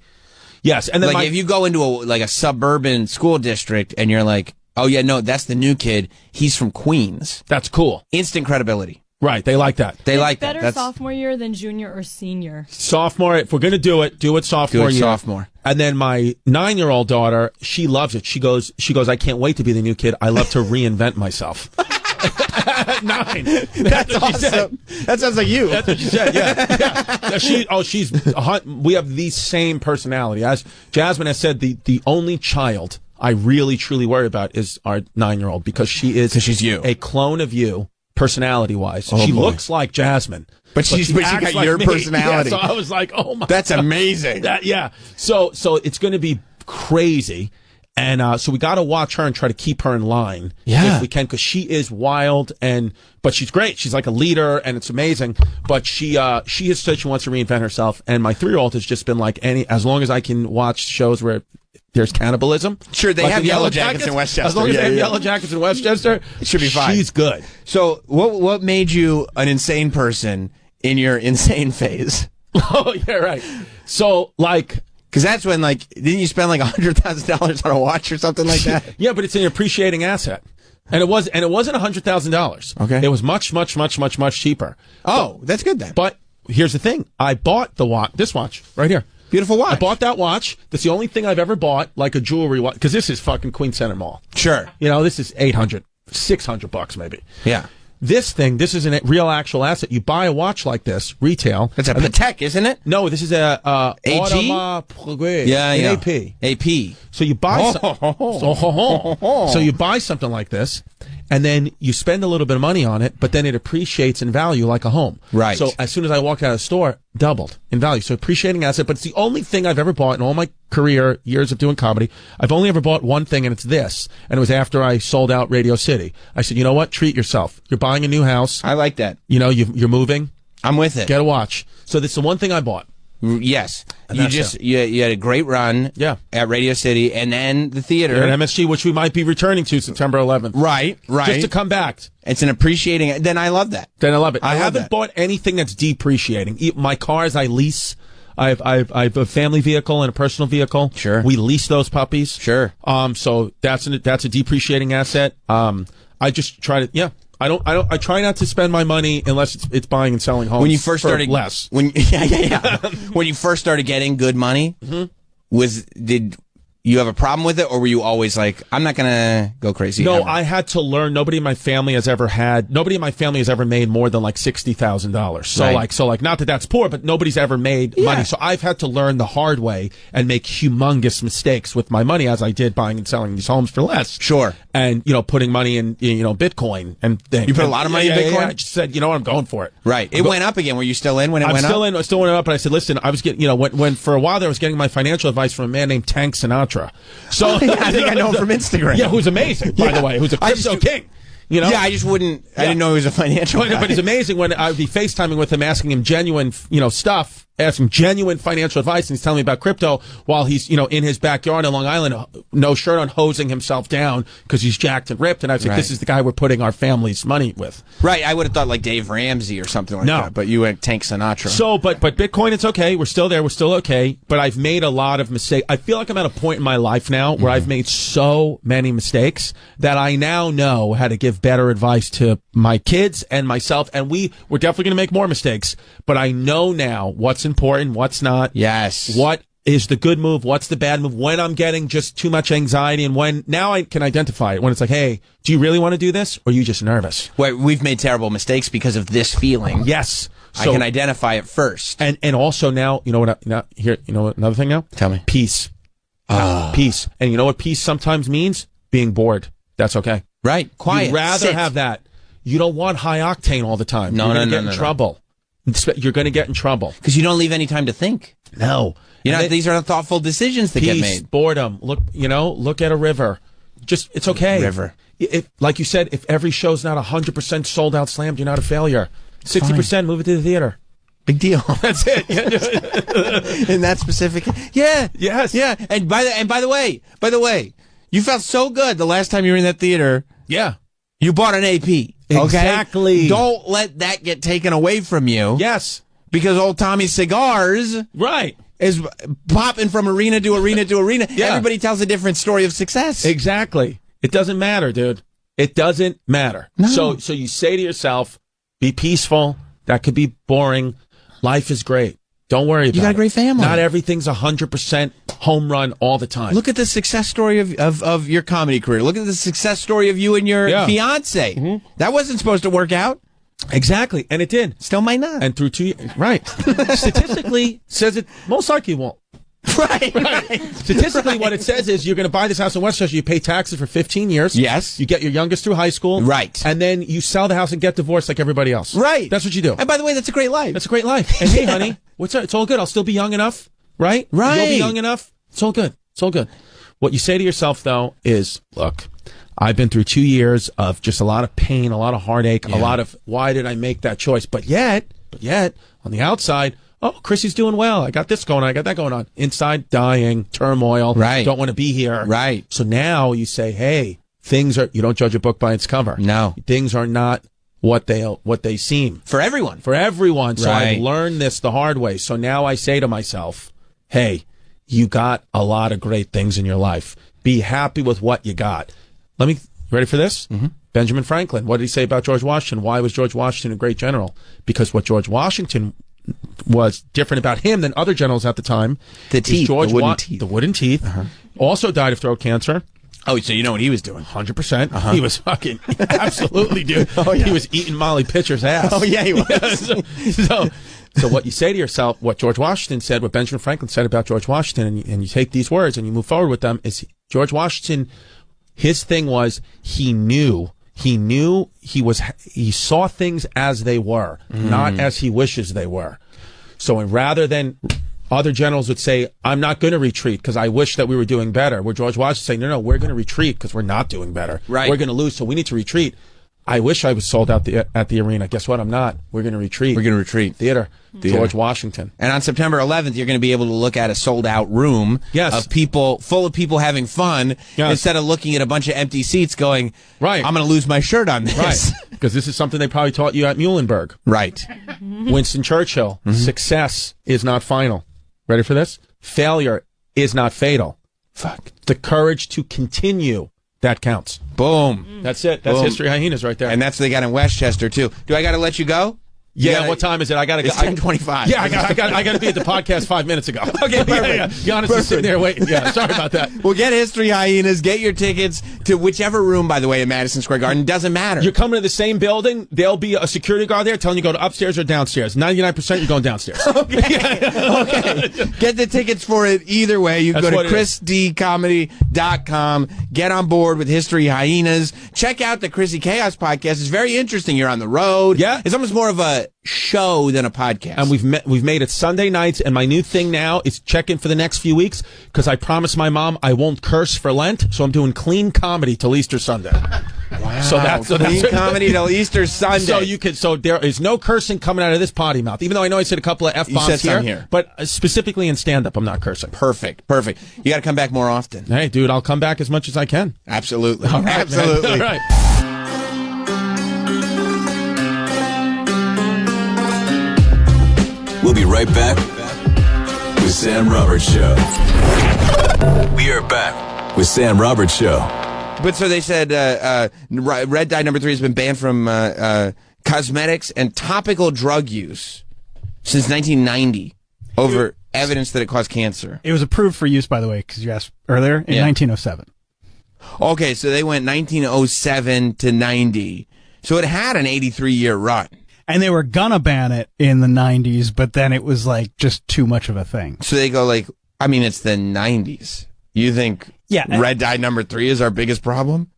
Yes, and then like if you go into a suburban school district and you're like, oh yeah, no, that's the new kid. He's from Queens. That's cool. Instant credibility. Right, they like that. They like better that. sophomore year than junior or senior. Sophomore, if we're going to do it sophomore year. Sophomore. And then my 9-year-old daughter, she loves it. She goes, I can't wait to be the new kid. I love to reinvent myself. At 9. That's what awesome. she said. That sounds like you. That's what she said, yeah. We have the same personality. As Jasmine has said, the only child I really, truly worry about is our 9-year-old because she's you. A clone of you. Personality-wise, she looks like Jasmine, but she acts got like your me. personality. Yeah, so I was like, "Oh my, that's God. amazing." So it's going to be crazy, and so we got to watch her and try to keep her in line if we can, because she is wild but she's great. She's like a leader, and it's amazing. But she has said she wants to reinvent herself, and my 3-year-old has just been like, as long as I can watch shows where there's cannibalism. Sure, they have Yellow Jackets in Westchester. As long as they have Yellow Jackets in Westchester, it should be fine. She's good. So, what made you an insane person in your insane phase? Oh, yeah, right. So, because that's when, didn't you spend $100,000 on a watch or something like that? Yeah, but it's an appreciating asset. And it wasn't $100,000. Okay. It was much, much, much, much, much cheaper. Oh, that's good then. But here's the thing. I bought this watch right here. Beautiful watch. I bought that watch. That's the only thing I've ever bought, like a jewelry watch, because this is fucking Queen Center Mall. Sure. This is $600 maybe. Yeah. This is a real actual asset. You buy a watch like this, retail. It's a Patek, isn't it? No, this is a AG? Audemars Piguet. Yeah. AP. So you buy so you buy something like this, and then you spend a little bit of money on it, but then it appreciates in value like a home. Right. So as soon as I walked out of the store, doubled in value. So appreciating asset, but it's the only thing I've ever bought in all my career, years of doing comedy. I've only ever bought one thing, and it's this. And it was after I sold out Radio City. I said, you know what? Treat yourself. You're buying a new house. I like that. You're moving. I'm with it. Get a watch. So that's the one thing I bought. Yes. And You had a great run at Radio City and then the theater. At MSG, which we might be returning to September 11th. Right. Just to come back. It's an appreciating. Then I love that. Then I love it. I love haven't that. bought anything that's depreciating. My cars I lease. I have a family vehicle and a personal vehicle. Sure. We lease those puppies. Sure. So that's a depreciating asset. I just try to, I try not to spend my money unless it's buying and selling homes. When you first started less. When you first started getting good money, did you have a problem with it, or were you always like, I'm not gonna go crazy? No, ever? I had to learn. Nobody in my family has ever made more than $60,000. So not that that's poor, but nobody's ever made money. So I've had to learn the hard way and make humongous mistakes with my money, as I did buying and selling these homes for less. Sure. And putting money in Bitcoin and things. You put a lot of money in Bitcoin? Yeah, I just said, I'm going for it. Right. It went up again. Were you still in when it went up? I still went up, and I said, listen, I was getting, when for a while there I was getting my financial advice from a man named Tank Sinatra. So I think I know him from Instagram. Yeah, who's amazing, by the way, who's a crypto king. Yeah, I just wouldn't. I didn't know he was a financial guy. But it's amazing when I'd be FaceTiming with him, asking him genuine, stuff, asking genuine financial advice, and he's telling me about crypto while he's, in his backyard in Long Island, no shirt on, hosing himself down because he's jacked and ripped. And I was like, this is the guy we're putting our family's money with. Right. I would have thought like Dave Ramsey or something like that. But you went Tank Sinatra. So, but Bitcoin, it's okay. We're still there. We're still okay. But I've made a lot of mistakes. I feel like I'm at a point in my life now where I've made so many mistakes that I now know how to give better advice to my kids and myself. And we're definitely going to make more mistakes. But I know now what's what's important, what's not. Yes. What is the good move? What's the bad move? When I'm getting just too much anxiety, and when now I can identify it. When it's like, hey, do you really want to do this, or are you just nervous? Wait, we've made terrible mistakes because of this feeling. Yes. I can identify it first. And also now, you know what? Now here, you know what, another thing now. Tell me. Peace. Peace. And you know what peace sometimes means? Being bored. That's okay. Right. Quiet. You'd rather Sit. have that. You don't want high octane all the time. No, You're no, gonna no, get no, in no. trouble. You're going to get in trouble. Because you don't leave any time to think. No. These are thoughtful decisions that get Peace, made. boredom. Look at a river. Just, it's okay. River. If, like you said, if every show's not 100% sold out slammed, you're not a failure. 60%, move it to the theater. Big deal. That's it. In that specific. Yeah. Yes. Yeah. And by the way, you felt so good the last time you were in that theater. Yeah. You bought an AP. Okay? Exactly. Don't let that get taken away from you. Yes. Because old Tommy Cigars Right. is popping from arena to arena to arena. Yeah. Everybody tells a different story of success. Exactly. It doesn't matter, dude. It doesn't matter. No. So you say to yourself, be peaceful. That could be boring. Life is great. Don't worry about it. You got a great family. Not everything's 100% home run all the time. Look at the success story of your comedy career. Look at the success story of you and your fiance. Mm-hmm. That wasn't supposed to work out. Exactly. And it did. Still might not. And through 2 years. Right. Statistically, says it most likely won't. Right. Statistically, what it says is you're going to buy this house in Westchester, you pay taxes for 15 years. Yes. You get your youngest through high school. Right. And then you sell the house and get divorced like everybody else. Right. That's what you do. And by the way, that's a great life. That's a great life. And hey, honey, what's up? It's all good. I'll still be young enough, right? Right. You'll be young enough. It's all good. It's all good. What you say to yourself, though, is, look, I've been through 2 years of just a lot of pain, a lot of heartache, a lot of, why did I make that choice? But yet, on the outside, oh, Chrissy's doing well. I got this going on. I got that going on. Inside, dying, turmoil. Right. Don't want to be here. Right. So now you say, hey, you don't judge a book by its cover. No. Things are not what they seem. For everyone. For everyone. So Right. I've learned this the hard way. So now I say to myself, hey, you got a lot of great things in your life. Be happy with what you got. Ready for this? Mm-hmm. Benjamin Franklin. What did he say about George Washington? Why was George Washington a great general? Because what George Washington was different about him than other generals at the time. The teeth, George the wooden teeth. The wooden teeth. Also died of throat cancer. Oh, so you know what he was doing. 100%. He was fucking, absolutely, dude. Oh, yeah. He was eating Molly Pitcher's ass. Oh, yeah, he was. So what you say to yourself, what George Washington said, what Benjamin Franklin said about George Washington, and you take these words and you move forward with them, is George Washington, his thing was he saw things as they were, not as he wishes they were. So rather than other generals would say, I'm not going to retreat because I wish that we were doing better, where George Washington saying, no, we're going to retreat because we're not doing better. Right. We're going to lose, so we need to retreat. I wish I was sold out at the arena. Guess what? I'm not. We're going to retreat. We're going to retreat. Theater. George Washington. And on September 11th, you're going to be able to look at a sold-out room Yes. of people, full of people having fun, Yes. instead of looking at a bunch of empty seats going, Right. I'm going to lose my shirt on this. Right. Because this is something they probably taught you at Muhlenberg. Right. Winston Churchill. Success is not final. Ready for this? Failure is not fatal. Fuck. The courage to continue, that counts. Boom. That's it. That's Boom. History Hyenas right there. And that's what they got in Westchester, too. Do I got to let you go? yeah, what time is it? I got to go. It's 10:25. Yeah, I got to be at the podcast 5 minutes ago. Okay, yeah. Giannis is sitting there waiting. Yeah, sorry about that. Well, get History Hyenas. Get your tickets to whichever room, by the way, in Madison Square Garden. Doesn't matter. You're coming to the same building. There'll be a security guard there telling you to go to upstairs or downstairs. 99% you're going downstairs. Okay. Get the tickets for it either way. You can That's go what to it is. chrisdcomedy.com. Get on board with History Hyenas. Check out the Chrissy Chaos podcast. It's very interesting. You're on the road. Yeah. It's almost more of a show than a podcast. And we've made it Sunday nights, and my new thing now is check in for the next few weeks because I promised my mom I won't curse for Lent, so I'm doing clean comedy till Easter Sunday. Wow. So that's clean comedy till Easter Sunday. So there is no cursing coming out of this potty mouth. Even though I know I said a couple of You said F-bombs some here, here. but specifically in stand-up, I'm not cursing. Perfect. You got to come back more often. Hey, dude, I'll come back as much as I can. Absolutely. All right, Absolutely. man. All right. We'll be right back with Sam Roberts Show. We are back with Sam Roberts Show. But so they said red dye number 3 has been banned from cosmetics and topical drug use since 1990. over evidence that it caused cancer. It was approved for use, by the way, because you asked earlier, in 1907. Okay, so they went 1907 to 90. So it had an 83-year run. And they were gonna ban it in the 90s, but then it was like just too much of a thing. So they go like, I mean, it's the 90s. You think red dye number 3 is our biggest problem?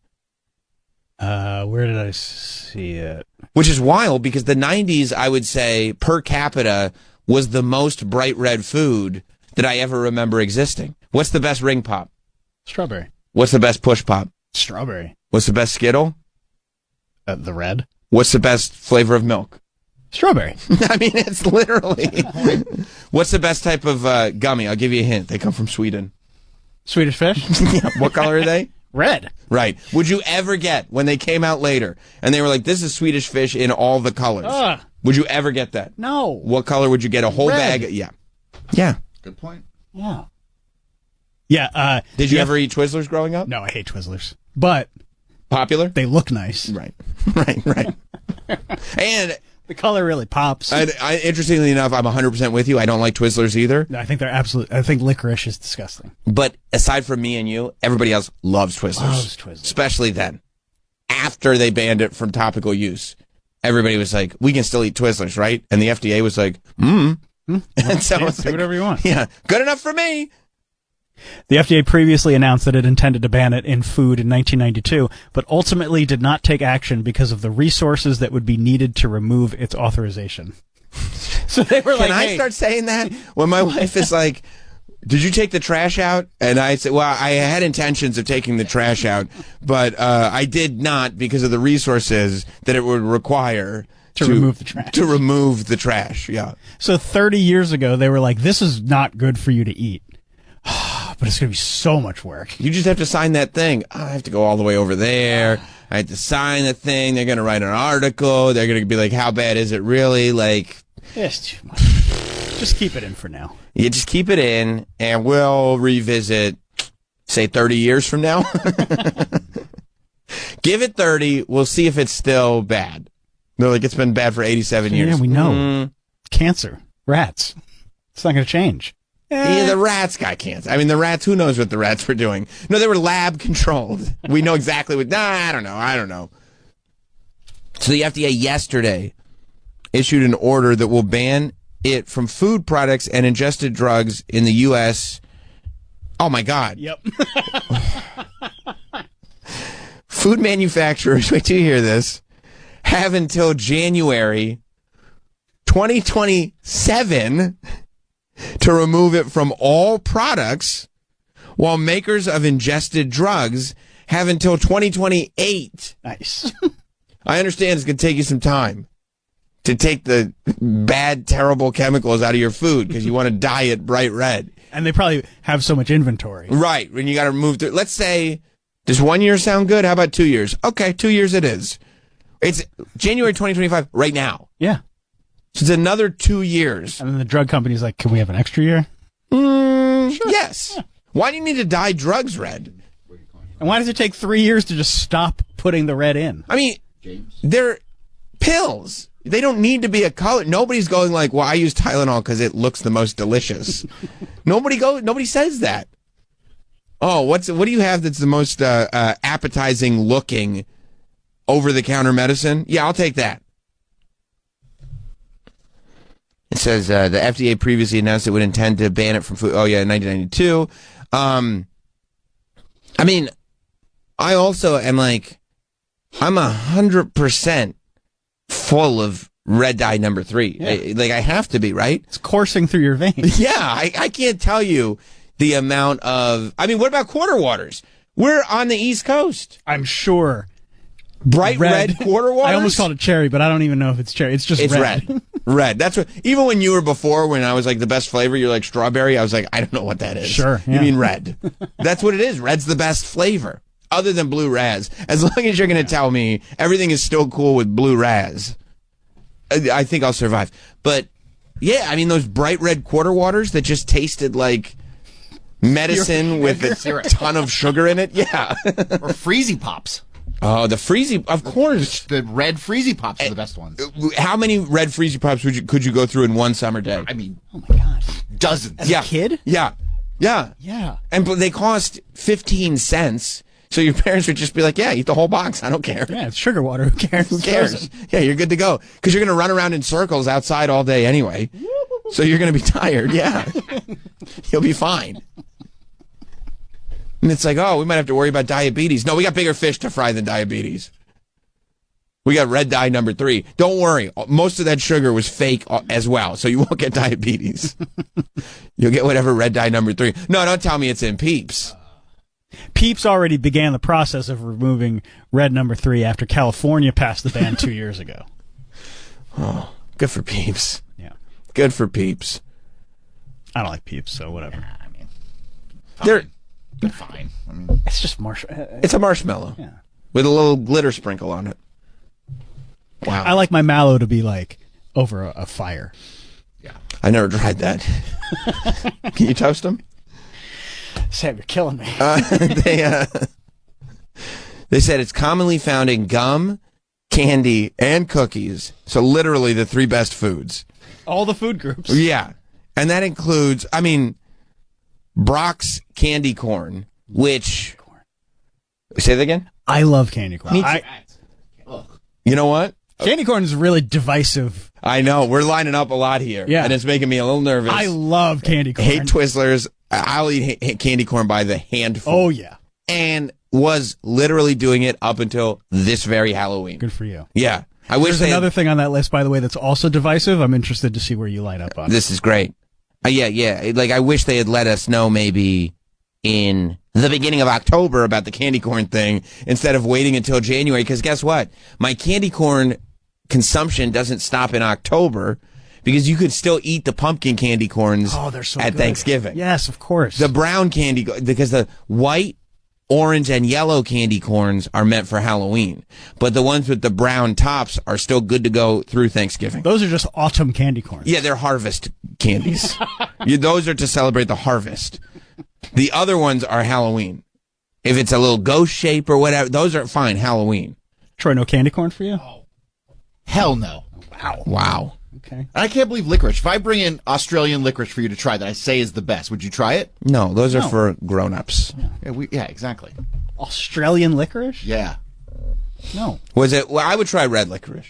Where did I see it? Which is wild because the 90s, I would say, per capita, was the most bright red food that I ever remember existing. What's the best ring pop? Strawberry. What's the best push pop? Strawberry. What's the best Skittle? The red. What's the best flavor of milk? Strawberry. I mean, it's literally. What's the best type of gummy? I'll give you a hint. They come from Sweden. Swedish fish? Yeah, what color are they? Red. Right. Would you ever get, when they came out later, and they were like, this is Swedish fish in all the colors. Would you ever get that? No. What color would you get? A whole Red. bag? Yeah. Yeah. Good point. Yeah. Yeah. Did you ever eat Twizzlers growing up? No, I hate Twizzlers. But Popular? they look nice. Right. Right. And The color really pops. I, interestingly enough, I'm 100% with you. I don't like Twizzlers either. I think they're I think licorice is disgusting. But aside from me and you, everybody else loves Twizzlers. Loves Twizzlers. Especially then. After they banned it from topical use, everybody was like, we can still eat Twizzlers, right? And the FDA was like, And so it's do like, whatever you want. Yeah, good enough for me. The FDA previously announced that it intended to ban it in food in 1992, but ultimately did not take action because of the resources that would be needed to remove its authorization. So they were like, Can I start saying that? When my wife is like, did you take the trash out? And I said, well, I had intentions of taking the trash out, but I did not because of the resources that it would require to remove the trash. To remove the trash, yeah. So 30 years ago, they were like, this is not good for you to eat. But it's going to be so much work. You just have to sign that thing. I have to go all the way over there. I have to sign the thing. They're going to write an article. They're going to be like, how bad is it really? Like, It's too much. Just keep it in for now. You just keep it in, and we'll revisit, say, 30 years from now. Give it 30. We'll see if it's still bad. No, like it's been bad for 87 years. Yeah, we know. Cancer. Rats. It's not going to change. Yeah, the rats got cancer. I mean, the rats, who knows what the rats were doing? No, they were lab controlled. We know exactly what. I don't know. So the FDA yesterday issued an order that will ban it from food products and ingested drugs in the U.S. Oh, my God. Yep. Food manufacturers, wait till you hear this, have until January 2027 to remove it from all products, while makers of ingested drugs have until 2028. Nice. I understand it's going to take you some time to take the bad, terrible chemicals out of your food because you want to dye it bright red. And they probably have so much inventory. Right. When you got to remove the, let's say, does 1 year sound good? How about 2 years? Okay, 2 years it is. It's January 2025 right now. Yeah. So it's another 2 years. And then the drug company's like, can we have an extra year? Sure. Yes. Yeah. Why do you need to dye drugs red? And why does it take 3 years to just stop putting the red in? I mean, they're pills. They don't need to be a color. Nobody's going like, well, I use Tylenol because it looks the most delicious. Nobody says that. Oh, what do you have that's the most appetizing looking over-the-counter medicine? Yeah, I'll take that. It says the FDA previously announced it would intend to ban it from food. Oh, yeah, in 1992. I mean, I also am like, I'm 100% full of red dye number 3. Yeah. I have to be, right? It's coursing through your veins. Yeah, I can't tell you the amount of... I mean, what about quarter waters? We're on the East Coast. I'm sure. Bright red quarter waters? I almost called it cherry, but I don't even know if it's cherry. It's just red. Red. Red. That's what. Even when you were before, when I was like the best flavor, you're like strawberry. I was like, I don't know what that is. Sure. Yeah. You mean red? That's what it is. Red's the best flavor, other than blue raz. As long as you're going to tell me everything is still cool with blue raz, I think I'll survive. But yeah, I mean those bright red quarter waters that just tasted like medicine with a ton of sugar in it. Yeah. Or Freezy Pops. Oh, the Freezy, of course. The red Freezy Pops are the best ones. How many red Freezy Pops could you go through in one summer day? I mean, Oh my gosh. dozens. As a kid? Yeah. Yeah. And but they cost 15 cents. So your parents would just be like, yeah, eat the whole box. I don't care. Yeah, it's sugar water. Who cares? Who cares? Yeah, you're good to go. Because you're going to run around in circles outside all day anyway. So you're going to be tired. Yeah. You'll be fine. And it's like, oh, we might have to worry about diabetes. No, we got bigger fish to fry than diabetes. We got red dye number 3. Don't worry. Most of that sugar was fake as well, so you won't get diabetes. You'll get whatever red dye number 3. No, don't tell me it's in Peeps. Peeps already began the process of removing red number 3 after California passed the ban 2 years ago. Oh, good for Peeps. Yeah. Good for Peeps. I don't like Peeps, so whatever. I mean, They're fine. I mean, It's just marshmallow. It's a marshmallow. Yeah. With a little glitter sprinkle on it. Wow. I like my mallow to be like over a fire. I never tried that. Can you toast them? Sam, you're killing me. They said it's commonly found in gum, candy, and cookies. So literally the 3 best foods. All the food groups. Yeah. And that includes, Brock's candy corn, which... Say that again? I love candy corn. You know what? Candy corn is really divisive. I know. We're lining up a lot here. Yeah. And it's making me a little nervous. I love candy corn. Hate Twizzlers. I'll eat candy corn by the handful. Oh, yeah. And was literally doing it up until this very Halloween. Good for you. Yeah. I wish There's another thing on that list, by the way, that's also divisive. I'm interested to see where you line up on. This is great. Yeah. Like, I wish they had let us know maybe in the beginning of October about the candy corn thing instead of waiting until January. Because guess what? My candy corn consumption doesn't stop in October because you could still eat the pumpkin candy corns they're so at good. Thanksgiving. Yes, of course. The brown candy, because the white, orange, and yellow candy corns are meant for Halloween. But the ones with the brown tops are still good to go through Thanksgiving. Those are just autumn candy corns. Yeah, they're harvest candies. Those are to celebrate the harvest. The other ones are Halloween. If it's a little ghost shape or whatever, those are fine, Halloween. Troy, no candy corn for you? hell no. Wow. Okay. And I can't believe licorice. If I bring in Australian licorice for you to try that I say is the best, would you try it? No, those are for grown-ups. Yeah, exactly. Australian licorice? Yeah. No. Was it? Well, I would try red licorice.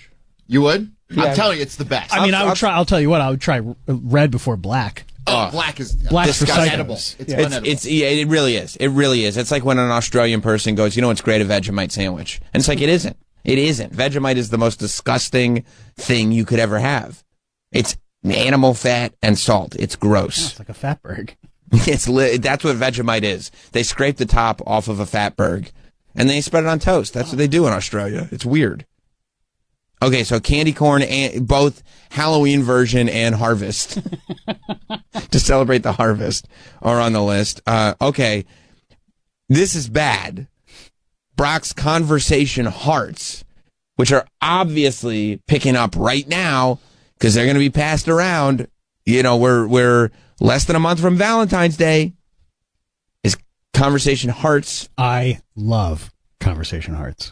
You would? I'm telling you, it's the best. I mean, I'll tell you what, I would try red before black. Black is Black's for unedible. psychos. It's Yeah. unedible. It really is. It really is. It's like when an Australian person goes, you know what's great, a Vegemite sandwich. And it's like, it isn't. It isn't. Vegemite is the most disgusting thing you could ever have. It's animal fat and salt. It's gross. It's like a fatberg. That's what Vegemite is. They scrape the top off of a fatberg and they spread it on toast. That's what they do in Australia. It's weird. Okay, so candy corn, and both Halloween version and harvest to celebrate the harvest are on the list. Okay, this is bad. Brock's conversation hearts, which are obviously picking up right now because they're going to be passed around. You know, we're less than a month from Valentine's Day. Is conversation hearts? I love conversation hearts.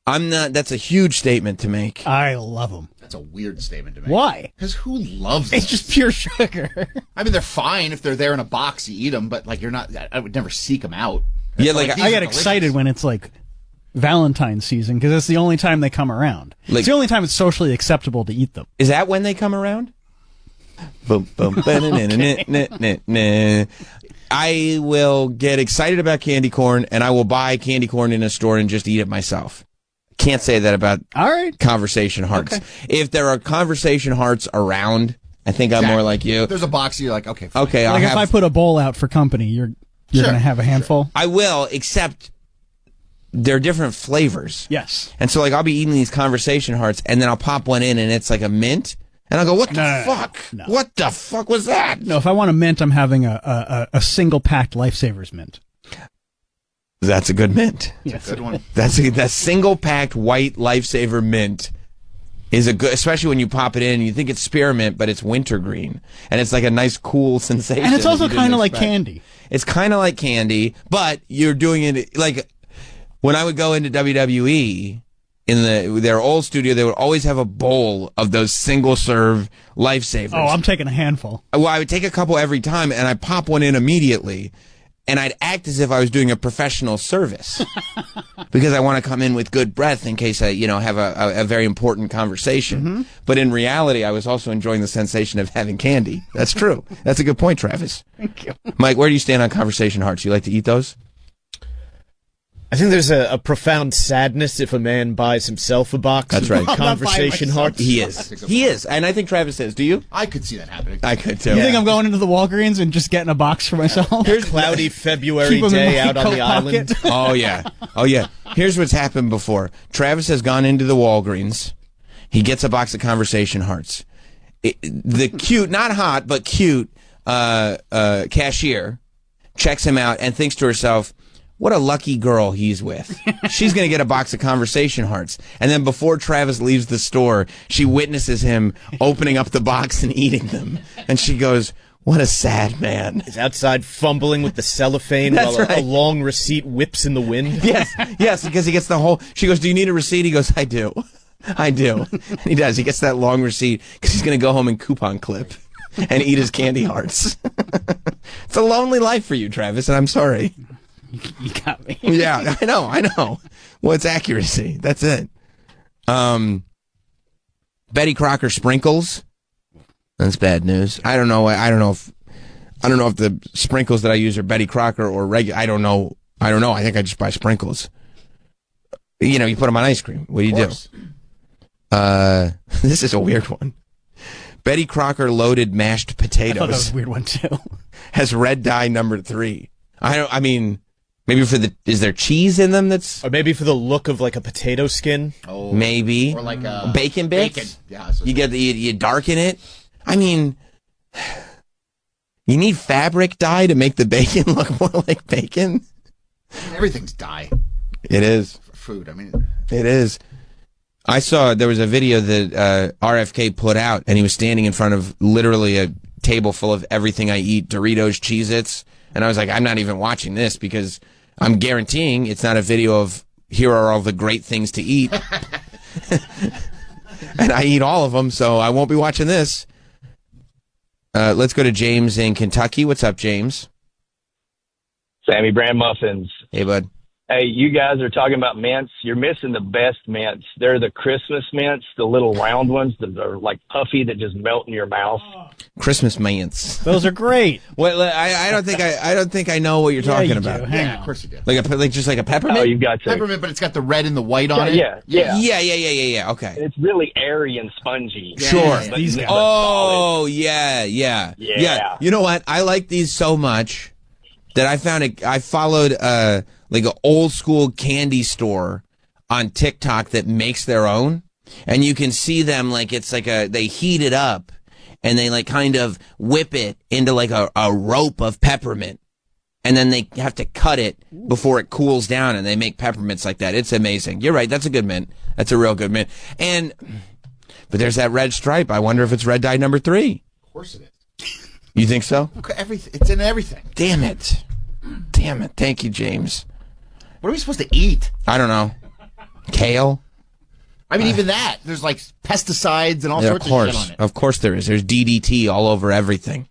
I'm not. That's a huge statement to make. I love them. That's a weird statement to make. Why? Because who loves It's them? just pure sugar. I mean, they're fine if they're there in a box, you eat them, but like you're not, I would never seek them out. Yeah, like these I are get delicious. excited when it's like Valentine's season because it's the only time they come around. Like- It's the only time it's socially acceptable to eat them. Is that when they come around? Boom, boom, ba-na-na-na-na-na-na. I will get excited about candy corn, and I will buy candy corn in a store and just eat it myself. Can't say that about All right. conversation hearts. Okay. If there are conversation hearts around, I think I'm more like you. If there's a box, you're like, okay, fine. Okay, Like I'll if I have. put a bowl out for company, you're Sure, going to have a handful? I will, except they're different flavors. Yes. And so, like, I'll be eating these conversation hearts, and then I'll pop one in, and it's like a mint, and I'll go, "What the No. fuck? No. What the fuck was that?" No, if I want a mint, I'm having a single packed Lifesavers mint. That's a good mint. Yes. Good one. That single packed white Lifesaver mint is a good, especially when you pop it in and you think it's spearmint, but it's wintergreen, and it's like a nice cool sensation. And it's that also you didn't kind of like expect. candy. It's kind of like candy, but you're doing it like when I would go into WWE in their old studio, they would always have a bowl of those single serve lifesavers. Oh, I'm taking a handful. Well, I would take a couple every time, and I'd pop one in immediately, and I'd act as if I was doing a professional service because I want to come in with good breath in case I, have a very important conversation. Mm-hmm. But in reality, I was also enjoying the sensation of having candy. That's true. That's a good point, Travis. Thank you. Mike, where do you stand on conversation hearts? You like to eat those? I think there's a profound sadness if a man buys himself a box That's of right. conversation hearts. He is. And I think Travis is. Do you? I could see that happening. I could too. You think I'm going into the Walgreens and just getting a box for myself? Here's cloudy February Keep 'em in day my out on coat the island. pocket. Oh, yeah. Oh, yeah. Here's what's happened before. Travis has gone into the Walgreens. He gets a box of conversation hearts. The cute, not hot, but cute cashier checks him out and thinks to herself, what a lucky girl he's with. She's going to get a box of conversation hearts. And then before Travis leaves the store, she witnesses him opening up the box and eating them. And she goes, what a sad man. He's outside fumbling with the cellophane That's while right. a long receipt whips in the wind. Yes, because he gets the whole, she goes, do you need a receipt? He goes, I do. And he does. He gets that long receipt because he's going to go home and coupon clip and eat his candy hearts. It's a lonely life for you, Travis, and I'm sorry. You got me. Yeah, I know. Well, it's accuracy. That's it. Betty Crocker sprinkles. That's bad news. I don't know if the sprinkles that I use are Betty Crocker or regular. I don't know. I think I just buy sprinkles. You put them on ice cream. What do you do? This is a weird one. Betty Crocker loaded mashed I thought that was potatoes a weird one, too. has red dye number 3. Maybe is there cheese in them that's... Or maybe for the look of like a potato skin. Oh, Maybe. or like bacon bits? Bacon. Yeah. So You darken it. You need fabric dye to make the bacon look more like bacon? everything's dye It is. for food. It is. I saw there was a video that RFK put out, and he was standing in front of literally a table full of everything I eat, Doritos, Cheez-Its, and I was like, I'm not even watching this because I'm guaranteeing it's not a video of here are all the great things to eat. And I eat all of them, so I won't be watching this. Let's go to James in Kentucky. What's up, James? Sammy Brand Muffins. Hey, bud. Hey, you guys are talking about mints. You're missing the best mints. They're the Christmas mints, the little round ones that are like puffy that just melt in your mouth. Christmas mints. Those are great. Well, I don't think I know what you're talking you about. do. Hang yeah, on. of course you do. Like just like a peppermint. Oh, you've got to. Peppermint, but it's got the red and the white on it. Yeah. Yeah. Okay. It's really airy and spongy. Sure. But- These but guys. Oh, solid. yeah. Yeah. You know what? I like these so much that I followed like an old school candy store on TikTok that makes their own, and you can see them like it's like they heat it up and they like kind of whip it into like a rope of peppermint, and then they have to cut it before it cools down, and they make peppermints like that. It's amazing. You're right. That's a good mint. That's a real good mint. But there's that red stripe. I wonder if it's red dye number 3. Of course it is. You think so? Look, everything. It's in everything. Damn it. Thank you, James. What are we supposed to eat? I don't know. Kale? Even that. There's like pesticides and all Yeah, sorts of shit on it. Of course there is. There's DDT all over everything.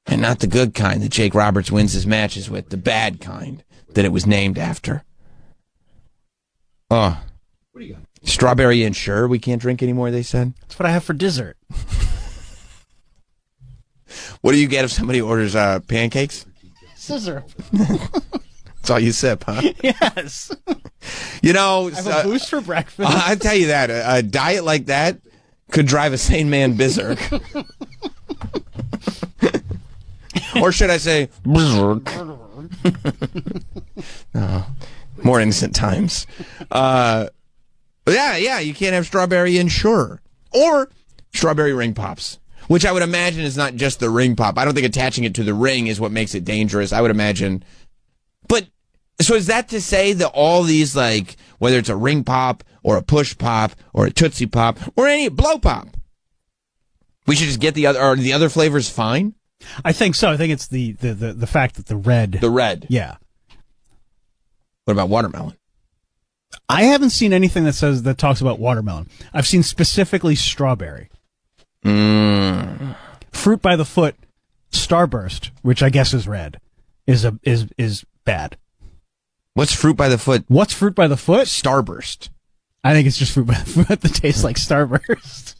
And not the good kind that Jake Roberts wins his matches with. The bad kind that it was named after. Oh. What do you got? Strawberry Ensure we can't drink anymore, they said. That's what I have for dessert. What do you get if somebody orders pancakes? Scissor. That's all you sip, huh? Yes. You know, I have a boost for breakfast. I'll tell you that. A diet like that could drive a sane man berserk. Or should I say, berserk? No, more innocent times. Yeah, you can't have Strawberry Ensure. Or Strawberry Ring Pops, which I would imagine is not just the ring pop. I don't think attaching it to the ring is what makes it dangerous. I would imagine. But, so is that to say that all these, like, whether it's a ring pop or a push pop or a Tootsie Pop or any blow pop, we should just get the other flavors fine? I think so. I think it's the fact that the red. The red. Yeah. What about watermelon? I haven't seen anything that talks about watermelon. I've seen specifically strawberry. Fruit by the foot, Starburst, which I guess is red, is bad. What's fruit by the foot? What's fruit by the foot? Starburst. I think it's just fruit by the foot that tastes like Starburst.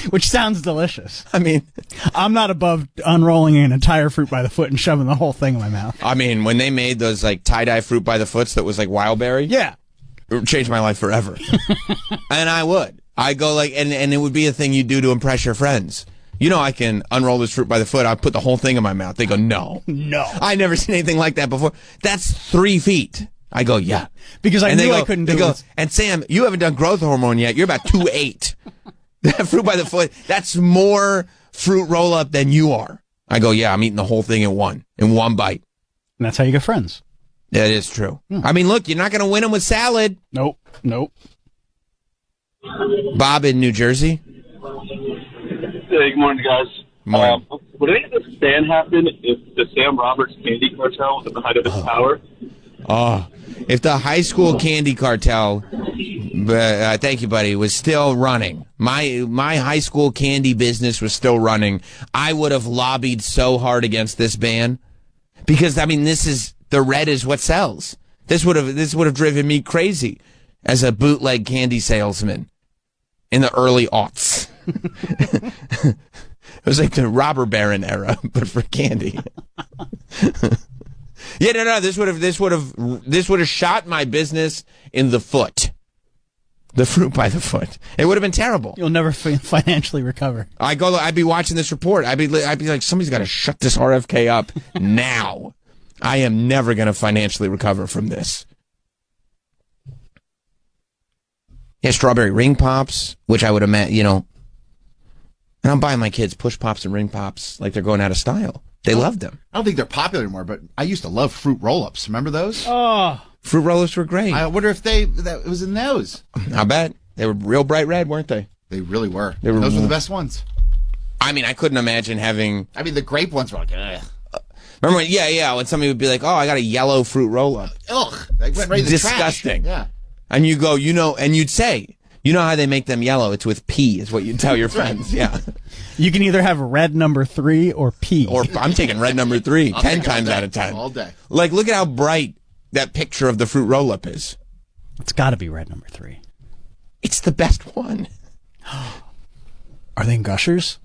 Which sounds delicious. I mean, I'm not above unrolling an entire fruit by the foot and shoving the whole thing in my mouth. I mean, when they made those like tie-dye fruit by the foots that was like wild berry, Yeah. it changed my life forever. And I would. I go like, and it would be a thing you do to impress your friends. You know, I can unroll this fruit by the foot. I put the whole thing in my mouth. They go, no. I never seen anything like that before. That's 3 feet. I go, yeah. Because I and knew they I couldn't do go, it. And Sam, you haven't done growth hormone yet. You're about 2'8". That fruit by the foot, that's more fruit roll up than you are. I go, yeah, I'm eating the whole thing in one bite. And that's how you get friends. That is true. I mean, look, you're not going to win them with salad. Nope. Bob in New Jersey. Hey, good morning, guys. Morning. Would any of this stand happen if the Sam Roberts candy cartel was at the height of its power? Oh, if the high school candy cartel, thank you, buddy, was still running, my high school candy business was still running, I would have lobbied so hard against this ban, because I mean, the red is what sells. This would have driven me crazy as a bootleg candy salesman in the early aughts. It was like the robber baron era, but for candy. Yeah, no. This would have shot my business in the foot. The fruit by the foot. It would have been terrible. You'll never financially recover. I'd be watching this report. I'd be like, somebody's got to shut this RFK up now. I am never going to financially recover from this. Yeah, strawberry ring pops, which I would imagine, and I'm buying my kids push pops and ring pops like they're going out of style. They loved them. I don't think they're popular anymore, but I used to love fruit roll-ups. Remember those? Oh. Fruit roll-ups were great. I wonder if it was in those. I bet. They were real bright red, weren't they? They really were. Those were the best ones. I mean, I couldn't imagine having... I mean, the grape ones were like, ugh. Remember when, when somebody would be like, oh, I got a yellow fruit roll-up. Ugh. They went right to the disgusting. Trash. Yeah. And you go, and you'd say, you know how they make them yellow? It's with P, is what you'd tell your friends. Yeah. You can either have red number 3 or P. Or I'm taking red number 3 10 times out of 10. All day. Like, look at how bright that picture of the fruit roll-up is. It's got to be red number 3. It's the best one. Are they in Gushers?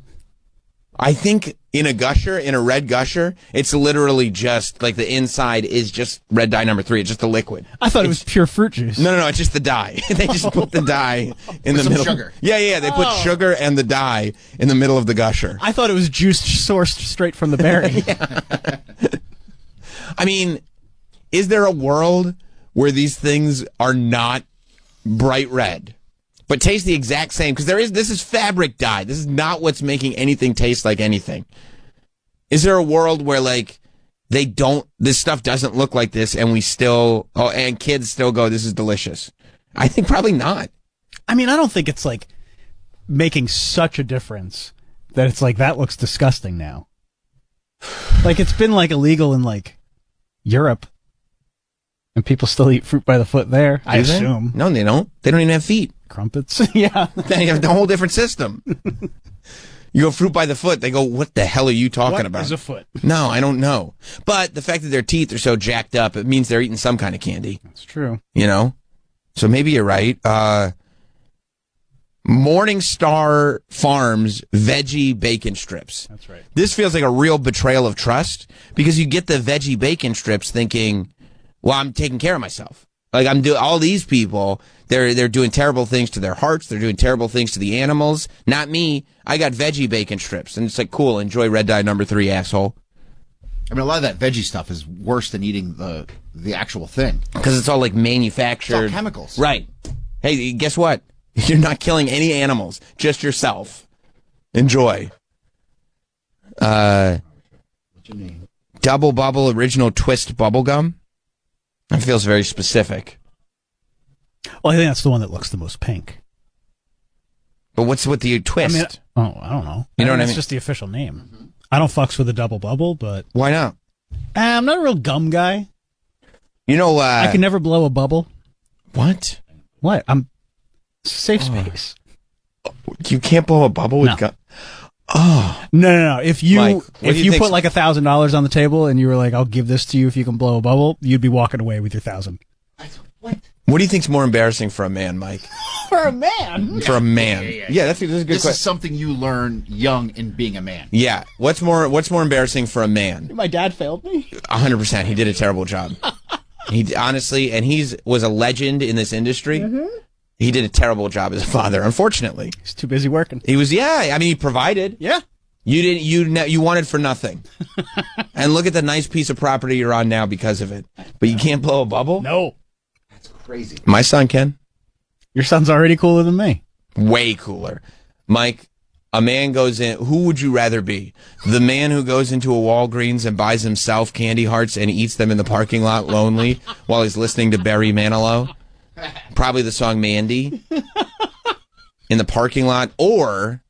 I think in a red Gusher, it's literally just, like, the inside is just red dye number 3. It's just the liquid. I thought it was pure fruit juice. No, it's just the dye. They just put the dye in the middle. Sugar. Yeah, they put sugar and the dye in the middle of the Gusher. I thought it was juice sourced straight from the berry. I mean, is there a world where these things are not bright red, but taste the exact same? Because this is fabric dye. This is not what's making anything taste like anything. Is there a world where, like, this stuff doesn't look like this and and kids still go, this is delicious? I think probably not. I mean, I don't think it's like making such a difference that it's like, that looks disgusting now. Like, it's been like illegal in like Europe. And people still eat fruit by the foot there, I assume. No, they don't. They don't even have feet. Crumpets. Yeah. They have a whole different system. You go fruit by the foot, they go, what the hell are you talking about? What is a foot? No, I don't know. But the fact that their teeth are so jacked up, it means they're eating some kind of candy. That's true. So maybe you're right. Morningstar Farms veggie bacon strips. That's right. This feels like a real betrayal of trust, because you get the veggie bacon strips thinking, well, I'm taking care of myself. Like, all these people, they're doing terrible things to their hearts. They're doing terrible things to the animals. Not me. I got veggie bacon strips. And it's like, cool, enjoy red dye number 3, asshole. I mean, a lot of that veggie stuff is worse than eating the actual thing. Because it's all like manufactured. It's all chemicals. Right. Hey, guess what? You're not killing any animals, just yourself. Enjoy. What's your name? Double Bubble Original Twist Bubblegum. That feels very specific. Well, I think that's the one that looks the most pink. But what's with the twist? I don't know. You know what I mean? It's just the official name. Mm-hmm. I don't fucks with the Double Bubble, but... Why not? I'm not a real gum guy. You know, I can never blow a bubble. What? What? I'm safe space. You can't blow a bubble with gun. Oh no! If you Mike, if you put like $1,000 on the table and you were like, "I'll give this to you if you can blow a bubble," you'd be walking away with your $1,000. What do you think's more embarrassing for a man, Mike? For a man? For a man? Yeah, that's a good This question. is something you learn young in being a man. Yeah. What's more embarrassing for a man? My dad failed me. 100%. He did a terrible job. He honestly, and was a legend in this industry. Mm-hmm. He did a terrible job as a father, unfortunately. He's too busy working. He was, I mean, he provided. Yeah. You wanted for nothing. And look at the nice piece of property you're on now because of it. But you can't blow a bubble? No. Crazy. My son can. Your son's already cooler than me. Way cooler. Mike, a man goes in. Who would you rather be? The man who goes into a Walgreens and buys himself candy hearts and eats them in the parking lot lonely while he's listening to Barry Manilow? Probably the song Mandy in the parking lot. Or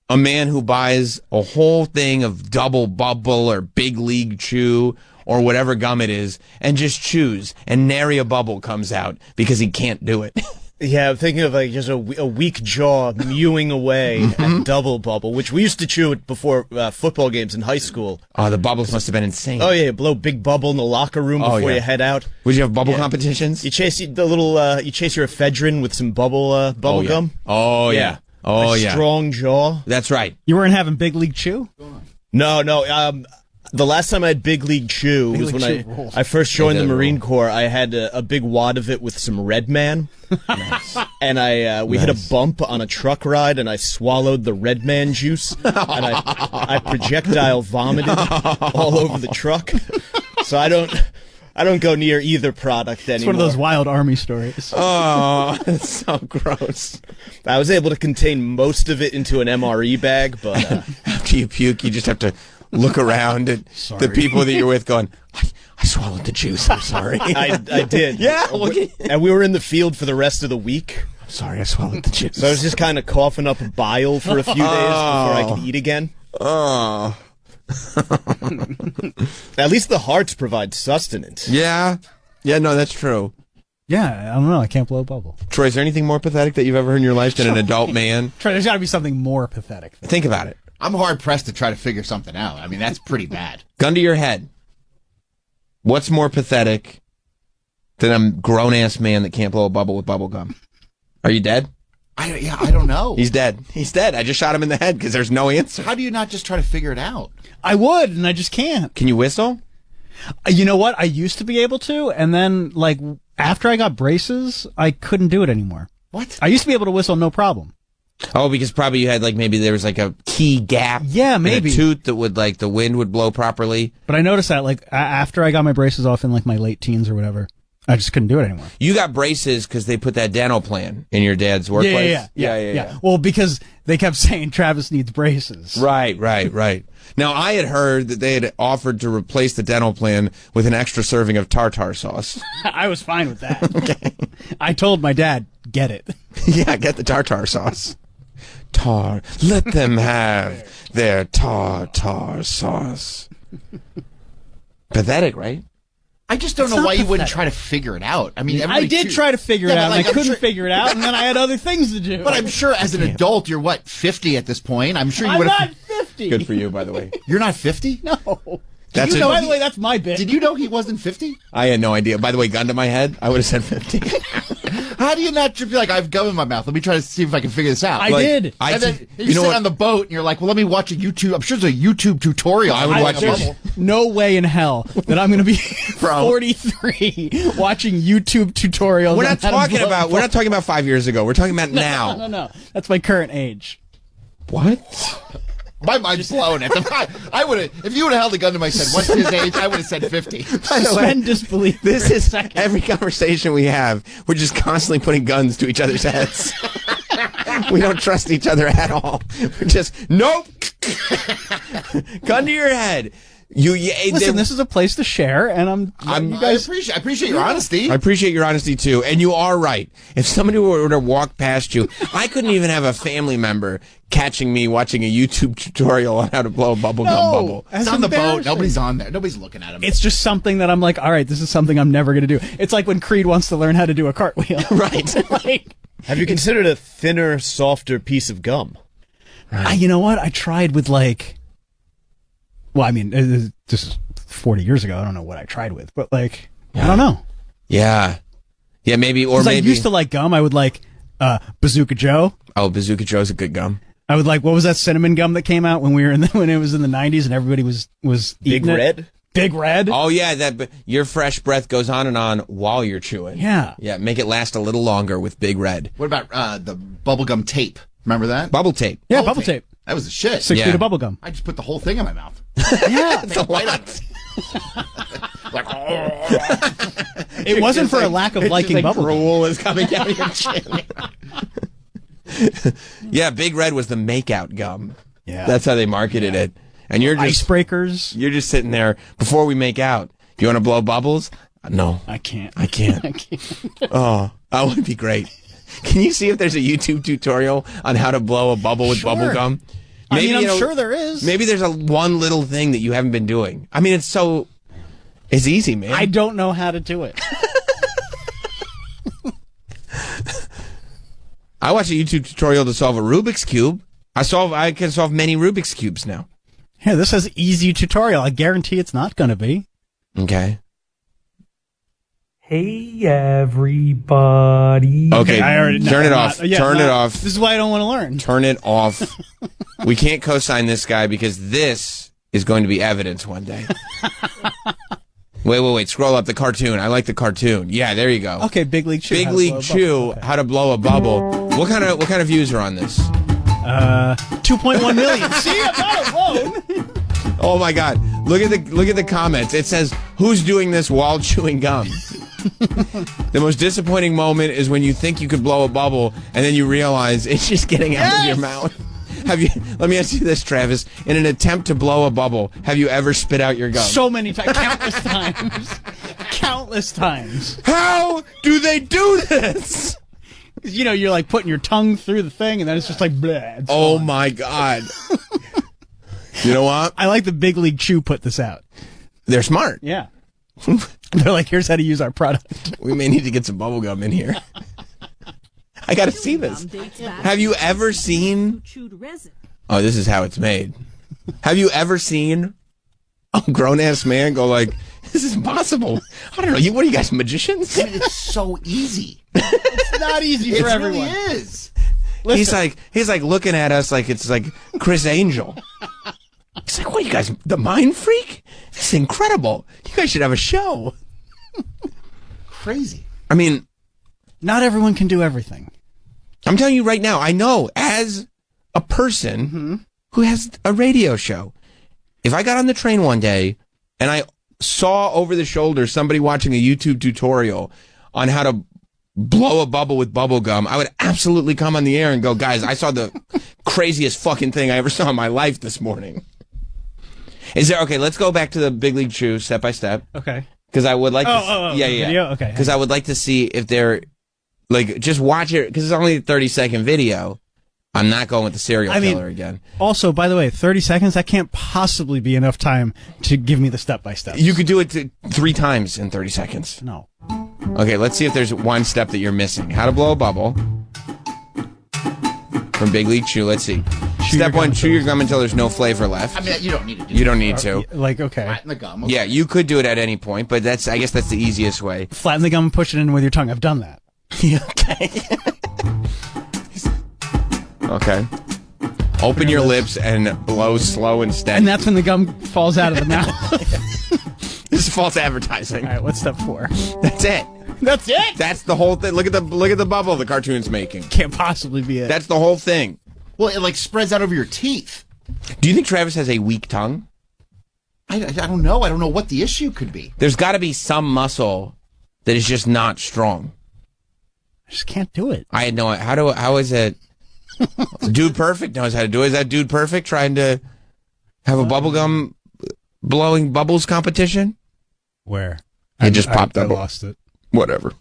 a man who buys a whole thing of Double Bubble or Big League Chew or whatever gum it is, and just chews, and nary a bubble comes out because he can't do it. Yeah, I'm thinking of like just a weak jaw mewing away at Double Bubble, which we used to chew it before football games in high school. Oh, the bubbles must have been insane. Oh yeah, blow big bubble in the locker room before you head out. Would you have bubble competitions? You chase your ephedrine with some bubble gum. Oh yeah. Oh yeah. Strong jaw. That's right. You weren't having Big League Chew? No. The last time I had Big League Chew was when I first joined the Marine Corps. I had a big wad of it with some Red Man. Nice. And we hit a bump on a truck ride, and I swallowed the Red Man juice, and I projectile vomited all over the truck. So I don't go near either product anymore. It's one of those wild army stories. Oh, that's so gross. I was able to contain most of it into an MRE bag, but after you puke, you just have to look around at the people that you're with going, I swallowed the juice. I'm sorry. I did. Yeah. And we were in the field for the rest of the week. I'm sorry, I swallowed the juice. So I was just kind of coughing up bile for a few days before I could eat again. Oh. At least the hearts provide sustenance. Yeah. Yeah, no, that's true. Yeah, I don't know. I can't blow a bubble. Troy, is there anything more pathetic that you've ever heard in your life than an adult man? Troy, there's got to be something more pathetic. Think about it. I'm hard pressed to try to figure something out. I mean, that's pretty bad. Gun to your head. What's more pathetic than a grown-ass man that can't blow a bubble with bubble gum? Are you dead? I don't know. He's dead. He's dead. I just shot him in the head because there's no answer. How do you not just try to figure it out? I would, and I just can't. Can you whistle? You know what? I used to be able to, and then, like, after I got braces, I couldn't do it anymore. What? I used to be able to whistle no problem. Oh, because probably you had, like, maybe there was, like, a key gap. Yeah, maybe. In a tooth that would, like, the wind would blow properly. But I noticed that, like, after I got my braces off in, like, my late teens or whatever, I just couldn't do it anymore. You got braces because they put that dental plan in your dad's workplace? Yeah. Well, because they kept saying Travis needs braces. Right. Now, I had heard that they had offered to replace the dental plan with an extra serving of tartar sauce. I was fine with that. Okay. I told my dad, get it. Yeah, get the tartar sauce. Let them have their tartar sauce. Pathetic, right? I just don't know why you wouldn't try to figure it out. I mean, I did try to figure it out, and I couldn't figure it out, and then I had other things to do. But I'm sure as an adult, you're, 50 at this point? I'm sure you I'm would have... not 50. Good for you, by the way. You're not 50? No. By the way, that's my bit. Did you know he wasn't 50? I had no idea. By the way, gun to my head, I would have said 50. How do you not be like, I have gum in my mouth? Let me try to see if I can figure this out. I did. And then you sit on the boat and you're like, well, let me watch a YouTube. I'm sure there's a YouTube tutorial. I would watch There's no way in hell that I'm going to be 43 watching YouTube tutorials. We're not talking about 5 years ago. We're talking about now. No. That's my current age. What? My mind's blown. I would have, if you would have held a gun to my head, what's his age? I would have said 50. Suspend disbelief. This is every conversation we have. We're just constantly putting guns to each other's heads. We don't trust each other at all. We're just, nope. Gun to your head. Listen, this is a place to share, and you guys. I appreciate your honesty. I appreciate your honesty too, and you are right. If somebody were to walk past you, I couldn't even have a family member catching me watching a YouTube tutorial on how to blow a bubblegum bubble. It's on the boat. Nobody's on there. Nobody's looking at him. It's just something that I'm like, all right, this is something I'm never going to do. It's like when Creed wants to learn how to do a cartwheel. Right. Like, Have you considered a thinner, softer piece of gum? you know what? I tried with like. Well, I mean, this is 40 years ago. I don't know what I tried with, but like, I don't know. Yeah, maybe, or Because maybe. I used to like gum. I would like Bazooka Joe. Oh, Bazooka Joe's a good gum. I would like, what was that cinnamon gum that came out when when it was in the 90s and everybody was eating Big it? Red? Big Red? Oh yeah, your fresh breath goes on and on while you're chewing. Yeah. Yeah, make it last a little longer with Big Red. What about the bubblegum tape? Remember that? Bubble tape. Yeah, bubble tape. That was the shit. 6 Yeah. feet of bubble gum. I just put the whole thing in my mouth. Yeah. The light on it. Like, It wasn't for a lack of liking bubble gum. Drool is coming down your chin. Yeah, Big Red was the makeout gum. Yeah. That's how they marketed it. And you're just Icebreakers. you're just sitting there before we make out. Do you want to blow bubbles? No, I can't. I can't. I can't. Oh, that would be great. Can you see if there's a YouTube tutorial on how to blow a bubble with bubble gum? I mean, I'm you know, sure there is. Maybe there's one little thing that you haven't been doing. I mean, it's easy, man. I don't know how to do it. I watched a YouTube tutorial to solve a Rubik's Cube. I can solve many Rubik's Cubes now. Yeah, this says easy tutorial. I guarantee it's not going to be. Okay. Hey, everybody. Okay, I already know. turn it off. Turn it off. This is why I don't want to learn. Turn it off. We can't co-sign this guy because this is going to be evidence one day. Wait. Scroll up the cartoon. I like the cartoon. Yeah, there you go. Okay, Big League Chew. Big how to League blow a Chew, bubble. Okay. how to blow a bubble. What kind of views are on this? 2.1 million. See, I'm not alone. Oh my God! Look at the comments. It says, "Who's doing this while chewing gum?" The most disappointing moment is when you think you could blow a bubble and then you realize it's just getting out of your mouth. Let me ask you this, Travis. In an attempt to blow a bubble, have you ever spit out your gum? So many times. Countless times. Countless times. How do they do this? You know, you're like putting your tongue through the thing and then it's just like, bleh. It's Oh gone. my God. You know what? I like the Big League Chew put this out. They're smart. Yeah. They're like, here's how to use our product. We may need to get some bubble gum in here. I got to see this. Have you ever seen... Oh, this is how it's made. Have you ever seen a grown-ass man go like, this is impossible? I don't know. What are you guys, magicians? It's so easy. It's not easy for It everyone. really is. He's like looking at us like it's like Chris Angel. He's like, what are you guys, the mind freak? This is incredible. You guys should have a show. Crazy. I mean, Not everyone can do everything. I'm telling you right now, I know as a person who has a radio show, if I got on the train one day and I saw over the shoulder somebody watching a YouTube tutorial on how to blow a bubble with bubble gum, I would absolutely come on the air and go, guys, I saw the craziest fucking thing I ever saw in my life this morning. Okay, let's go back to the Big League Chew step by step. Okay. Because I would like the video? Okay. Because I would like to see if they're, like, just watch it, because it's only a 30-second video. I'm not going with the serial killer again. Also, by the way, 30 seconds, that can't possibly be enough time to give me the step-by-step. You could do it 3 times in 30 seconds. No. Okay, let's see if there's one step that you're missing. How to blow a bubble. From Big League Chew, let's see. Step 1, chew your gum until there's no flavor left. I mean, you don't need to do You don't need to. Like, okay. Flatten the gum. Okay. Yeah, you could do it at any point, but I guess that's the easiest way. Flatten the gum and push it in with your tongue. I've done that. Okay. Okay. Open your lips and blow slow and steady. And that's when the gum falls out of the mouth. This is false advertising. All right, what's step 4? That's it. That's it? That's the whole thing. Look at the bubble the cartoon's making. Can't possibly be it. That's the whole thing. Well, it like spreads out over your teeth. Do you think Travis has a weak tongue? I don't know. I don't know what the issue could be. There's got to be some muscle that is just not strong. I just can't do it. I had no. How is it? Dude Perfect knows how to do it. Is that Dude Perfect trying to have a bubblegum blowing bubbles competition? Where? It just popped up. I lost it. Whatever.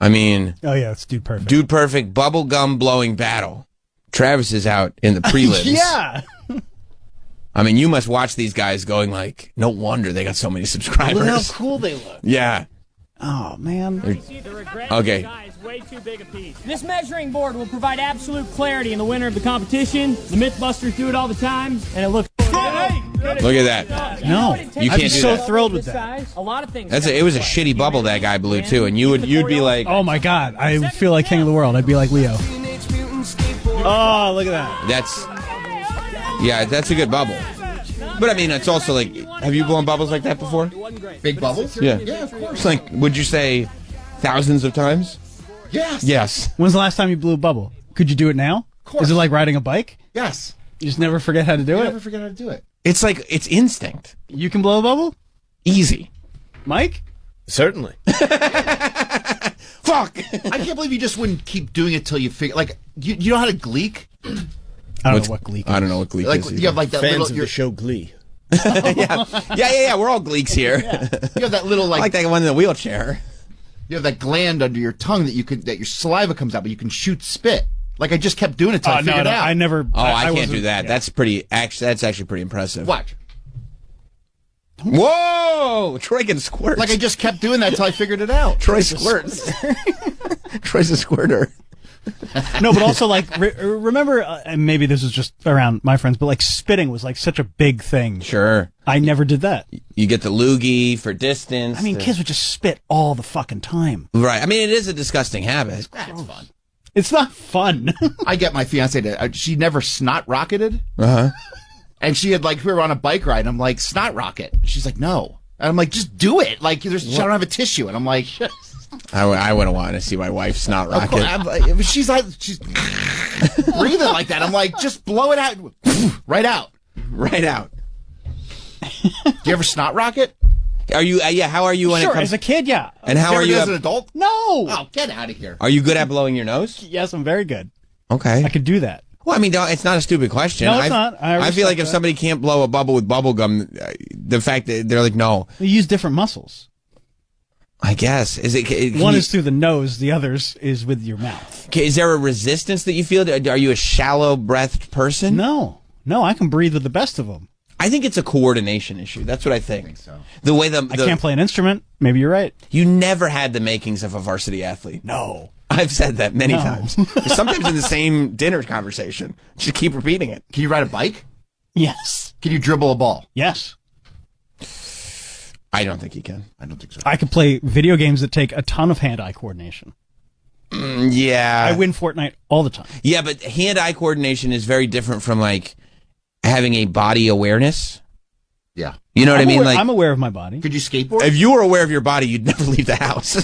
I mean... Oh, yeah, it's Dude Perfect. Dude Perfect bubblegum blowing battle. Travis is out in the prelims. Yeah! I mean, you must watch these guys going like, no wonder they got so many subscribers. Look how cool they look. Yeah. Oh, man. Okay. Way too big a piece. This measuring board will provide absolute clarity in the winner of the competition. The Mythbusters do it all the time, and it looks good. Look at that. No. You can't do so that. thrilled with that. A lot of things. It was a shitty bubble that guy blew, too, and you'd be like... Oh, my God. I feel like king of the world. I'd be like Leo. Oh, look at that. That's a good bubble. But I mean, it's also like, have you blown bubbles like that before? Big bubbles? Yeah. Yeah, of course. It's like, would you say thousands of times? Yes. Yes. When's the last time you blew a bubble? Could you do it now? Of course. Is it like riding a bike? Yes. You just never forget how to do You it? never forget how to do it. It's like, it's instinct. You can blow a bubble? Easy. Mike? Certainly. Fuck! I can't believe you just wouldn't keep doing it till you figure. Like, you know how to Gleek? I don't know what Gleek is. I don't know what Gleek Like, is. you have like that Fans little. of the show Glee. yeah. We're all Gleeks here. You have that little I like like. that one in the wheelchair. You have that gland under your tongue that your saliva comes out, but you can shoot spit. Like I just kept doing it till I figured it out. I never. Oh, I can't wasn't- do that. yeah. That's actually pretty impressive. Watch. Whoa! Troy can squirt. Like I just kept doing that till I figured it out. Troy squirts. Troy's a squirter. No, but also like remember, and maybe this was just around my friends, but like spitting was like such a big thing. Sure. I never did that. You get the loogie for distance. I mean, kids would just spit all the fucking time. Right. I mean, it is a disgusting habit. That's fun. It's not fun. I get my fiance to. She never snot rocketed, Uh-huh. and she had like we were on a bike ride. And I'm like snot rocket. She's like no, and I'm like just do it. Like I don't have a tissue, and I'm like. I wouldn't want to see my wife snot Of course, rocket. she's breathing like that. I'm like, just blow it out, right out. Right out. Do you ever snot rocket? Are you? Yeah. How are you when it Sure, comes? as a kid, yeah. And how You are ever you? do as an adult? No. Oh, get out of here. Are you good at blowing your nose? Yes, I'm very good. Okay. I could do that. Well, I mean, it's not a stupid question. No, it's not. I feel like if respect that. somebody can't blow a bubble with bubble gum, the fact that they're like, no, We use different muscles. I guess is it. One is through the nose, the others is with your mouth. Is there a resistance that you feel? Are you a shallow-breathed person? No, I can breathe with the best of them. I think it's a coordination issue. That's what I think. so. The way I can't play an instrument. Maybe you're right. You never had the makings of a varsity athlete. No. I've said that many No. times. Sometimes in the same dinner conversation. Just keep repeating it. Can you ride a bike? Yes. Can you dribble a ball? Yes. I don't think you can. I don't think so. I could play video games that take a ton of hand-eye coordination. Yeah. I win Fortnite all the time. Yeah, but hand-eye coordination is very different from like having a body awareness. Yeah. You know what I mean? I'm aware of my body. Could you skateboard? If you were aware of your body, you'd never leave the house.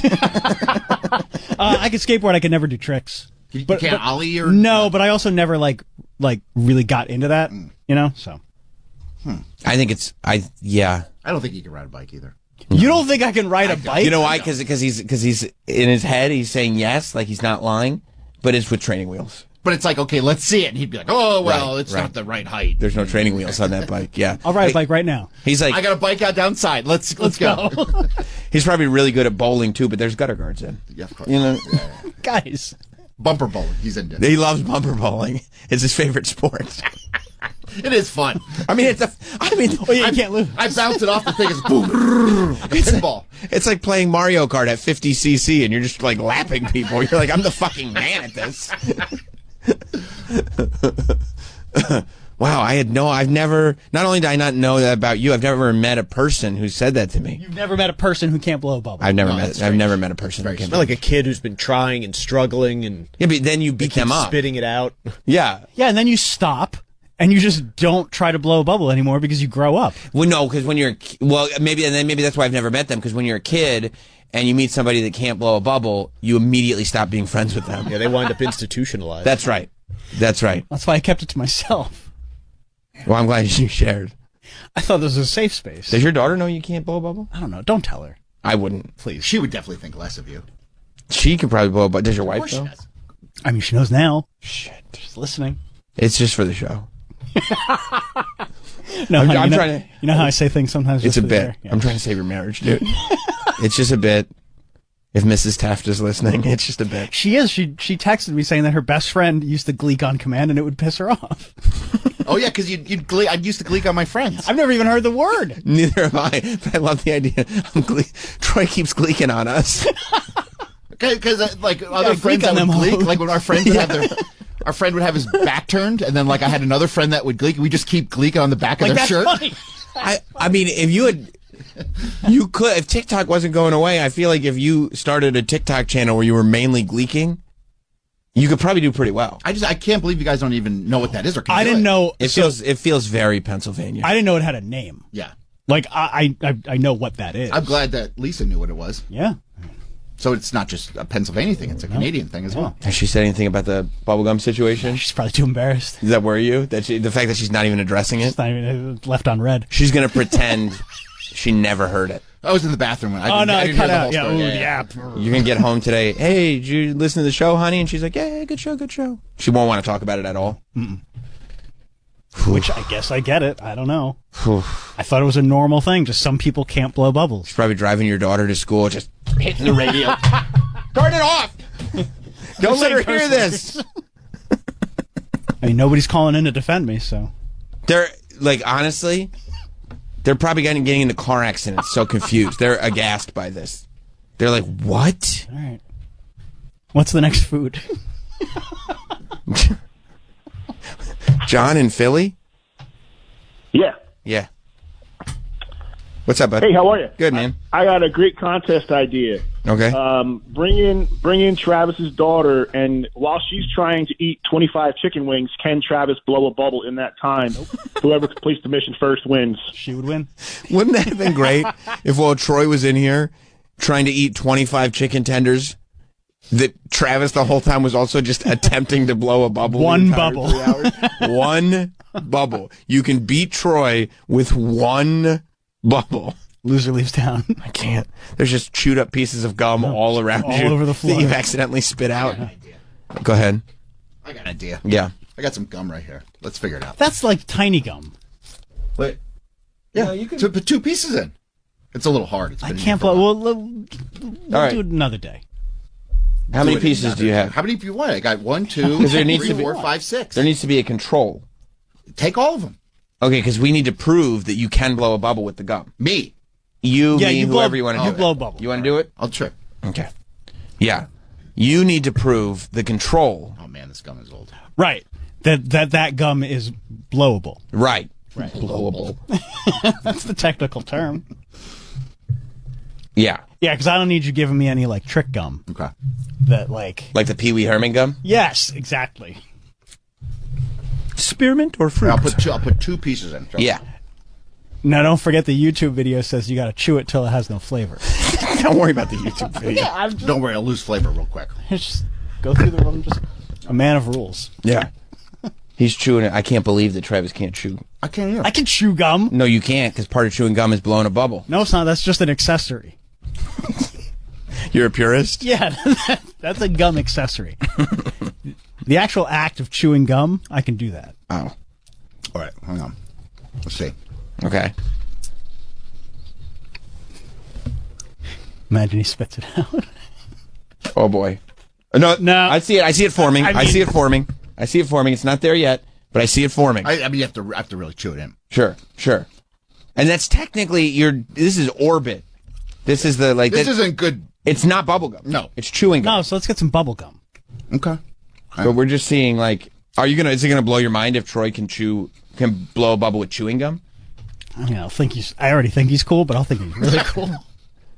I could skateboard. I could never do tricks. You can't ollie or No, but I also never like really got into that. You know, so I think I don't think you can ride a bike either. you don't think I can ride a bike? You know why? Because he's in his head. He's saying yes, like he's not lying, but it's with training wheels. But it's like, okay, let's see it. And he'd be like, oh, well, Right, it's right. not the right height. There's no training wheels on that bike. Yeah, I'll ride a bike right now. He's like, I got a bike out downside. Let's go. he's probably really good at bowling too, but there's gutter guards in. Yeah, of course. You know, Guys, Bumper bowling. He's into it. he loves bumper bowling. It's his favorite sport. It is fun. I mean, oh yeah, you can't lose. I bounce it off the thing. It's boom. Like a pinball. It's like playing Mario Kart at 50cc, and you're just like lapping people. You're like, I'm the fucking man at this. Wow, I've never, not only did I not know that about you, I've never met a person who said that to me. You've never met a person who can't blow a bubble. I've never met a person who It's can't. not like a kid who's been trying and struggling and Yeah, but then you beat them up. spitting it out. Yeah. Yeah, and then you stop and you just don't try to blow a bubble anymore because you grow up. Well, no, because when you're, maybe that's why I've never met them, because when you're a kid and you meet somebody that can't blow a bubble, you immediately stop being friends with them. Yeah, they wind up institutionalized. That's right. That's right. That's why I kept it to myself. Well, I'm glad you shared. I thought this was a safe space. Does your daughter know you can't blow a bubble? I don't know. Don't tell her. I wouldn't. Please. She would definitely think less of you. She could probably blow a bubble. Does your Of wife course she know? does. I mean, she knows now. Shit. She's listening. It's just for the show. No, I'm honey, trying to. You know how I say things sometimes? It's just a for the bit. air? Yeah. I'm trying to save your marriage, dude. It's just a bit. If Mrs. Taft is listening, it's just a bit. She is. She texted me saying that her best friend used to gleek on command and it would piss her off. Oh yeah, because you'd gleek. I used to gleek on my friends. I've never even heard the word. Neither have I. But I love the idea. Troy keeps gleeking on us. Because like other friends that would gleek, like when our friends would have their. Our friend would have his back turned, and then like I had another friend that would gleek. We just keep gleeking on the back of their shirt. Funny. I mean, if you could, if TikTok wasn't going away, I feel like if you started a TikTok channel where you were mainly gleeking, you could probably do pretty well. I can't believe you guys don't even know what that is or can I do didn't it. know. It feels very Pennsylvania. I didn't know it had a name. Yeah. Like I know what that is. I'm glad that Lisa knew what it was. Yeah. So it's not just a Pennsylvania thing; it's a Canadian thing as well. Has she said anything about the bubblegum situation? She's probably too embarrassed. Does that worry you? That the fact that she's not even addressing it? It's not even left on red. She's gonna pretend she never heard it. I was in the bathroom when I didn't, no, I it didn't cut hear the out. whole Yeah, story. You can get home today. Hey, did you listen to the show, honey? And she's like, yeah, good show, good show. She won't want to talk about it at all. Which I guess I get it. I don't know. I thought it was a normal thing. Just some people can't blow bubbles. She's probably driving your daughter to school, just hitting the radio. Turn it off! Don't let her hear this! I mean, nobody's calling in to defend me, so. They're, like, honestly, they're probably getting into car accidents, so confused. They're aghast by this. They're like, what? All right. What's the next food? John in Philly? Yeah. Yeah. What's up, bud? Hey, how are you? Good, man. I got a great contest idea. Okay. Bring in Travis's daughter, and while she's trying to eat 25 chicken wings, can Travis blow a bubble in that time? Whoever completes the mission first wins. She would win. Wouldn't that have been great if while Troy was in here trying to eat 25 chicken tenders, that Travis the whole time was also just attempting to blow a bubble? One the entire bubble. 3 hours? One bubble. You can beat Troy with one bubble. Loser leaves town. I can't. There's just chewed up pieces of gum all around all you over the floor. that you've accidentally spit out. Go ahead. I got an idea. Yeah. I got some gum right here. Let's figure it out. That's like tiny gum. Wait. Yeah, you can put 2 pieces in. It's a little hard. It's I been in can't here for a blow. while. We'll right. do it another day. How many pieces do you have? How many do you want? I got 1, 2, Because there needs 3, to be 4, 5, 6. There needs to be a control. Take all of them. Okay, because we need to prove that you can blow a bubble with the gum. Me. You, Yeah, me, you blow- whoever you want to do you it. blow a bubble. You want to do it? I'll trip. Okay. Yeah. You need to prove the control. Oh man, this gum is old. Right. That gum is blowable. Right. Right. Blowable. That's the technical term. Yeah. Yeah, because I don't need you giving me any like trick gum. Okay. That like. Like the Pee Wee Herman gum? Yes, exactly. Spearmint or fruit? I'll put 2 pieces in. Yeah. Now don't forget the YouTube video says you got to chew it till it has no flavor. Don't worry about the YouTube video. Don't worry, I'll lose flavor real quick. Just go through the room. Just a man of rules. Yeah. He's chewing it. I can't believe that Travis can't chew. I can't either. I can chew gum. No, you can't, because part of chewing gum is blowing a bubble. No, it's not. That's just an accessory. You're a purist? Yeah, that's a gum accessory. The actual act of chewing gum, I can do that. Oh. All right, hang on. Let's see. Okay. Imagine he spits it out. Oh, boy. No, No. I see it. I see it forming. I see it forming. I see it forming. It's not there yet, but I see it forming. I mean, you have to really chew it in. Sure, sure. And that's technically this is orbit. This is the This isn't good. It's not bubble gum. No. It's chewing gum. No, so let's get some bubble gum. Okay. But we're just seeing is it gonna blow your mind if Troy can blow a bubble with chewing gum? I mean, I already think he's cool, but I'll think he's really cool. All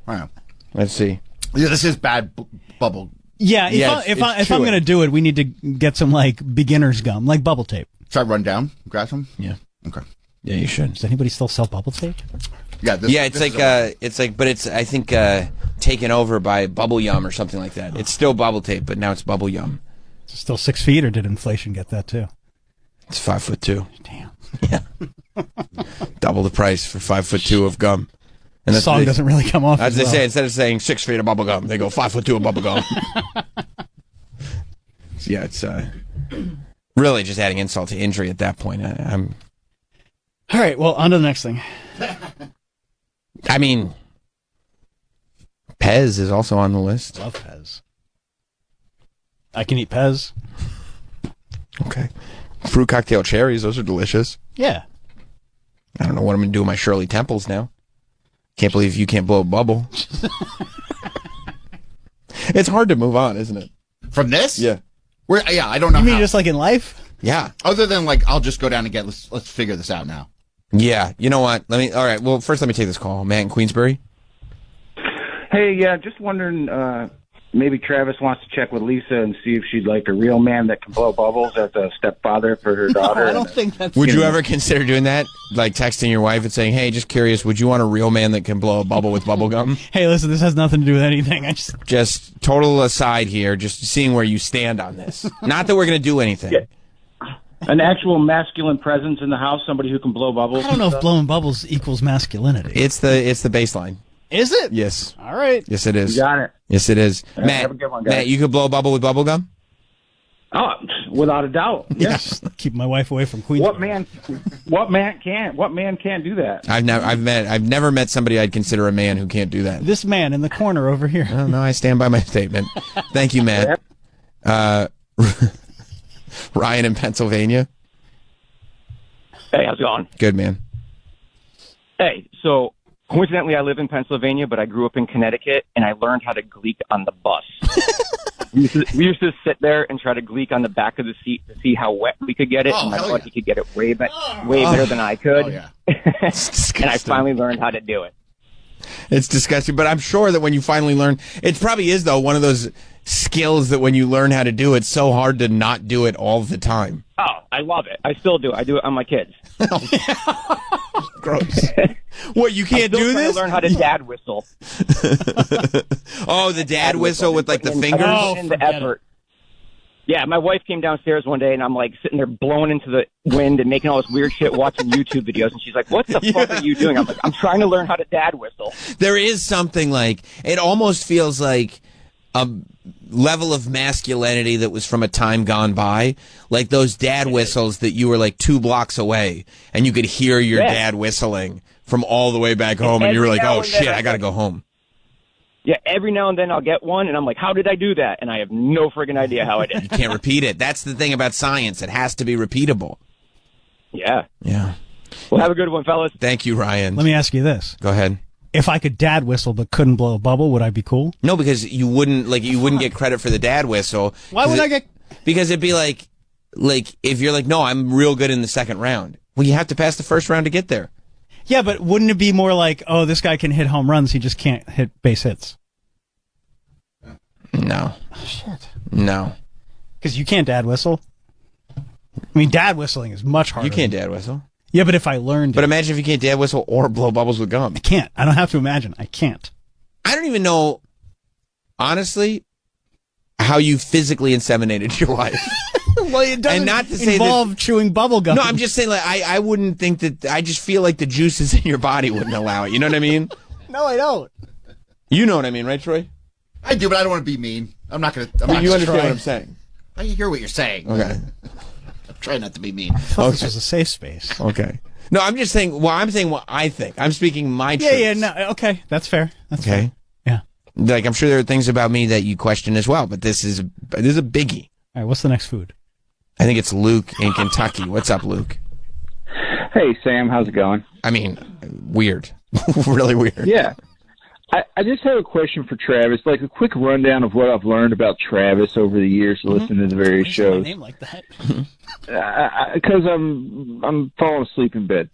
right. Let's see. Yeah, this is bad bubble. Yeah, if I'm chewing. gonna do it, we need to get some like beginner's gum, like bubble tape. Should I run down, grab some? Yeah. Okay. Yeah, you should. Does anybody still sell bubble tape? Yeah. It's I think taken over by Bubble Yum or something like that. It's still bubble tape, but now it's Bubble Yum. Is it still 6 feet, or did inflation get that too? It's 5'2". Damn. Yeah. Double the price for 5'2" of gum. And the song doesn't really come off. As they say, instead of saying 6 feet of bubble gum, they go 5'2" of bubble gum. Yeah, it's Really just adding insult to injury at that point. I'm. All right, well, on to the next thing. I mean, Pez is also on the list. Love Pez. I can eat Pez. Okay. Fruit cocktail cherries, those are delicious. Yeah. I don't know what I'm going to do with my Shirley Temples now. Can't believe you can't blow a bubble. It's hard to move on, isn't it? From this? Yeah. Yeah, I don't know. You mean how. just like in life? Yeah. Other than like, I'll just go down and get. Let's figure this out now. Yeah. You know what? All right. Well, first let me take this call. Matt in Queensbury. Hey, yeah, just wondering. Maybe Travis wants to check with Lisa and see if she'd like a real man that can blow bubbles as a stepfather for her daughter. No, I don't think that's... Would you ever consider doing that? Like texting your wife and saying, hey, just curious, would you want a real man that can blow a bubble with bubble gum? Hey, listen, this has nothing to do with anything. Just total aside here, just seeing where you stand on this. Not that we're going to do anything. Yeah. An actual masculine presence in the house, somebody who can blow bubbles. I don't know if blowing bubbles equals masculinity. It's the baseline. Is it? Yes. All right. Yes, it is. You got it. Yes, it is. Right, Matt, have a good one, guys. Matt, you could blow a bubble with bubble gum? Oh, without a doubt. Yes. Keep my wife away from Queens. What man can't do that? I've never met somebody I'd consider a man who can't do that. This man in the corner over here. Oh, no, I stand by my statement. Thank you, Matt. Ryan in Pennsylvania. Hey, how's it going? Good, man. Hey, so coincidentally, I live in Pennsylvania, but I grew up in Connecticut, and I learned how to gleek on the bus. we used to sit there and try to gleek on the back of the seat to see how wet we could get it, and I thought he could get it way better than I could. Oh, yeah. And I finally learned how to do it. It's disgusting, but I'm sure that when you finally learn, it probably is, though, one of those skills that when you learn how to do, it's so hard to not do it all the time. Oh, I love it. I still do it. I do it on my kids. Gross. What, you can't do this? I learn how to dad whistle. Oh, the dad whistle with like the fingers? Oh, the effort. Yeah, my wife came downstairs one day, and I'm like sitting there blowing into the wind and making all this weird shit, watching YouTube videos, and she's like, what the fuck are you doing? I'm like, I'm trying to learn how to dad whistle. There is something like, it almost feels like a level of masculinity that was from a time gone by, like those dad whistles that you were like 2 blocks away, and you could hear your dad whistling from all the way back home, and you were like, oh shit, I gotta go home. Yeah, every now and then I'll get one, and I'm like, how did I do that? And I have no friggin' idea how I did. You can't repeat it. That's the thing about science. It has to be repeatable. Yeah. Yeah. Well, have a good one, fellas. Thank you, Ryan. Let me ask you this. Go ahead. If I could dad whistle but couldn't blow a bubble, would I be cool? No, because you wouldn't get credit for the dad whistle. Why would I get... Because it'd be like if you're like, no, I'm real good in the second round. Well, you have to pass the first round to get there. Yeah, but wouldn't it be more like, oh, this guy can hit home runs, he just can't hit base hits? No. Oh, shit. No. Because you can't dad whistle. I mean, dad whistling is much harder. You can't dad whistle. Yeah, but if I learned But imagine if you can't dad whistle or blow bubbles with gum. I can't. I don't have to imagine. I can't. I don't even know, honestly, how you physically inseminated your wife. Well, it doesn't and not to say involve chewing bubble gum. No, I'm just saying, like, I wouldn't think that, I just feel like the juices in your body wouldn't allow it. You know what I mean? No, I don't. You know what I mean, right, Troy? I do, but I don't want to be mean. I'm not going to. You understand what I'm saying? I hear what you're saying. Okay. I'm trying not to be mean. This was a safe space. Okay. No, I'm just saying, I'm saying what I think. I'm speaking my truth. Yeah, no, okay. That's fair. That's okay. Fair. Yeah. Like, I'm sure there are things about me that you question as well, but this is a biggie. All right, what's the next food? I think it's Luke in Kentucky. What's up, Luke? Hey, Sam. How's it going? I mean, weird. Really weird. Yeah. I just have a question for Travis, like a quick rundown of what I've learned about Travis over the years, listening to the various shows. Name like that? Because I'm falling asleep in bed.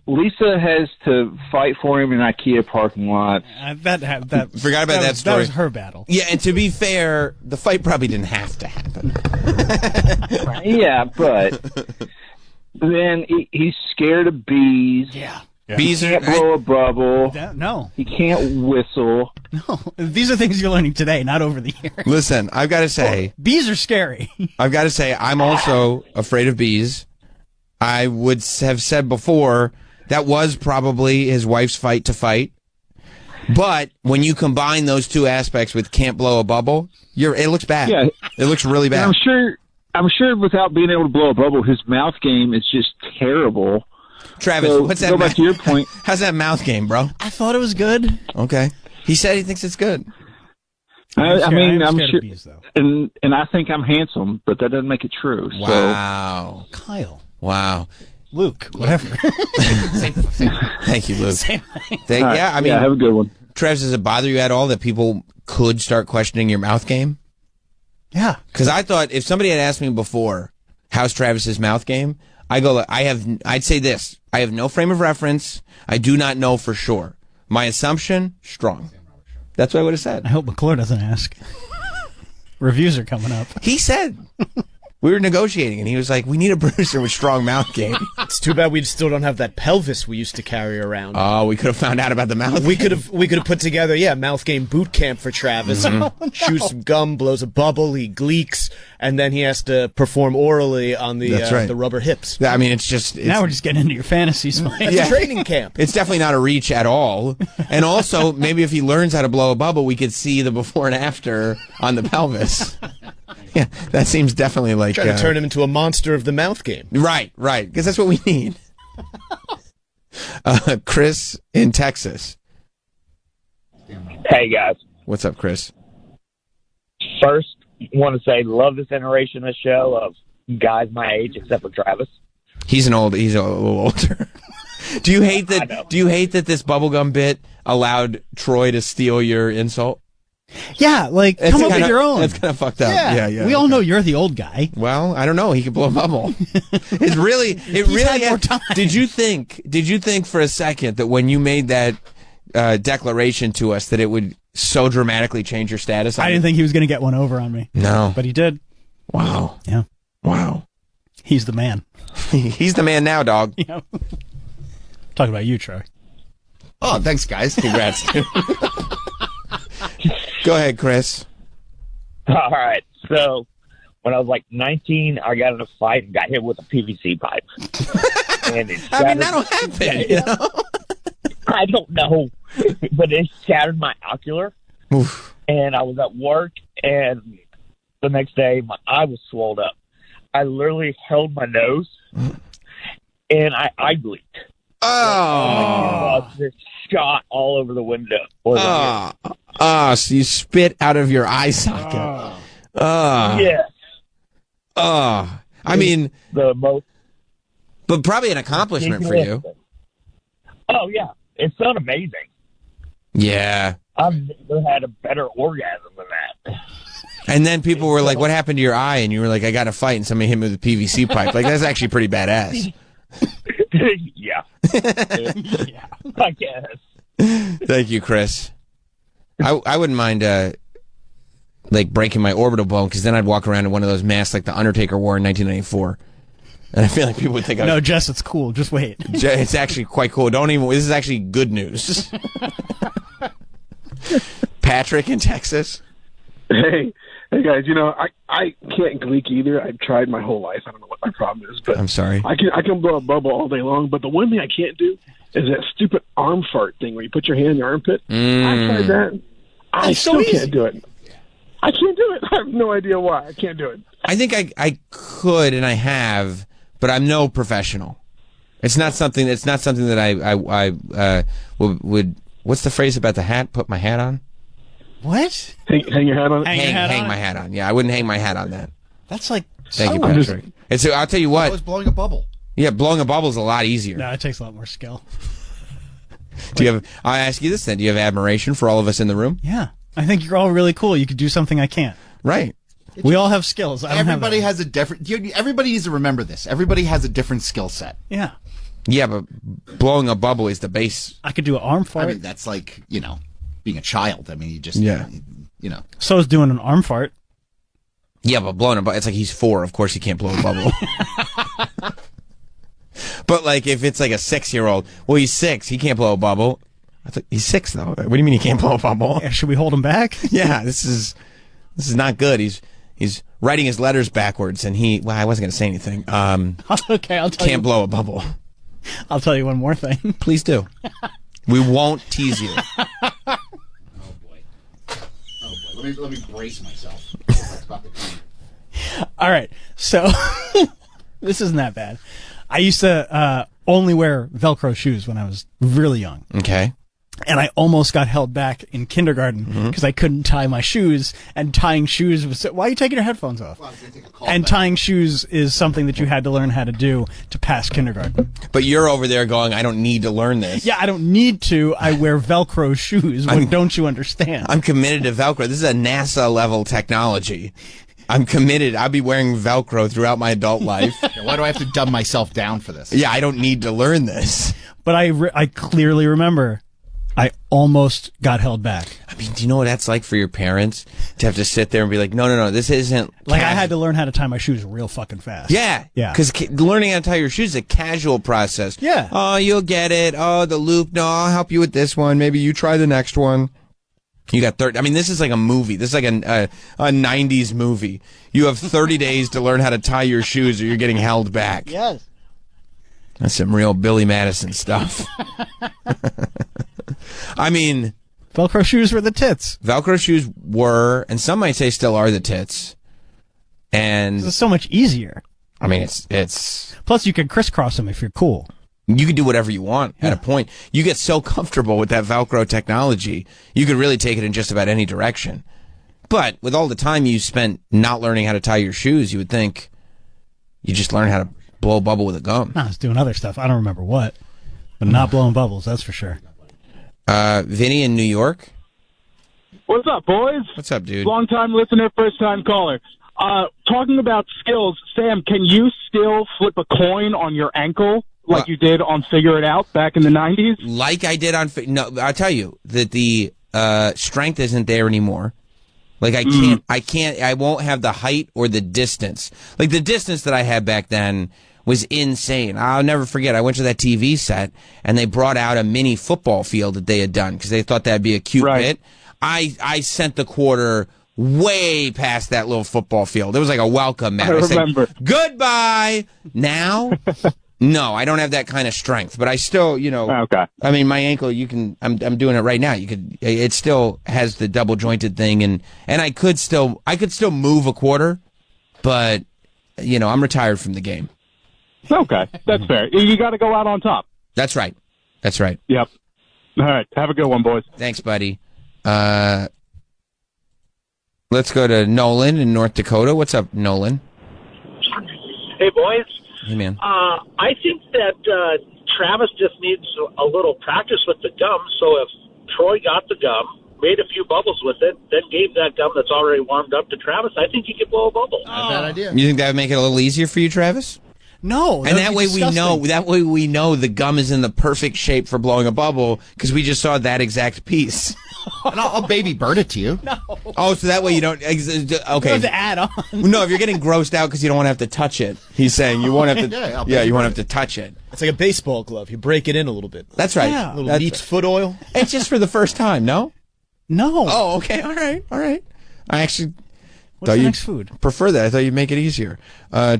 Lisa has to fight for him in IKEA parking lots. Forgot about that story. That was her battle. Yeah, and to be fair, the fight probably didn't have to happen. Yeah, but then he's scared of bees. Yeah. Bees he can't blow a bubble. No. He can't whistle. No. These are things you're learning today, not over the years. Listen, I've got to say... bees are scary. I've got to say, I'm also afraid of bees. I would have said before, that was probably his wife's fight to fight. But when you combine those two aspects with can't blow a bubble, it looks bad. Yeah. It looks really bad. And I'm sure without being able to blow a bubble, his mouth game is just terrible. Travis, so, what's that? Go back to your point. How's that mouth game, bro? I thought it was good. Okay. He said he thinks it's good. I'm sure, and I think I'm handsome, but that doesn't make it true. Wow. So. Kyle. Wow. Luke, whatever. Thank you, Luke. Same thing. I mean, have a good one. Travis, does it bother you at all that people could start questioning your mouth game? Yeah. Because I thought if somebody had asked me before, how's Travis's mouth game? I'd say this. I have no frame of reference. I do not know for sure. My assumption, strong. That's what I would have said. I hope McClure doesn't ask. Reviews are coming up. He said. We were negotiating, and he was like, we need a producer with strong mouth game. It's too bad we still don't have that pelvis we used to carry around. Oh, we could have found out about the mouth We could have put together, mouth game boot camp for Travis. Chews some gum, blows a bubble, he gleeks, and then he has to perform orally on the rubber hips. I mean, it's now we're just getting into your fantasies. It's training camp. It's definitely not a reach at all. And also, maybe if he learns how to blow a bubble, we could see the before and after on the pelvis. Yeah, that seems definitely like... Trying to turn him into a monster of the mouth game. Right, because that's what we need. Chris in Texas. Hey, guys. What's up, Chris? First, want to say love this iteration of the show of guys my age, except for Travis. He's a little older. Do you hate that? Do you hate that this bubblegum bit allowed Troy to steal your insult? Yeah, come up with your own. That's kind of fucked up. Yeah. We all know you're the old guy. Well, I don't know. He could blow a bubble. It really. Had more time. Did you think for a second that when you made that declaration to us that it would so dramatically change your status? I didn't think he was going to get one over on me. No, but he did. Wow. Yeah. Wow. He's the man. He's the man now, dog. Yeah. Talking about you, Troy. Oh, thanks, guys. Congrats. Go ahead, Chris. All right. So, when I was like 19, I got in a fight and got hit with a PVC pipe. And that'll happen, you know? I don't know, but it shattered my ocular. Oof. And I was at work, and the next day, my eye was swelled up. I literally held my nose, and I leaked. Oh. Just shot all over the window. So you spit out of your eye socket. Yeah. I mean, the most. But probably an accomplishment for you. Oh, yeah. It felt amazing. Yeah. I've never had a better orgasm than that. And then people were like, what happened to your eye? And you were like, I got to fight. And somebody hit me with a PVC pipe. Like, that's actually pretty badass. Yeah. Yeah. I guess. Thank you, Chris. I wouldn't mind breaking my orbital bone, because then I'd walk around in one of those masks like the Undertaker wore in 1994. And I feel like people would think No, Jess, it's cool. Just wait. It's actually quite cool. This is actually good news. Patrick in Texas. Hey guys, I can't gleek either. I've tried my whole life. I don't know what my problem is, but I'm sorry. I can blow a bubble all day long, but the one thing I can't do is that stupid arm fart thing where you put your hand in your armpit. I tried that. I still can't do it. I can't do it. I have no idea why. I can't do it. I think I could, and I have, but I'm no professional. It's not something that I would. What's the phrase about the hat? Put my hat on. What? Hang your hat on? Hang my hat on. Yeah, I wouldn't hang my hat on that. That's like... Thank you, Patrick. And so I'll tell you what. I was blowing a bubble. Yeah, blowing a bubble is a lot easier. No, it takes a lot more skill. I ask you this then. Do you have admiration for all of us in the room? Yeah. I think you're all really cool. You could do something I can't. Right. We all have skills. Everybody has a different... Everybody needs to remember this. Everybody has a different skill set. Yeah. Yeah, but blowing a bubble is the base. I could do an arm fart. I mean, that's like, being a child. I mean, you just... Yeah. So is doing an arm fart. Yeah, but blowing a bubble, it's like he's 4. Of course he can't blow a bubble. But like if it's like a 6-year-old, well, he's 6. He can't blow a bubble. He's 6 though. What do you mean he can't blow a bubble? Yeah, should we hold him back? Yeah, this is not good. He's writing his letters backwards, and I wasn't going to say anything. Okay, I'll tell you. Can't blow a bubble. I'll tell you one more thing. Please do. We won't tease you. Let me brace myself. That's about to come. All right, so this isn't that bad. I used to only wear Velcro shoes when I was really young. Okay. And I almost got held back in kindergarten because I couldn't tie my shoes. And tying shoes was... Why are you taking your headphones off? And tying shoes is something that you had to learn how to do to pass kindergarten. But you're over there going, I don't need to learn this. Yeah, I don't need to. I wear Velcro shoes. Don't you understand? I'm committed to Velcro. This is a NASA-level technology. I'm committed. I'll be wearing Velcro throughout my adult life. Why do I have to dumb myself down for this? Yeah, I don't need to learn this. But I clearly remember... I almost got held back. I mean, do you know what that's like for your parents to have to sit there and be like, no, this isn't like I had to learn how to tie my shoes real fucking fast. Yeah. Because learning how to tie your shoes is a casual process. Yeah. Oh, you'll get it. Oh, the loop. No, I'll help you with this one. Maybe you try the next one. You got 30. I mean, this is like a movie. This is like a 90s movie. You have 30 days to learn how to tie your shoes or you're getting held back. Yes. That's some real Billy Madison stuff. I mean, Velcro shoes were the tits. Velcro shoes were, and some might say still are the tits. And it's so much easier. I mean, it's. Plus, you can crisscross them if you're cool. You can do whatever you want at a point. You get so comfortable with that Velcro technology, you could really take it in just about any direction. But with all the time you spent not learning how to tie your shoes, you would think you just learn how to blow a bubble with a gum. No, I was doing other stuff. I don't remember what, but not blowing bubbles. That's for sure. Vinny in New York. What's up, boys? What's up, dude? Long time listener, first time caller. Talking about skills, Sam, can you still flip a coin on your ankle like you did on Figure It Out back in the 90s? Like I did on... No, I'll tell you that the strength isn't there anymore. Like I won't have the height or the distance. Like the distance that I had back then was insane. I'll never forget. I went to that TV set and they brought out a mini football field that they had done because they thought that'd be a cute bit. I sent the quarter way past that little football field. It was like a welcome mat. I remember. Said, goodbye. Now, no, I don't have that kind of strength, but I still, Okay. I mean, my ankle, I'm doing it right now. It still has the double jointed thing and I could still move a quarter, but I'm retired from the game. Okay, that's fair. You got to go out on top. That's right. Yep. All right. Have a good one, boys. Thanks, buddy. Let's go to Nolan in North Dakota. What's up, Nolan? Hey, boys. Hey, man. I think that Travis just needs a little practice with the gum. So if Troy got the gum, made a few bubbles with it, then gave that gum that's already warmed up to Travis, I think he could blow a bubble. Not a bad idea. You think that would make it a little easier for you, Travis? No, and that way we know the gum is in the perfect shape for blowing a bubble because we just saw that exact piece. And I'll baby bird it to you. No. Oh, so that way you don't. Okay. You have to add on. No, if you're getting grossed out because you don't want to have to touch it, he's saying you won't have to. You won't have to touch it. It's like a baseball glove. You break it in a little bit. That's right. A little neat foot oil. It's just for the first time. No. No. Oh, okay. All right. I actually. What's the next food? Prefer that. I thought you'd make it easier.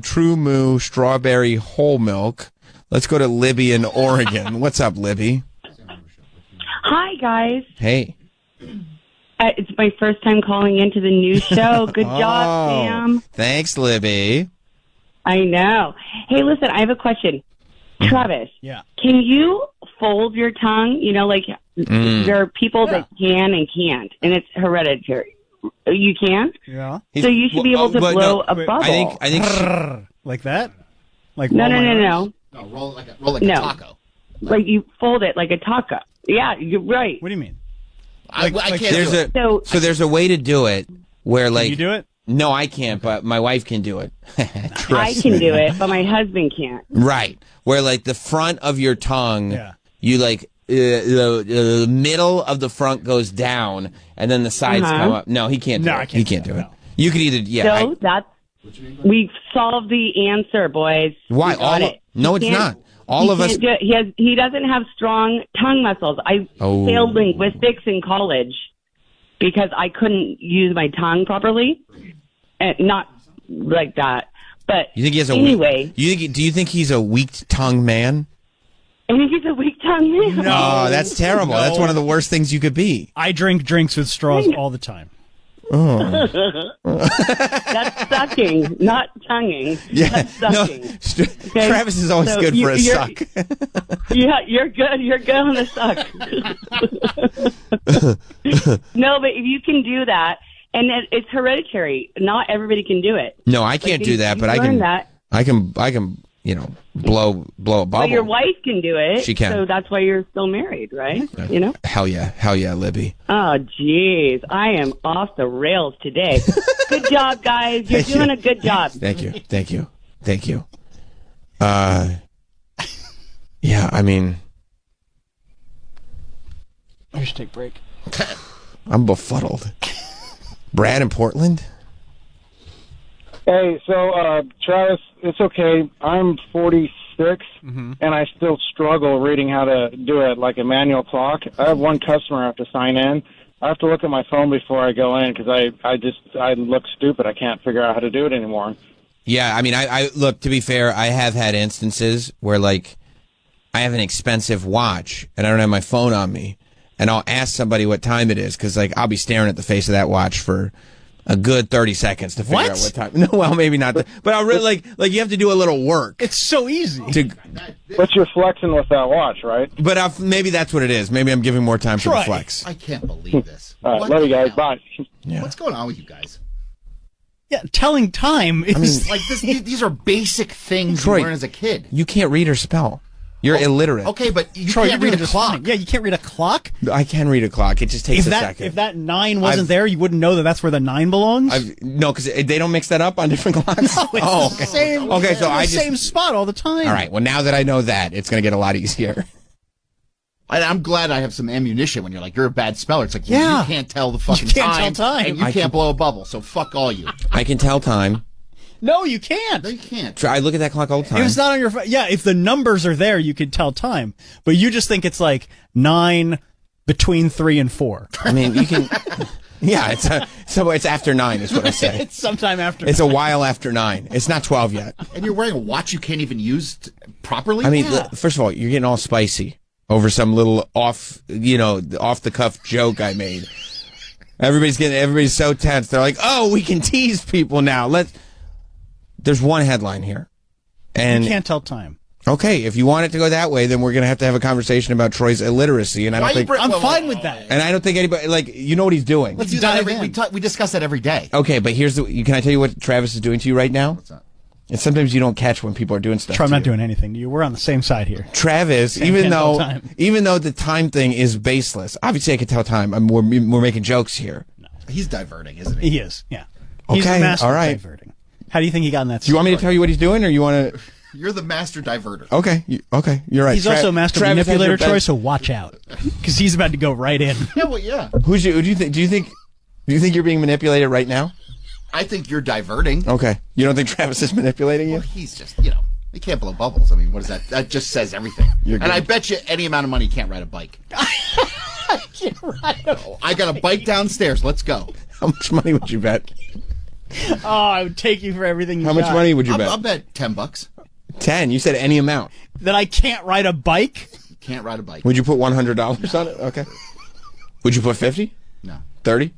True Moo strawberry whole milk. Let's go to Libby in Oregon. What's up, Libby? Hi, guys. Hey. It's my first time calling into the new show. Good job, Sam. Thanks, Libby. I know. Hey, listen, I have a question. Travis. Yeah. Can you fold your tongue? There are people that can and can't, and it's hereditary. You can? Yeah. So you should be able to blow a bubble. I think like that? Like No. No, roll it like a taco. Like you fold it like a taco. Yeah, you're right. What do you mean? I can't do it. So there's a way to do it where Can you do it? No, I can't, but my wife can do it. I can do it, but my husband can't. Right. Where like the front of your tongue, you like the middle of the front goes down and then the sides come up. No, he can't do it. He can't do it. You could either we've solved the answer, boys. Why? No, it's not. All of us. He doesn't have strong tongue muscles. I failed linguistics in college because I couldn't use my tongue properly, and not like that. But you think he has a anyway? Do you think he's a weak-tongued man? I think he's a weak-tongued man. No, that's terrible. No. That's one of the worst things you could be. I drink drinks with straws all the time. That's sucking, not tonguing. Yeah, That's sucking. No, Travis is always good for a suck. Yeah, you're good. You're good on the suck. No, but if you can do that, and it's hereditary. Not everybody can do it. No, I can't do that, but I can. I can. You know, blow a bubble. But your wife can do it. She can. So that's why you're still married, right? You know. Hell yeah, Libby. Oh, jeez, I am off the rails today. Good job, guys. You're doing a good job. Thank you. Yeah, I mean, I should take a break. I'm befuddled. Brad in Portland. Hey, so Travis, it's okay. I'm 46, and I still struggle reading how to do it like a manual clock. I have one customer I have to sign in. I have to look at my phone before I go in because I look stupid. I can't figure out how to do it anymore. Yeah, I mean, I look, to be fair, I have had instances where, like, I have an expensive watch and I don't have my phone on me, and I'll ask somebody what time it is because, like, I'll be staring at the face of that watch for a good 30 seconds to figure out what time. No, well, maybe not. But I'll really, like you have to do a little work. It's so easy. But you're flexing with that watch, right? But maybe that's what it is. Maybe I'm giving more time for the flex. I can't believe this. All right, love you guys. Bye. Yeah. What's going on with you guys? Yeah, telling time is like this. These are basic things Troy, you learn as a kid. You can't read or spell. You're illiterate. Okay, but you Troy, can't read a clock. Fine. Yeah, you can't read a clock? I can read a clock. It just takes a second. If that 9 wasn't there, you wouldn't know that that's where the 9 belongs? No, because they don't mix that up on different clocks? No, it's the same, okay, so I same spot all the time. All right, well, now that I know that, it's going to get a lot easier. I'm glad I have some ammunition when you're like, you're a bad speller. It's like, well, you can't tell the fucking You can't tell time. and you can't blow a bubble, so fuck all you. I can tell time. No, you can't. No, you can't. I look at that clock all the time. If it's not on your phone, yeah, if the numbers are there, you could tell time. But you just think it's like 9 between 3 and 4. I mean, you can. Yeah, it's after 9 is what I say. It's sometime after. It's 9. A while after 9. It's not 12 yet. And you're wearing a watch you can't even use properly? I mean, first of all, you're getting all spicy over some little off the cuff joke I made. Everybody's so tense. They're like, "Oh, we can tease people now." There's one headline here, and you can't tell time. Okay, if you want it to go that way, then we're going to have a conversation about Troy's illiteracy, and I don't think I'm fine with that. And I don't think anybody you know what he's doing. Let's do that we discuss that every day. Okay, but can I tell you what Travis is doing to you right now? What's that? And sometimes you don't catch when people are doing stuff. Troy, I'm not doing anything to you. We're on the same side here. Travis, even though the time thing is baseless, obviously I can tell time. We're making jokes here. No. He's diverting, isn't he? He is. Yeah. Okay. He's the master all right. of diverting. How do you think he got in that? Do you want me to tell you what he's doing, or you want to? You're the master diverter. Okay, you're right. He's also a master manipulator, Troy. So watch out, because he's about to go right in. Yeah, well, yeah. Who do you think? Do you think you're being manipulated right now? I think you're diverting. Okay, you don't think Travis is manipulating you? Well, he's just he can't blow bubbles. I mean, what is that? That just says everything. And I bet you any amount of money he can't ride a bike. I got a bike downstairs. Let's go. How much money would you bet? Oh, I would take you for everything you How much money would you bet? I'll bet $10. 10? You said any amount. That I can't ride a bike? You can't ride a bike. Would you put $100 on it? Okay. Would you put 50? No. 30?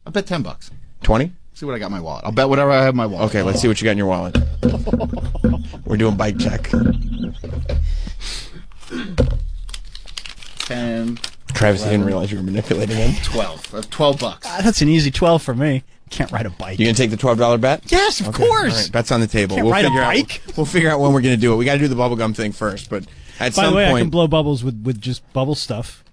I'll bet $10. 20? See what I got in my wallet. I'll bet whatever I have in my wallet. Okay, let's see what you got in your wallet. We're doing bike check. 10. Travis, he didn't realize you were manipulating him. 12. That's $12. That's an easy 12 for me. Can't ride a bike. You gonna take the $12 bet? Yes, of course. All right, bet's on the table. Can't ride a bike? We'll figure out when we're gonna do it. We got to do the bubblegum thing first, but at some point. By the way, I can blow bubbles with just bubble stuff.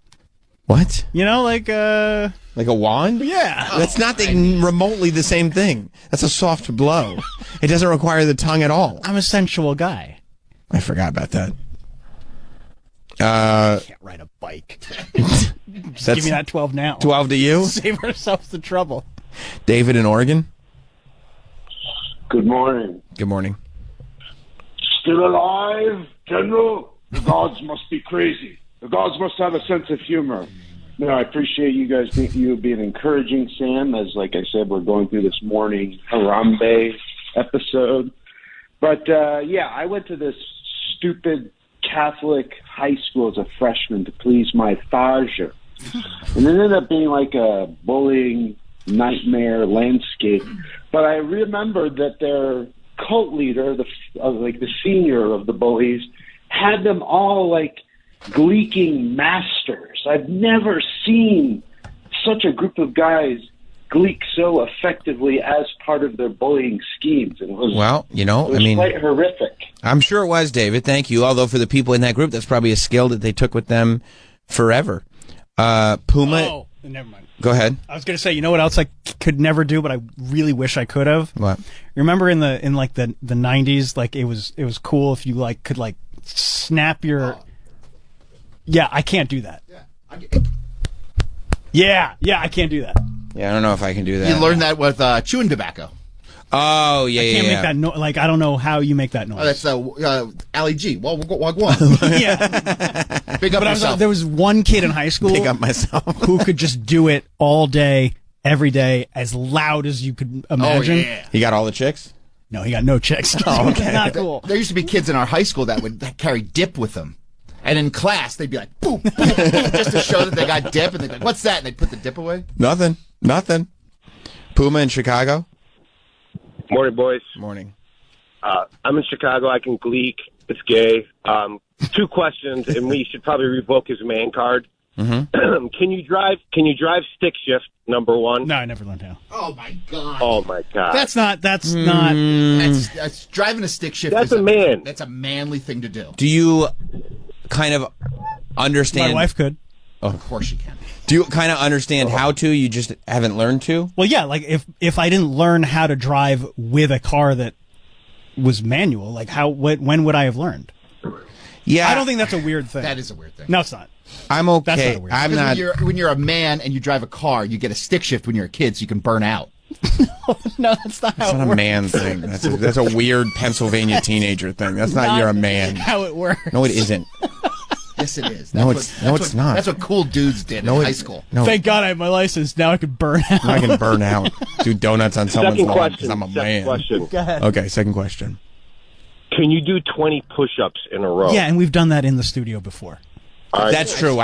What? You know, like a wand? Yeah. That's not remotely the same thing. That's a soft blow. It doesn't require the tongue at all. I'm a sensual guy. I forgot about that. Can't ride a bike. Just give me that 12 now. 12 to you? Save ourselves the trouble. David in Oregon. Good morning. Good morning. Still alive, General? The gods must be crazy. The gods must have a sense of humor. No, I appreciate you guys being encouraging, Sam, as like I said, we're going through this morning Harambe episode. But I went to this stupid Catholic high school as a freshman to please my Faja. And it ended up being like a bullying nightmare landscape. But I remember that their cult leader, the senior of the bullies, had them all like gleeking masters. I've never seen such a group of guys gleek so effectively as part of their bullying schemes. And it was, quite horrific. I'm sure it was, David. Thank you. Although for the people in that group, that's probably a skill that they took with them forever. Puma. Oh, never mind. Go ahead. I was going to say, you know what else I could never do, but I really wish I could have? What? You remember in the 90s, like it was cool if you could snap your. Yeah, I can't do that. Yeah, I can't do that. Yeah, I don't know if I can do that. You learned that with chewing tobacco. Oh, yeah, I can't make that I don't know how you make that noise. Oh, that's Ali G. Wagwan. Yeah. Big up yourself. There was one kid in high school. Big up myself. Who could just do it all day, every day, as loud as you could imagine. Oh, yeah. He got all the chicks? No, he got no chicks. Oh, okay. Not cool. There used to be kids in our high school that would carry dip with them. And in class, they'd be like, boom, boom, boom, just to show that they got dip. And they'd be like, what's that? And they'd put the dip away. Nothing. Puma in Chicago? Morning, boys. Morning. I'm in Chicago. I can gleek. It's gay. 2 questions, and we should probably revoke his man card. Mm-hmm. Can you drive stick shift, number 1? No, I never learned how. Oh, my God. Oh, my God. That's not. That's driving a stick shift. That's a man. That's a manly thing to do. Do you kind of understand? My wife could. Oh. Of course she can. Do you kind of understand how to? You just haven't learned to? Well, yeah. Like if I didn't learn how to drive with a car that was manual, like when would I have learned? Yeah, I don't think that's a weird thing. That is a weird thing. No, it's not. I'm okay. That's not a weird I'm not. When you're a man and you drive a car, you get a stick shift when you're a kid, so you can burn out. No, that's not how That's it not works. a man thing. That's a weird Pennsylvania teenager thing. That's not you're a man. How it works. No, it isn't. Yes, it is. It's not. That's what cool dudes did in high school. No. Thank God I have my license. Now I can burn out. I can burn out. Do donuts on someone's Second lawn question. because I'm a Second man. question. Go ahead. Okay, second question. Can you do 20 push-ups in a row? Yeah, and we've done that in the studio before. All right. That's true. We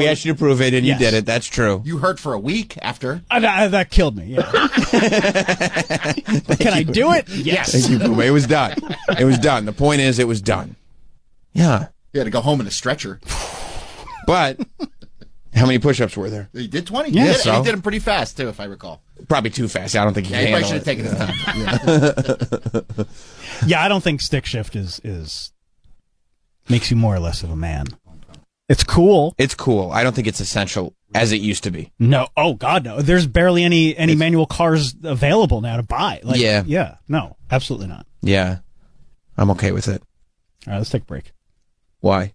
asked you to prove it, and Yes. you did it. That's true. You hurt for a week after. That killed me. Yeah. Can I do it? Yes. Thank you, Puma. It was done. It was done. The point is, it was done. Yeah. You had to go home in a stretcher. But how many push-ups were there? He did 20. Yeah, And so? he did them pretty fast, too, if I recall. Probably too fast. I don't think he Yeah, he can probably handle should have taken his time. Yeah, I don't think stick shift is makes you more or less of a man. It's cool. It's cool. I don't think it's essential as it used to be. No. Oh God, no. There's barely any manual cars available now to buy. Like, Yeah. Yeah. No, absolutely not. Yeah. I'm okay with it. All right, let's take a break. Why?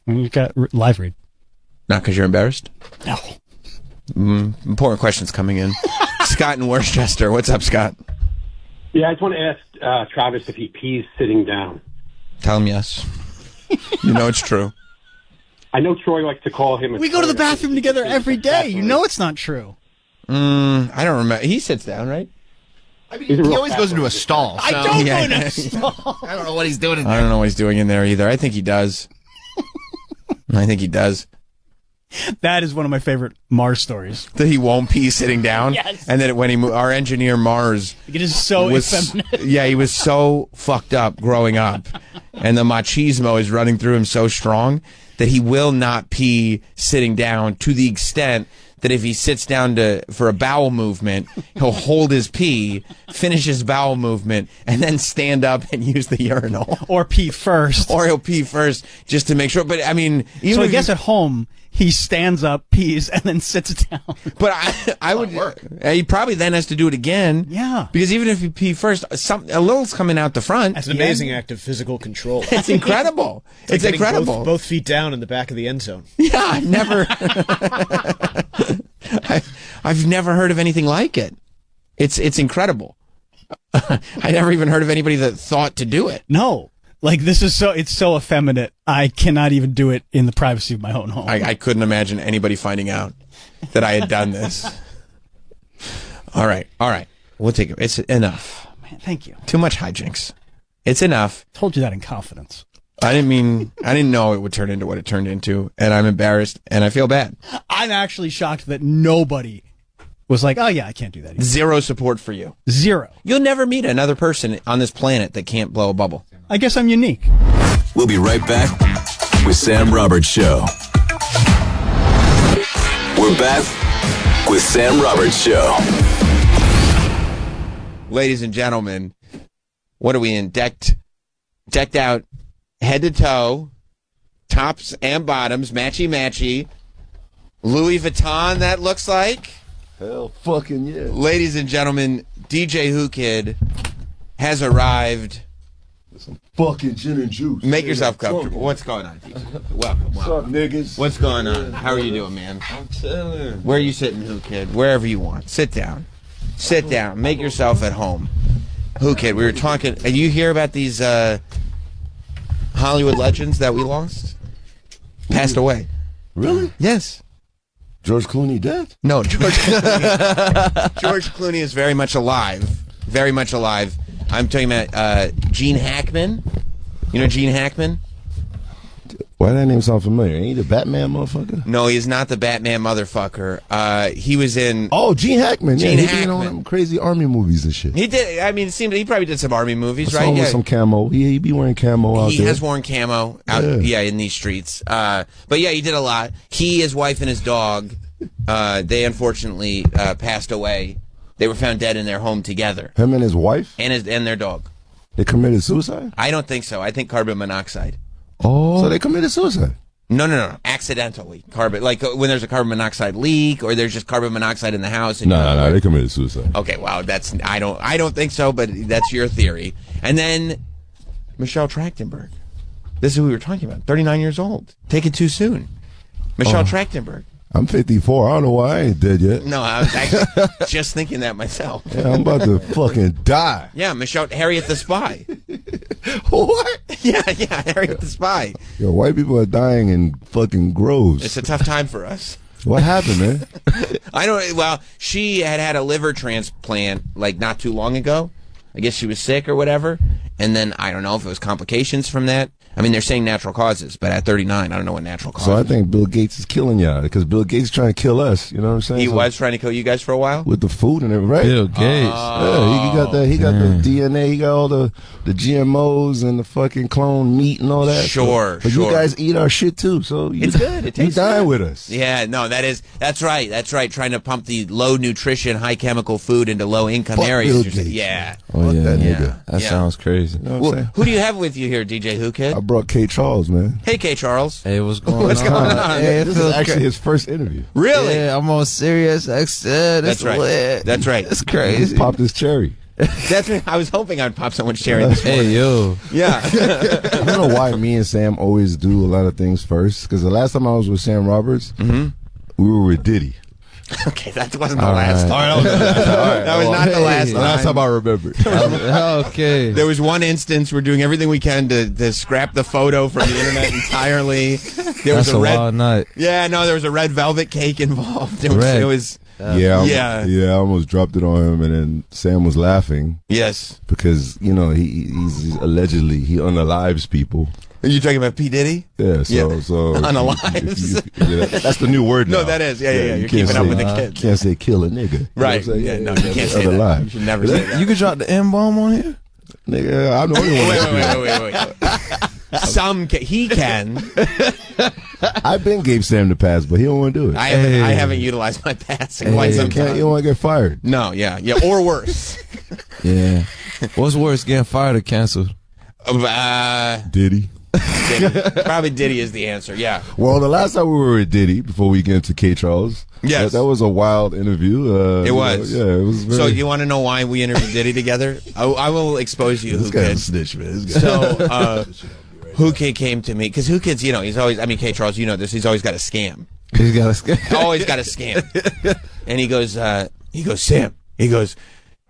We've got live read. Not because you're embarrassed? No. Important questions coming in. Scott in Worcester. What's up, Scott? Yeah, I just want to ask Travis if he pees sitting down. Tell him yes. You know it's true. I know Troy likes to call him. We go to the bathroom together every day. You know it's not true. I don't remember. He sits down, right? I mean, he always goes into a stall. I so- don't go in a stall. I don't know what he's doing in I there. don't know what he's doing in there either. I think he does. I think he does. That is one of my favorite Mars stories. That he won't pee sitting down. Yes. And that when our engineer Mars It is so effeminate. Yeah, he was so fucked up growing up. And the machismo is running through him so strong that he will not pee sitting down, to the extent that if he sits down for a bowel movement, he'll hold his pee, finish his bowel movement, and then stand up and use the urinal. Or pee first. Or he'll pee first just to make sure. But I mean, even So I if guess you- at home, he stands up, pees, and then sits down. But I would. He probably then has to do it again. Yeah. Because even if you pee first, a little's coming out the front. It's an amazing act of physical control. It's incredible. It's like getting incredible. Both feet down in the back of the end zone. Yeah, I've never. I've never heard of anything like it. It's incredible. I never even heard of anybody that thought to do it. No. Like, it's so effeminate. I cannot even do it in the privacy of my own home. I couldn't imagine anybody finding out that I had done this. All right. We'll take it. It's enough. Oh, man, thank you. Too much hijinks. It's enough. Told you that in confidence. I didn't know it would turn into what it turned into, and I'm embarrassed, and I feel bad. I'm actually shocked that nobody was like, oh yeah, I can't do that. Zero support for you. Zero. You'll never meet another person on this planet that can't blow a bubble. I guess I'm unique. We'll be right back with Sam Roberts Show. We're back with Sam Roberts Show. Ladies and gentlemen, what are we in? Decked out, head to toe, tops and bottoms, matchy. Louis Vuitton, that looks like. Hell fucking yeah. Ladies and gentlemen, DJ Who Kid has arrived. Some fucking gin and juice. Make yourself comfortable. What's going on, DJ? Welcome. What's up, niggas? What's going on? How are you doing, man? I'm chilling. Where are you sitting, Who Kid? Wherever you want. Sit down. Sit down. Make yourself at home. Who Kid? We were talking. Are you hear about these Hollywood legends that we lost? Passed away. Really? Yes. George Clooney dead? No, George Clooney is very much alive. Very much alive. I'm talking about Gene Hackman. You know Gene Hackman? Why that name sound familiar? Ain't he the Batman motherfucker? No, he's not the Batman motherfucker. He was in... Oh, Gene Hackman. Gene He Hackman. been on them crazy army movies and shit. He did. I mean, it seemed he probably did some army movies, I saw right? him with some camo. He be wearing camo out He there. has worn camo out, in these streets. But yeah, he did a lot. He, his wife, and his dog, they unfortunately passed away. They were found dead in their home together. Him and his wife? And their dog. They committed suicide? I don't think so. I think carbon monoxide. Oh. So they committed suicide? No. Accidentally. Like when there's a carbon monoxide leak or there's just carbon monoxide in the house. And No. They committed suicide. Okay, wow. I don't think so, but that's your theory. And then Michelle Trachtenberg. This is who we were talking about. 39 years old. Taken too soon. Michelle Trachtenberg. I'm 54. I don't know why I ain't dead yet. No, I was actually just thinking that myself. Yeah, I'm about to fucking die. Yeah, Harriet the Spy. What? Yeah, Harriet the Spy. Yo, white people are dying in fucking groves. It's a tough time for us. What happened, man? Well, she had a liver transplant like not too long ago. I guess she was sick or whatever. And then I don't know if it was complications from that. I mean, they're saying natural causes, but at 39, I don't know what natural causes. So I think Bill Gates is killing y'all because Bill Gates is trying to kill us. You know what I'm saying? He was trying to kill you guys for a while? With the food and everything, right? Bill Gates. Yeah, he got that. He got the DNA. He got all the GMOs and the fucking clone meat and all that. Sure. But you guys eat our shit too, so it's good. It you tastes dine good. with us. Yeah, no, that's right. That's right. Trying to pump the low nutrition, high chemical food into low income areas. Bill Gates. Yeah. Oh, yeah. That nigga. That sounds crazy. You know what I'm saying? Who do you have with you here, DJ Who Kid? I brought K. Charles, man. Hey, K. Charles. Hey, what's going What's on? going on? Hey, This is actually his first interview. Really? Yeah, I'm on Sirius XM. That's right. Lit. That's right. It's He crazy. just popped his cherry. I was hoping I'd pop someone's cherry this morning. Hey, yo. Yeah. I don't know why me and Sam always do a lot of things first. Because the last time I was with Sam Roberts, we were with Diddy. Okay, that wasn't the last time. That was not the last time. Last time I remember. Okay. There was one instance we're doing everything we can to scrap the photo from the internet entirely. There was That's a wild night. Yeah, no, there was a red velvet cake involved. It was I almost dropped it on him, and then Sam was laughing. Yes. Because, he's allegedly, he unalives people. Are you talking about P. Diddy? Yeah, so unalives. That's the new word now. No, that is. Yeah. You're can't keeping up say- with the kids. Can't say kill a nigga. Right. You know what I'm saying? Yeah, no, you can't say that. Unalive. You should never say that. You could drop the M-bomb on here? Nigga, I'm the only one. Wait. He can. I've been gave Sam the pass, but he don't want to do it. I haven't utilized my pass in quite some time. You don't want to get fired. No, yeah, or worse. Yeah. What's worse, getting fired or canceled? Diddy. Probably Diddy is the answer. Yeah. Well, the last time we were with Diddy, before we get into K. Charles, yes, that was a wild interview. It was. It was. Very... So you want to know why we interviewed Diddy together? I will expose you. This Who guy's Kid. a snitch, man. So Who Kid came to me because Who Kid's he's always. I mean, K. Charles, you know this. He's always got a scam. He's got a scam. Always got a scam. And he goes, Sam. He goes,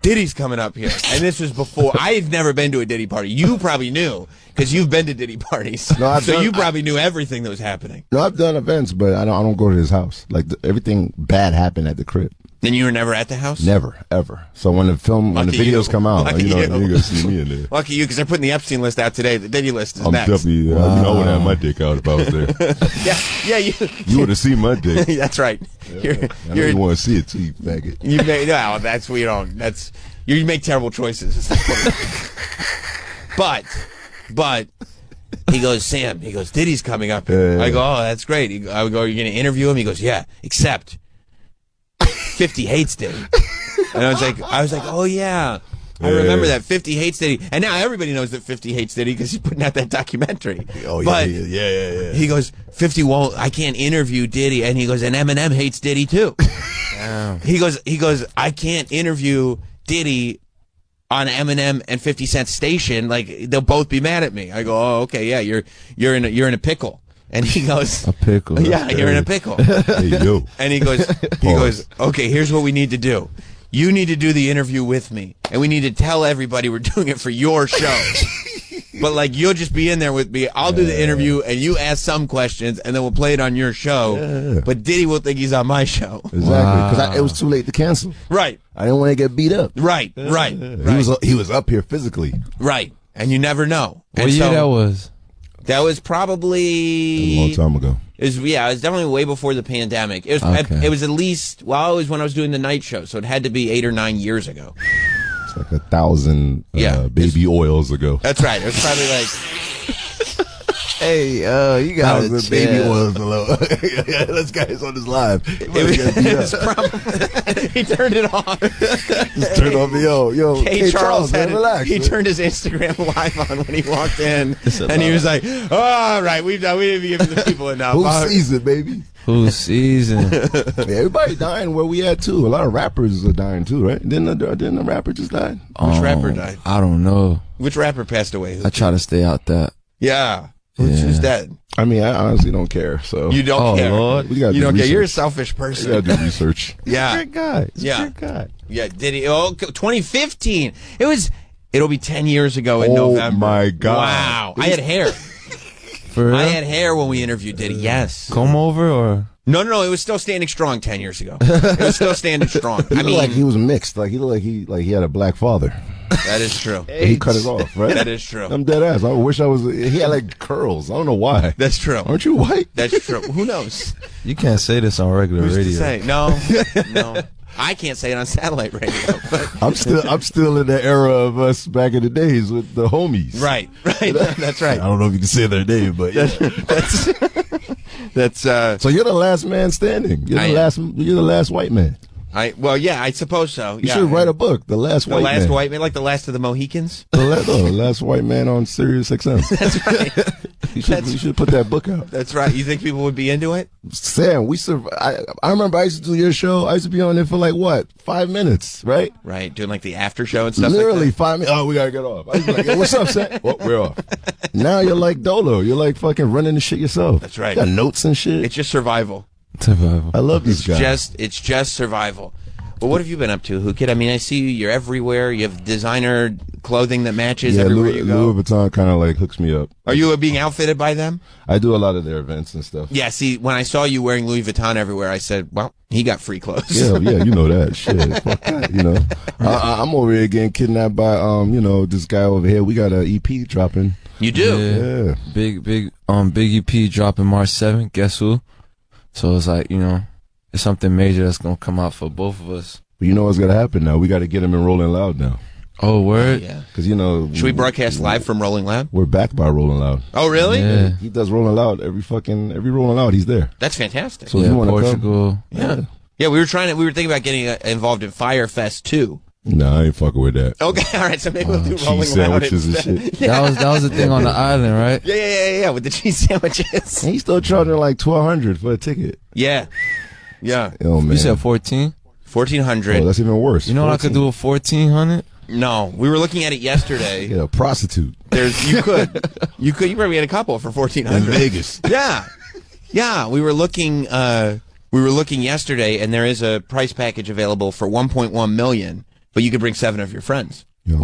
Diddy's coming up here. And this was before. I've never been to a Diddy party. You probably knew because you've been to Diddy parties. No, you probably knew everything that was happening. No, I've done events, but I don't go to his house. Like everything bad happened at the crib. And you were never at the house? Never, ever. So when the videos come out, you're gonna see me in there. Lucky you, because they're putting the Epstein list out today. The Diddy list is next. Definitely. I would have my dick out if I was there. Yeah, you would have seen my dick. That's right. You want to see it too, you faggot. You make that's we don't. That's you make terrible choices. But he goes, Sam. He goes, Diddy's coming up here. I go, oh, that's great. I go, are you going to interview him? He goes, yeah. Except 50 hates Diddy. And I was like, oh yeah. I remember that 50 hates Diddy, and now everybody knows that 50 hates Diddy because he's putting out that documentary. Oh yeah, but yeah. He goes, 50 won't. I can't interview Diddy, and he goes, and Eminem hates Diddy too. He goes, I can't interview Diddy on Eminem and 50 Cent station. Like they'll both be mad at me. I go, oh okay, yeah, you're in a pickle. And he goes, a pickle. Yeah, you're in a pickle. Hey, yo. And he goes, okay, here's what we need to do. You need to do the interview with me, and we need to tell everybody we're doing it for your show. But like, you'll just be in there with me. I'll do the interview, and you ask some questions, and then we'll play it on your show. Yeah. But Diddy will think he's on my show. Exactly, because it was too late to cancel. Right. I didn't want to get beat up. Right. He was up here physically. Right. And you never know. What year that was? That was probably a long time ago. It was definitely way before the pandemic. It was at least, it was when I was doing the night show, so it had to be 8 or 9 years ago. It's like 1,000 baby oils ago. That's right. It was probably like, hey, you got it. Baby oils alone. This guy's on his live. He turned it off. Just turned off the yo. Hey, Charles had relax. He turned his Instagram live on when he walked in, and he was like, "Oh, all right, we didn't give the people enough." Who sees it, baby? Who season? Everybody dying where we at too. A lot of rappers are dying too, right? Didn't the rapper just die? Which rapper died? I don't know. Which rapper passed away? I try to stay out that. Yeah. Who's dead? I mean, I honestly don't care. So you don't care. Lord. You don't care. You're a selfish person. You gotta do research. Yeah. Great guy. Great guy. Yeah. Did he? 2015. It'll be 10 years ago in November. Oh my God. Wow. I had hair. For real? I had hair when we interviewed Diddy. Yes. Comb over or? No. It was still standing strong 10 years ago. It was still standing strong. He looked like he was mixed. Like he looked like he had a black father. That is true. He cut it off, right? That is true. I'm dead ass. I wish I was. He had like curls. I don't know why. That's true. Aren't you white? That's true. Who knows? You can't say this on regular Who's radio. To say? No. I can't say it on satellite radio. But I'm still in the era of us back in the days with the homies. Right. That's right. I don't know if you can say their name, but yeah. that's. So you're the last man standing. You're the last white man. I suppose so. You should write a book, The Last White Man. The Last White Man, like The Last of the Mohicans? The last white man on Sirius XM. That's right. You should put that book out. That's right. You think people would be into it? Sam, I remember I used to do your show. I used to be on there for 5 minutes, right? Right, doing like the after show and stuff Literally like that. 5 minutes. Oh, we got to get off. I was like, hey, what's up, Sam? Well, we're off. Now you're like Dolo. You're like fucking running the shit yourself. That's right. You got notes and shit. It's just survival. I love these guys. It's just survival. Well, what have you been up to, Kid? I mean, I see you're everywhere. You have designer clothing that matches everywhere you go. Louis Vuitton kind of hooks me up. Are you being outfitted by them? I do a lot of their events and stuff. Yeah, see, when I saw you wearing Louis Vuitton everywhere, I said, well, he got free clothes. Yeah, you know that. Shit. Fuck that, I'm over here getting kidnapped by, this guy over here. We got an EP dropping. You do? Yeah. Big EP dropping March 7th. Guess who? So it's like, it's something major that's going to come out for both of us. But you know what's going to happen now? We got to get him in Rolling Loud now. Oh, word? Yeah. Because, should we broadcast live from Rolling Loud? We're backed by Rolling Loud. Oh, really? Yeah. He does Rolling Loud every Rolling Loud. He's there. That's fantastic. So if you want to Portugal. Come, yeah, we were thinking about getting involved in Firefest too. No, I ain't fucking with that. Okay, all right. So maybe we'll do Rolling cheese Loud sandwiches and instead. shit. That was the thing on the island, right? Yeah, with the cheese sandwiches. And he's still charging $1,200 for a ticket. Yeah. Oh, man. You said 14? 1,400. Oh, that's even worse. You know what I could do with 1,400? No, we were looking at it yesterday. Get a prostitute. You probably had a couple for 1,400 in Vegas. Yeah. We were looking yesterday, and there is a price package available for $1.1 million, but you could bring 7 of your friends. Yo,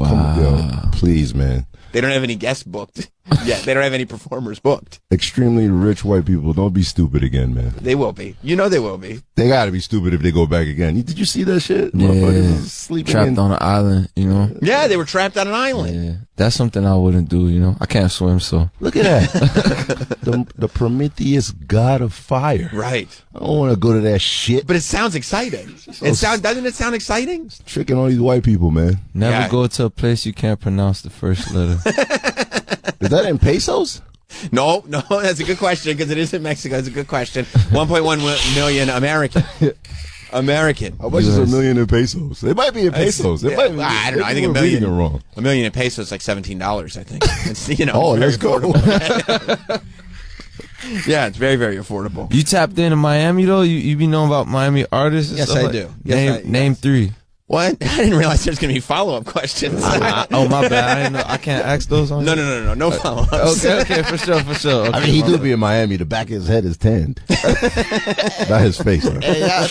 please, man. They don't have any guests booked. Yeah, they don't have any performers booked. Extremely rich white people. Don't be stupid again, man. They will be. You know they will be. They gotta be stupid if they go back again. Did you see that shit? Yeah, Motherfuckers sleeping trapped on an island, you know. Yeah, they were trapped on an island. Yeah, that's something I wouldn't do, you know. I can't swim, so. Look at that. the Prometheus god of fire. Right. I don't want to go to that shit. But it sounds exciting. Doesn't it sound exciting? It's tricking all these white people, man. Never go to a place you can't pronounce the first letter. Is that in pesos? No, that's a good question because it is in Mexico. It's a good question. 1.1 million American. How much is $1 million in pesos? It might be in pesos. It might be, I don't know. I think $1 million in pesos is like $17. I think. It's, you know. Oh, let's go. Yeah, it's very, very affordable. You tapped into Miami though. You be knowing about Miami artists? And Yes, stuff I like- do. Yes, Name three. What? I didn't realize there was going to be follow-up questions. Oh, my bad. I didn't know. I can't ask those on No follow-ups. Okay, for sure. Okay, I mean, he do be in Miami. The back of his head is tanned. Not his face. Man. Hey,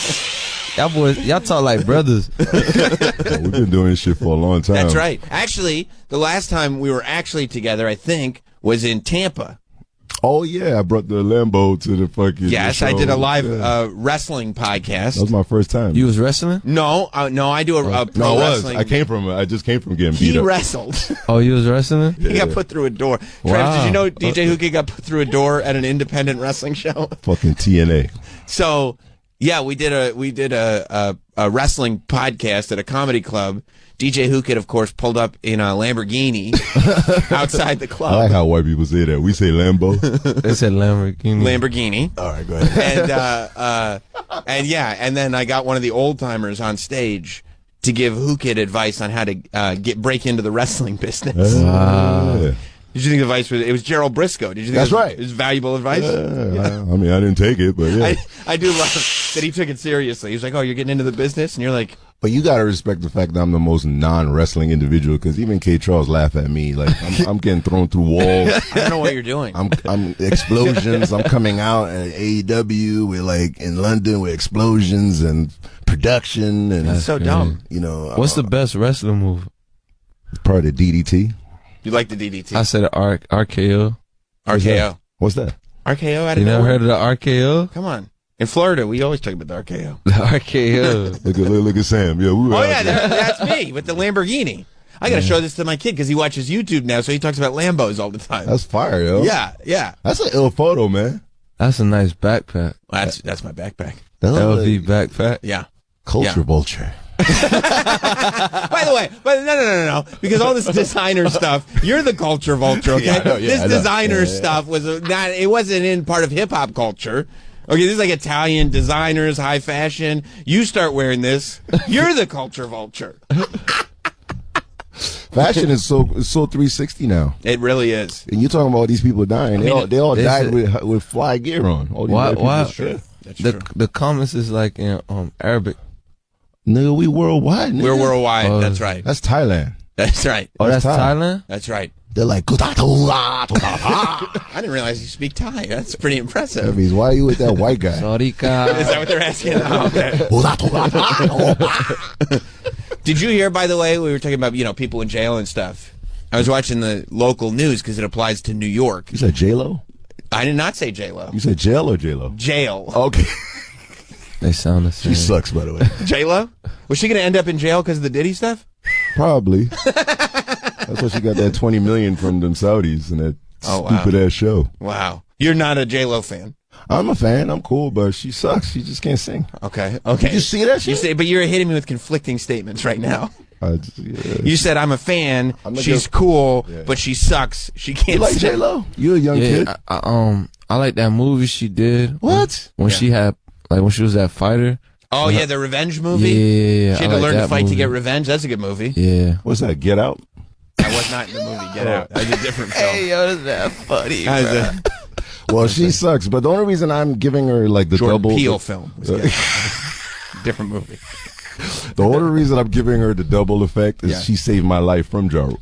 y'all boys, y'all talk like brothers. We've been doing this shit for a long time. That's right. Actually, the last time we were actually together, I think, was in Tampa. Oh, yeah. I brought the Lambo to the fucking Yes, show. I did a live wrestling podcast. That was my first time. You was wrestling? No, I do a pro No, I was. wrestling. I just came from getting beat He up. wrestled. Oh, you was wrestling? He got put through a door. Wow. Travis, did you know DJ Hookah got put through a door at an independent wrestling show? Fucking TNA. So, yeah, we did a wrestling podcast at a comedy club. DJ Hookah, of course, pulled up in a Lamborghini outside the club. I like how white people say that. We say Lambo. They said Lamborghini. All right, go ahead. And then I got one of the old timers on stage to give Hookah advice on how to break into the wrestling business. Yeah. Did you think the advice was? It was Gerald Briscoe. Did you think That's right. It was valuable advice? Yeah. I mean, I didn't take it, but yeah. I do love that he took it seriously. He was like, "Oh, you're getting into the business," and you're like, But you gotta respect the fact that I'm the most non-wrestling individual, because even K. Charles laugh at me like I'm getting thrown through walls. I don't know what you're doing. I'm explosions. I'm coming out at AEW. We're like in London with explosions and production, and That's so dumb. You know, What's the best wrestling move? Probably the DDT. You like the DDT? I said RKO. RKO. What's that? RKO. Out of You never nowhere? heard of the RKO? Come on. In Florida, we always talk about the RKO. The RKO. look at Sam. Yeah, we were Oh out yeah, there. that's me with the Lamborghini. I got to show this to my kid because he watches YouTube now, so he talks about Lambos all the time. That's fire, yo. Yeah. That's an ill photo, man. That's a nice backpack. Well, that's my backpack. LV backpack. Yeah. Culture Yeah. vulture. By the way, no, because all this designer stuff, you're the culture vulture, okay? Yeah, I know, yeah, this I know. designer Yeah. stuff was not. It wasn't in part of hip hop culture. Okay, this is like Italian designers, high fashion. You start wearing this, you're the culture vulture. Fashion is so 360 now. It really is. And you're talking about all these people dying. They all they died said- with fly gear on. All these Why? white people. Why? That's true. That's the true. the comments is like in Arabic. Nigga, we worldwide. Nigga. We're worldwide. Oh. that's right. That's Thailand. That's right. Oh, that's Thai. Thailand? That's right. They're like, I didn't realize you speak Thai. That's pretty that impressive. means why are you with that white guy? Sorika. Is that what they're asking? Oh, okay. Did you hear, by the way, we were talking about, people in jail and stuff. I was watching the local news because it applies to New York. You said J-Lo? I did not say J-Lo. You said jail or J-Lo? Jail. Okay. They sound the same. She sucks, by the way. J-Lo? Was she going to end up in jail because of the Diddy stuff? Probably. That's why she got that $20 million from them Saudis and that stupid ass show. Wow. You're not a J-Lo fan. I'm a fan. I'm cool, but she sucks. She just can't sing. Okay. Did you see that shit? But you're hitting me with conflicting statements right now. Yeah. You said I'm a fan. I'm not She's gonna- cool, Yeah. but she sucks. She can't You like sing. J-Lo? You a young kid? I like that movie she did. What? When she had, when she was that fighter. Oh, yeah, the revenge movie? Yeah. She had I to like learn to that fight to movie. get revenge. That's a good movie. Yeah. What's that? Get Out? I was not in the movie Get Out. That was a different film. yo, is that funny, That was a Well, she sucks, but the only reason I'm giving her like the Jordan double Peele film. Was Get Out. Different movie. The only reason I'm giving her the double effect is Yeah. she saved my life from Ja Rule.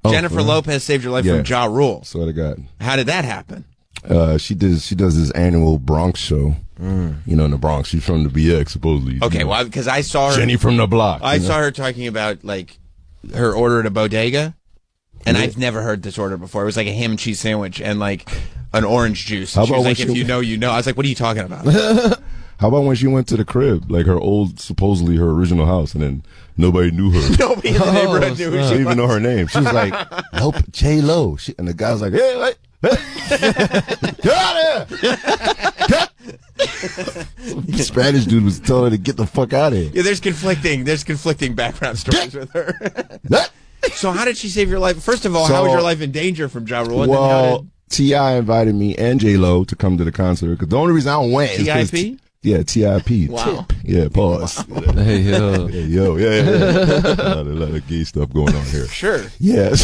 Jennifer Lopez saved your life from Ja Rule. Swear to God. How did that happen? She does this annual Bronx show. You know, in the Bronx. She's from the BX, supposedly. Okay, you know. well, because I saw her. Jenny from the block. I you know? saw her talking about, like, her order at a bodega. And I've never heard this order before. It was like a ham and cheese sandwich and like an orange juice. How And she about was when like, she- if you know, you know. I was like, what are you talking about? How about when she went to the crib, like her old, supposedly her original house, and then nobody knew her. Nobody in the neighborhood knew who She she didn't even know was. her name. She was like, "Help, J-Lo." And the guy was like, "Hey, wait, get out of here!" Some Spanish dude was telling her to get the fuck out of here. Yeah, there's conflicting background stories with her. So how did she save your life? First of all, how was your life in danger from Ja Rule? And then how Well, T.I. invited me and J-Lo to come to the concert. Because the only reason I went is 'cause TIP? Yeah, T.I.P. Wow. Tip. Yeah, pause. Hey, yo. Hey, yo, yeah. a lot of gay stuff going on here. Sure. Yeah,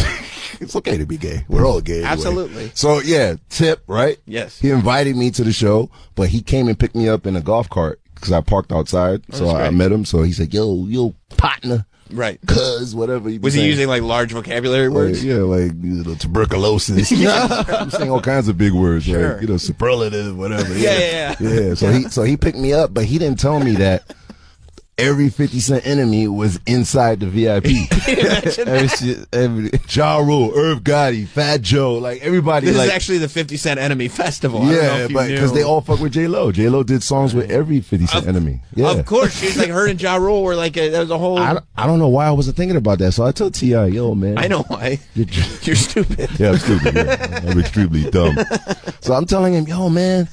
it's okay to be gay. We're all gay. Anyway. Absolutely. So, yeah, Tip, right? Yes. He invited me to the show, but he came and picked me up in a golf cart because I parked outside. Oh, So that's I great. met him. So he said, yo, partner. Right. Cuz, whatever. Was he using like large vocabulary words? Yeah, like tuberculosis. I'm saying all kinds of big words, Sure. like superlative, whatever. Yeah. Yeah. So he picked me up, but he didn't tell me that every 50 Cent enemy was inside the VIP. every Ja Rule, Irv Gotti, Fat Joe, like everybody. This like, is actually the 50 Cent Enemy Festival. I don't know yeah, if you but knew. because they all fuck with J-Lo. J-Lo did songs with every 50 Cent enemy. Yeah. Of course, she was like her and Ja Rule were like that was a whole. I don't know why I wasn't thinking about that. So I told T.I., yo, man. I know why. You're stupid. Yeah, I'm stupid. Yeah. I'm extremely dumb. So I'm telling him, yo, man,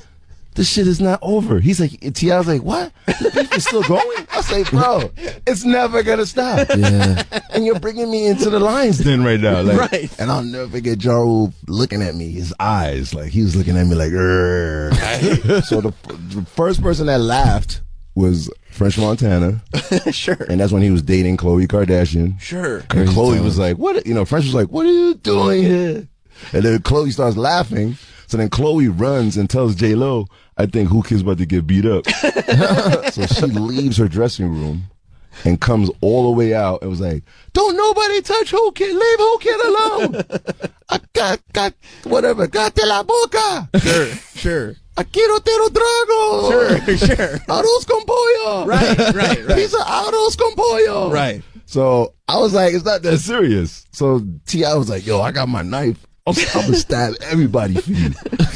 this shit is not over. He's like, T.I. was like, what? The beef is still going? I say, bro, it's never going to stop. Yeah. And you're bringing me into the lion's den right now. Like, Right. And I'll never forget Ja Rule looking at me, his eyes, like he was looking at me like, "Urgh." So the first person that laughed was French Montana. Sure. And that's when he was dating Khloe Kardashian. Sure. And Crazy Chloe times. was like, what? You know, French was like, what are you doing here? And then Chloe starts laughing. So then Chloe runs and tells J-Lo, I think Who Kid's about to get beat up. So she leaves her dressing room and comes all the way out and was like, don't nobody touch Who Kid. Leave Who Kid alone. I got whatever. Gate la boca. Sure. Aquí no te lo trago. Sure. Arroz con pollo. Right. Pizza arroz con pollo. Right. So I was like, it's not that serious. So T.I. was like, yo, I got my knife. I'm gonna stab everybody for you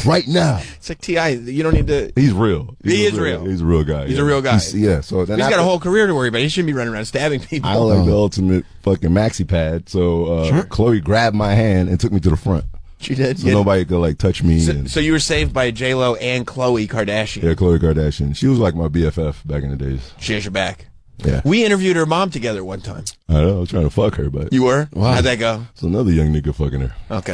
right now. It's like T.I. You don't need to. He's real. He is real. He's a real guy. He's yeah. a real guy. Yeah. So then He's got after- a whole career to worry about. He shouldn't be running around stabbing people. I like the ultimate fucking maxi pad. So Chloe grabbed my hand and took me to the front. She did. So nobody could like touch me. So you were saved by J-Lo and Khloe Kardashian. Yeah, Khloe Kardashian. She was like my BFF back in the days. She has your back. Yeah. We interviewed her mom together one time. I know. I was trying to fuck her, but You were? How'd that go? So another young nigga fucking her. Okay.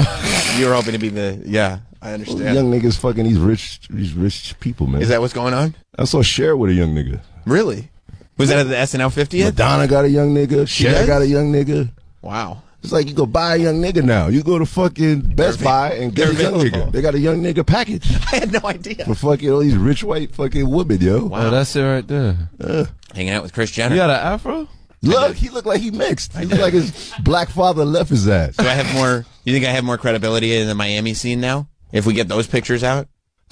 You were hoping to be the. Yeah, I understand. Young niggas fucking these rich people, man. Is that what's going on? I saw Cher with a young nigga. Really? Was that at the SNL 50th? Madonna got a young nigga. Cher does? got a young nigga. Wow. It's like you go buy a young nigga now. You go to fucking Best Buy and get a they're young available. nigga. They got a young nigga package I had no idea. for fucking all these rich white fucking women, yo. Oh, that's it right there. Hanging out with Kris Jenner. You got an afro? Look, he looked like he mixed. He looked like his black father left his ass. Do I have more? You think I have more credibility in the Miami scene now? If we get those pictures out?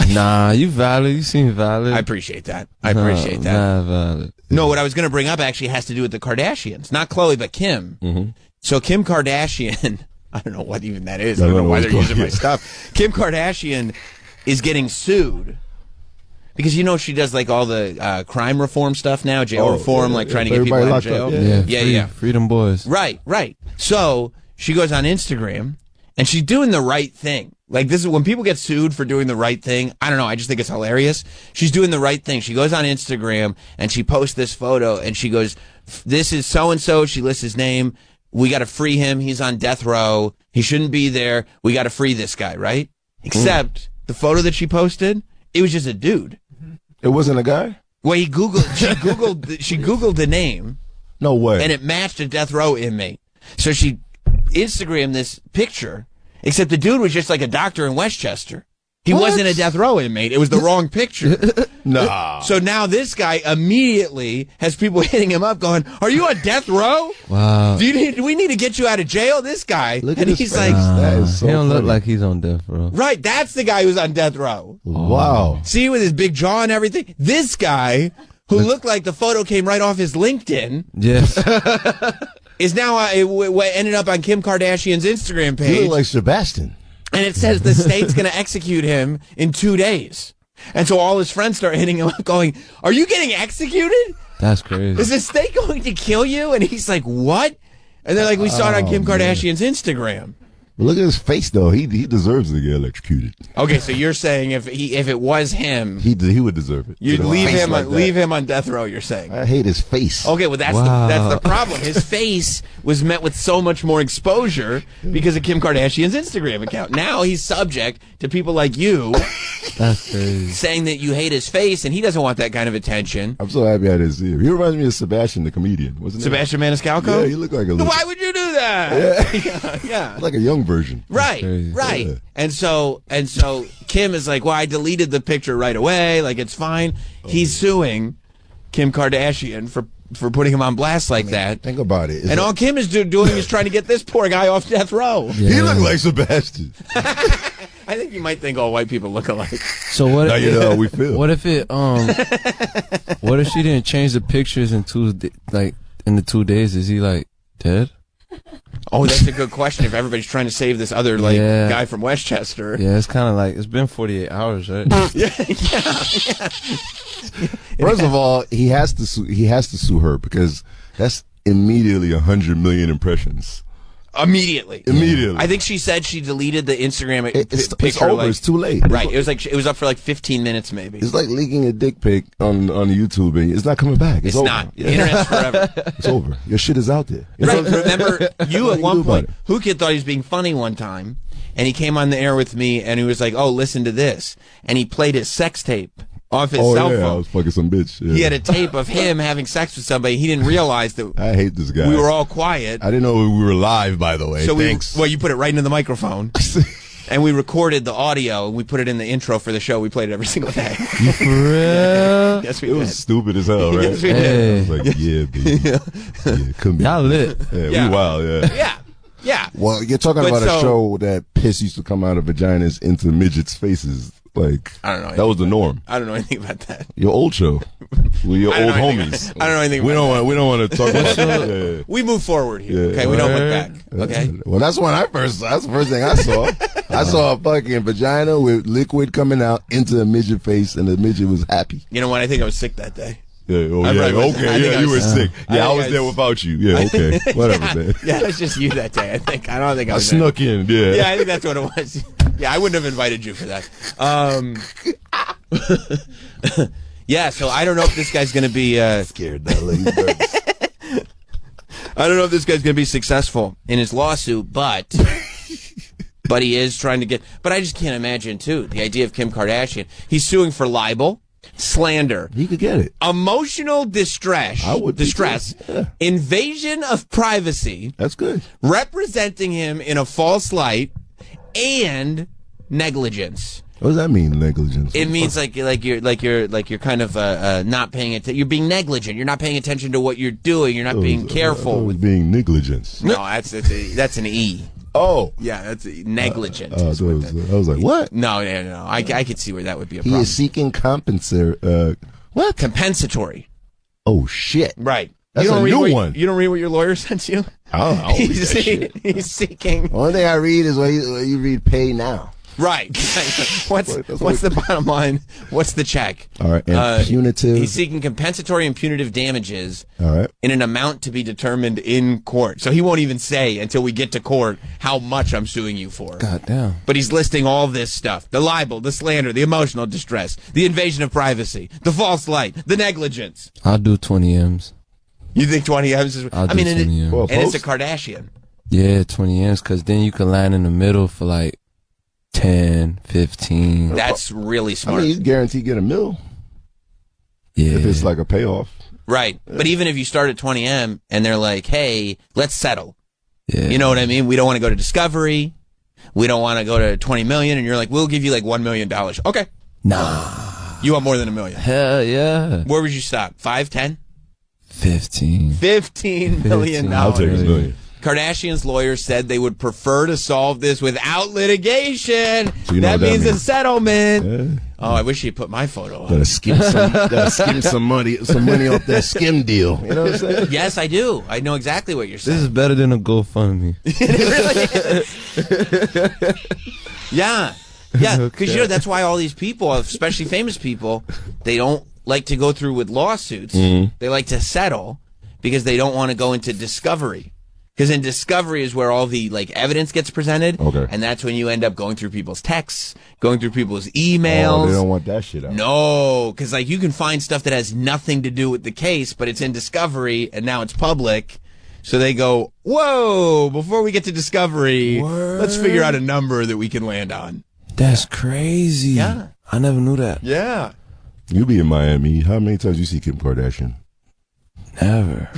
Nah, you valid. You seem valid. I appreciate that. I appreciate that. Nah, valid. No, what I was going to bring up actually has to do with the Kardashians. Not Khloe, but Kim. Mm-hmm. So Kim Kardashian, I don't know what even that is. I I don't don't know know why what they're it's using my called. stuff. Kim Kardashian is getting sued because she does like all the crime reform stuff now, jail reform, like trying to get people out of jail. Yeah. Freedom Boys. Right. So she goes on Instagram and she's doing the right thing. Like this is when people get sued for doing the right thing. I don't know. I just think it's hilarious. She's doing the right thing. She goes on Instagram and she posts this photo and she goes, this is so-and-so. She lists his name. We got to free him. He's on death row. He shouldn't be there. We got to free this guy, right? Except the photo that she posted, it was just a dude. It wasn't a guy? Well, she Googled the name. No way. And it matched a death row inmate. So she Instagrammed this picture, except the dude was just like a doctor in Westchester. He wasn't a death row inmate. It was the wrong picture. Nah. So now this guy immediately has people hitting him up going, are you on death row? Wow. Do we need to get you out of jail? This guy. Look at and his he's face. like, That is so he don't look funny. like he's on death row. right, that's the guy who's on death row. Wow. See, with his big jaw and everything. This guy, who looked like the photo came right off his LinkedIn, Yes. is now ended up on Kim Kardashian's Instagram page. You look like Sebastian. And it says the state's going to execute him in 2 days. And so all his friends start hitting him up going, are you getting executed? That's crazy. Is the state going to kill you? And he's like, what? And they're like, we saw it on Kim Kardashian's Instagram. Well, look at his face, though. He deserves to get electrocuted. Okay, so you're saying if it was him, he would deserve it. You'd leave him on death row. You're saying. I hate his face. Okay, well that's the problem. His face was met with so much more exposure because of Kim Kardashian's Instagram account. Now he's subject to people like you. That's crazy. Saying that you hate his face and he doesn't want that kind of attention. I'm so happy I didn't see him. He reminds me of Sebastian, the comedian, wasn't he? Sebastian Maniscalco? Yeah, he looked like a little... Why would you do that? Yeah. Like a young version. Right. Yeah. And so Kim is like, well, I deleted the picture right away. Like, it's fine. He's suing Kim Kardashian for putting him on blast like that. Think about it. And all Kim is doing is trying to get this poor guy off death row. Yeah. He looked like Sebastian. I think you might think all white people look alike. So what? Now you know how we feel. What if what if she didn't change the pictures in in the 2 days? Is he like dead? Oh, that's a good question. If everybody's trying to save this other guy from Westchester. Yeah, it's kind of like it's been 48 hours, right? yeah. First of all, he has to sue her because that's immediately 100 million impressions. Immediately. I think she said she deleted the Instagram picture. It's over. It's too late. Right. It was up for 15 minutes maybe. It's like leaking a dick pic on YouTube and it's not coming back. It's over. Not. The internet's forever. It's over. Your shit is out there. Right. Remember, you at one point, Who Kid thought he was being funny one time, and he came on the air with me and he was like, oh, listen to this. And he played his sex tape off his cell phone. I was fucking some bitch. Yeah. He had a tape of him having sex with somebody. He didn't realize that. I hate this guy. We were all quiet. I didn't know we were live, by the way. So Thanks. you put it right into the microphone. And we recorded the audio, and we put it in the intro for the show. We played it every single day. You for real? Yes, we did. It was stupid as hell, right? Yes, we did. I was like, yeah, baby. Yeah, come Y'all lit. Yeah, we wild, yeah. Yeah. Well, you're talking about a show that piss used to come out of vaginas into midgets' faces. Like, I don't know. That was the norm. I don't know anything about that. Your old show. With your old homies. I don't know anything about that. We don't want to talk about that. We move forward here, okay? We don't look back, okay? Well, that's the first thing I saw. I saw a fucking vagina with liquid coming out into a midget face, and the midget was happy. You know what? I think I was sick that day. Yeah, you were sick. Yeah, I was there without you. Yeah, okay. Whatever, man. Yeah, it was just you that day, I think. I don't think I was snuck in, yeah. Yeah, I think that's what it was. Yeah, I wouldn't have invited you for that. Yeah, so I don't know if this guy's going to be... Scared that lady's birds. I don't know if this guy's going to be successful in his lawsuit, but he is trying to get... But I just can't imagine, too, the idea of Kim Kardashian. He's suing for libel, slander. He could get it. Emotional distress. Yeah. Invasion of privacy. That's good. Representing him in a false light, and negligence. What does that mean, negligence? It means like you're kind of not paying attention. You're being negligent. You're not paying attention to what you're doing. You're not being careful. With being negligence. No, that's an E. Oh. Yeah, that's negligent. I was like, what? No. I could see where that would be a problem. He is seeking what? Compensatory. Oh, shit. Right. That's a new one. You don't read what your lawyer sends you? I don't know. He's seeking. Only thing I read is what you read pay now. Right. What's the bottom line? What's the check? All right. And punitive. He's seeking compensatory and punitive damages. All right. In an amount to be determined in court. So he won't even say until we get to court how much I'm suing you for. God damn. But he's listing all this stuff. The libel, the slander, the emotional distress, the invasion of privacy, the false light, the negligence. I'll do 20 M's. You think 20 M's is... I'll do 20 M's. And it's a Kardashian. Yeah, 20 M's, because then you can land in the middle for like 10, 15. That's really smart. I mean, you guarantee get $1 million. Yeah. If it's like a payoff. Right. Yeah. But even if you start at 20M and they're like, hey, let's settle. Yeah. You know what I mean? We don't want to go to Discovery. We don't want to go to 20 million. And you're like, we'll give you like $1 million. Okay. Nah. You want more than $1 million. Hell yeah. Where would you stop? 5, 10? 15. $15 million. I'll take $1 million. Kardashian's lawyers said they would prefer to solve this without litigation. So you know that means a settlement. Yeah. Oh, I wish he'd put my photo on. Gotta skim some money off that skim deal. You know what I'm saying? Yes, I do. I know exactly what you're saying. This is better than a GoFundMe. Yeah. Yeah, because you know that's why all these people, especially famous people, they don't like to go through with lawsuits. Mm-hmm. They like to settle because they don't want to go into discovery. Because in discovery is where all the like evidence gets presented, and that's when you end up going through people's texts, going through people's emails. Oh, they don't want that shit out. No, because like you can find stuff that has nothing to do with the case, but it's in discovery and now it's public. So they go, whoa! Before we get to discovery, let's figure out a number that we can land on. That's crazy. Yeah, I never knew that. Yeah. You be in Miami. How many times you see Kim Kardashian? Never.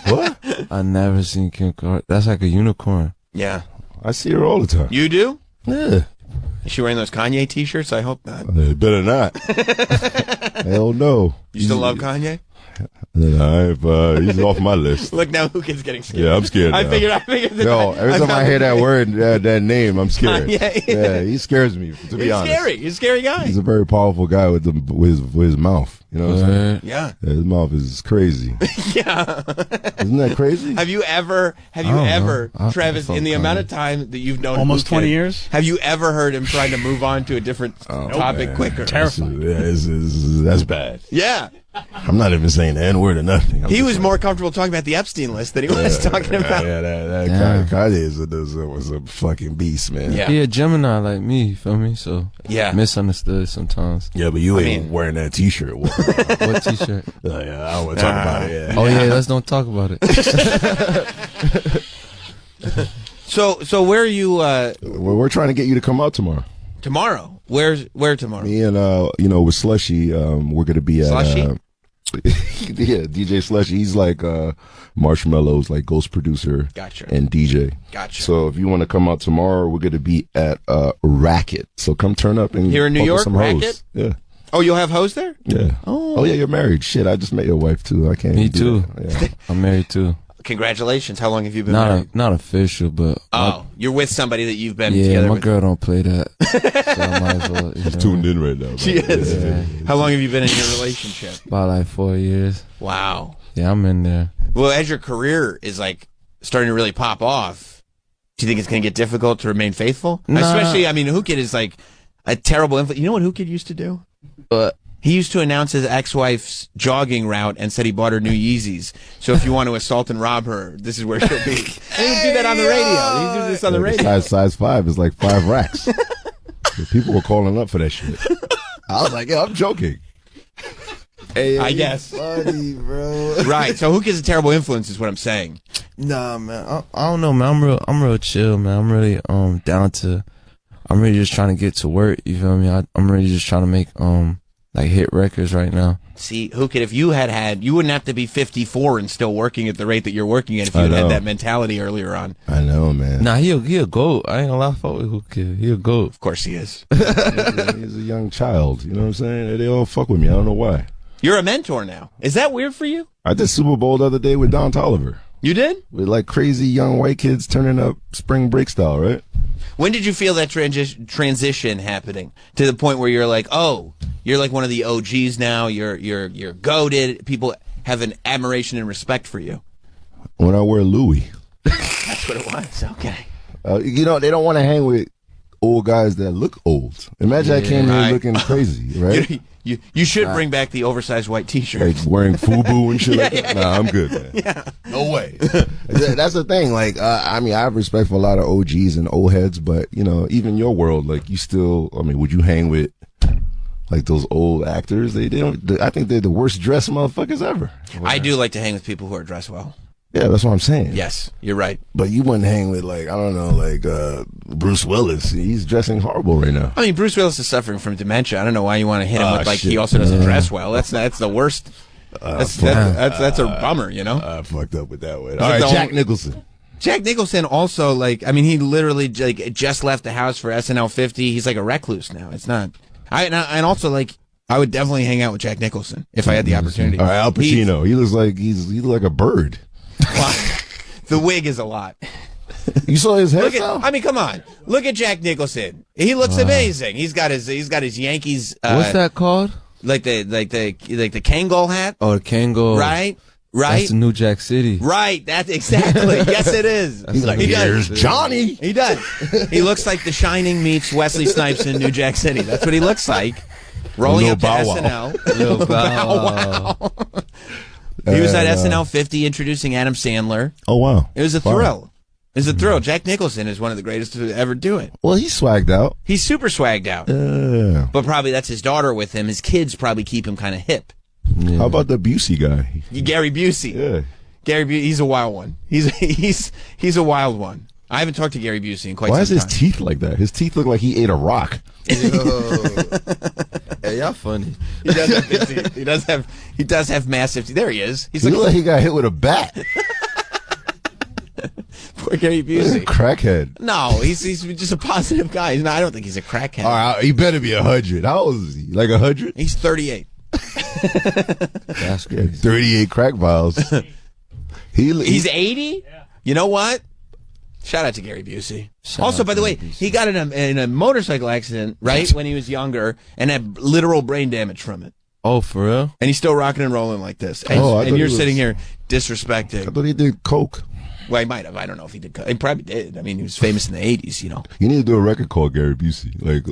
What? I never seen Kim Kardashian. That's like a unicorn. Yeah. I see her all the time. You do? Yeah. Is she wearing those Kanye t-shirts? I hope not. Better not. Hell no. You still love Kanye? He's off my list. Look now, who kid's getting scared? Yeah, I'm scared. I figured. That no, every time I hear that word, that name, I'm scared. Yeah, he scares me. To be honest, scary. He's a scary guy. He's a very powerful guy with his mouth. You know what I'm saying? Yeah. His mouth is crazy. Yeah. Isn't that crazy? Have you ever, Travis, in the amount of time that you've known almost Hookid, 20 years, have you ever heard him trying to move on to a different topic quicker? Terrifying. That's bad. Yeah. I'm not even saying the N-word or nothing. He was more comfortable talking about the Epstein list than he was talking about. Yeah, Kanye was a fucking beast, man. Yeah. He a Gemini like me, you feel me? So misunderstood sometimes. Yeah, but you ain't wearing that t-shirt. What t-shirt? I don't want to talk about it. Yeah. Oh yeah, let's don't talk about it. So where are you? We're trying to get you to come out tomorrow. Tomorrow? Where tomorrow? Me and with Slushy, we're gonna be at Slushy. Yeah, DJ Slushy. He's like Marshmello's like ghost producer, and DJ. Gotcha. So if you want to come out tomorrow, we're gonna be at Racket. So come turn up and here in New fuck with York. some Racket. hoes. Yeah. Oh, you'll have hoes there? Yeah. Oh yeah, you're married. Shit, I just met your wife too. I can't. Me do too. that. Yeah. I'm married too. Congratulations. How long have you been married? Not official, but you're with somebody that you've been yeah, together my with. girl don't play that. So I might as well. She's tuned in right now. She is. Yeah. How long have you been in your relationship? About like 4 years. Wow. Yeah, I'm in there. Well, as your career is like starting to really pop off, do you think it's going to get difficult to remain faithful? Nah. Especially, I mean, Hookid is like a terrible influence. You know what Hookid used to do? He used to announce his ex-wife's jogging route and said he bought her new Yeezys. So if you want to assault and rob her, this is where she'll be. He would do that on the radio. He would do this on the radio. Size 5 is like 5 racks. So people were calling up for that shit. I was like, yeah, I'm joking. Hey, I guess. Funny, bro. Right. So Hookid's a terrible influence is what I'm saying. Nah, man. I don't know, man. I'm real chill, man. I'm really I'm really just trying to get to work. You feel me? I'm really just trying to make like hit records right now. See, Hookid, if you had, you wouldn't have to be 54 and still working at the rate that you're working at if you had that mentality earlier on. I know, man. Nah, he a GOAT. I ain't gonna lie, fuck with Hookid. He a GOAT. Of course he is. He's a young child. You know what I'm saying? They all fuck with me. I don't know why. You're a mentor now. Is that weird for you? I did Super Bowl the other day with Don Toliver. You did? With like crazy young white kids turning up spring break style, right? When did you feel that transition happening to the point where you're like, oh, you're like one of the OGs now. You're goated. People have an admiration and respect for you. When I wear Louis. That's what it was. Okay. You know, they don't want to hang with old guys that look old. Imagine I came here looking crazy, right? You should bring back the oversized white T-shirt. Like wearing FUBU and shit like that. Nah, I'm good, man. Yeah. No way. That's the thing. Like, I mean, I have respect for a lot of OGs and old heads, but, you know, even your world, like, you still, I mean, would you hang with, like, those old actors? They don't, I think they're the worst dressed motherfuckers ever. I do like to hang with people who are dressed well. Yeah, that's what I'm saying. Yes, you're right. But you wouldn't hang with, like, I don't know, like Bruce Willis. He's dressing horrible right now. I mean, Bruce Willis is suffering from dementia. I don't know why you want to hit him with, like, he also doesn't dress well. That's the worst. That's a bummer, you know? I fucked up with that one. All right, Jack Nicholson. Jack Nicholson also, like, I mean, he literally just left the house for SNL 50. He's like a recluse now. It's not. And also, like, I would definitely hang out with Jack Nicholson if I had the opportunity. All right, Al Pacino. He looks like a bird. The wig is a lot. You saw his Look hairstyle? at, I mean, come on. Look at Jack Nicholson. He looks amazing. He's got his Yankees. What's that called? Like the Kangol hat. Oh, the Kangol. Right. That's the New Jack City. Right. That's exactly. Yes, it is. He's like, here's Johnny. He does. He looks like The Shining meets Wesley Snipes in New Jack City. That's what he looks like. Rolling up to SNL. Little Bow Wow. He was at SNL 50 introducing Adam Sandler. Oh, wow. It was a thrill. It was a thrill. Jack Nicholson is one of the greatest to ever do it. Well, he's swagged out. He's super swagged out. Yeah. But probably that's his daughter with him. His kids probably keep him kind of hip. Yeah. How about the Busey guy? Gary Busey. Yeah. Gary Busey, he's a wild one. He's a wild one. I haven't talked to Gary Busey in quite Why some is time. his teeth like that? His teeth look like he ate a rock. Hey, y'all funny. He does have big teeth. He does have massive teeth. There he is. He's He look like he got hit with a bat. Poor Gary Busey. Crackhead. No, he's just a positive guy. I don't think he's a crackhead. All right, he better be 100. How old is he? Like 100? He's 38. That's crazy. 38 crack vials. He's 80? You know what? Shout out to Gary Busey. Also, by the way, he got in a motorcycle accident, right, when he was younger and had literal brain damage from it. Oh, for real? And he's still rocking and rolling like this. And you're sitting here disrespecting. I thought he did coke. Well, he might have. I don't know if he did coke. He probably did. I mean, he was famous in the 80s, you know. You need to do a record called Gary Busey. Like